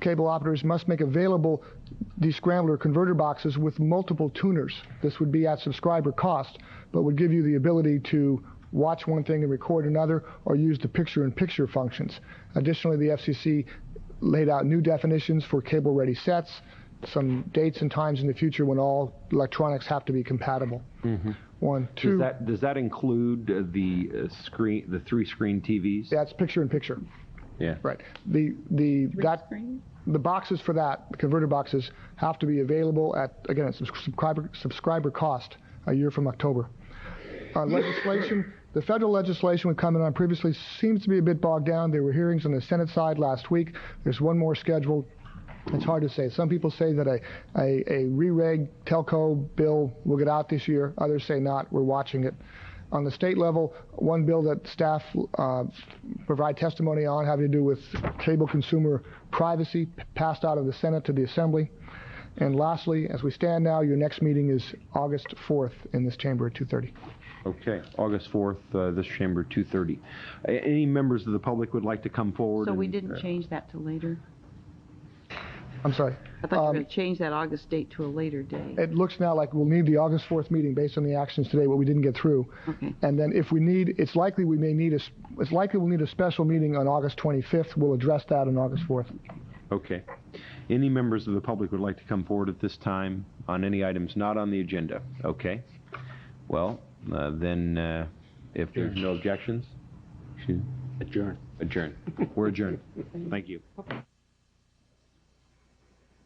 Speaker 4: cable operators must make available descrambler converter boxes with multiple tuners. This would be at subscriber cost, but would give you the ability to watch one thing and record another, or use the picture-in-picture functions. Additionally, the FCC laid out new definitions for cable-ready sets, some dates and times in the future when all electronics have to be compatible. 1, 2.
Speaker 3: Does that include the 3-screen TVs?
Speaker 4: That's picture-in-picture.
Speaker 3: Yeah.
Speaker 4: Right. The boxes for that, the converter boxes, have to be available at, again, subscriber cost a year from October. Legislation, the federal legislation we commented on previously seems to be a bit bogged down. There were hearings on the Senate side last week. There's one more scheduled. It's hard to say. Some people say that a re-reg telco bill will get out this year. Others say not. We're watching it. On the state level, one bill that staff provide testimony on having to do with cable consumer privacy passed out of the Senate to the Assembly. And lastly, as we stand now, your next meeting is August 4th in this chamber at 2:30.
Speaker 3: Okay, August 4th, this chamber, 2:30. Any members of the public would like to come forward?
Speaker 6: So we didn't change that to later?
Speaker 4: I'm sorry.
Speaker 6: I thought you were going to change that August date to a later date.
Speaker 4: It looks now like we'll need the August 4th meeting based on the actions today, what we didn't get through.
Speaker 6: Okay.
Speaker 4: And then if we need, it's likely we'll need a special meeting on August 25th. We'll address that on August 4th.
Speaker 3: Okay. Any members of the public would like to come forward at this time on any items not on the agenda? Okay. Well, then if there's no objections,
Speaker 2: Adjourn.
Speaker 3: adjourn. We're adjourned. Thank you.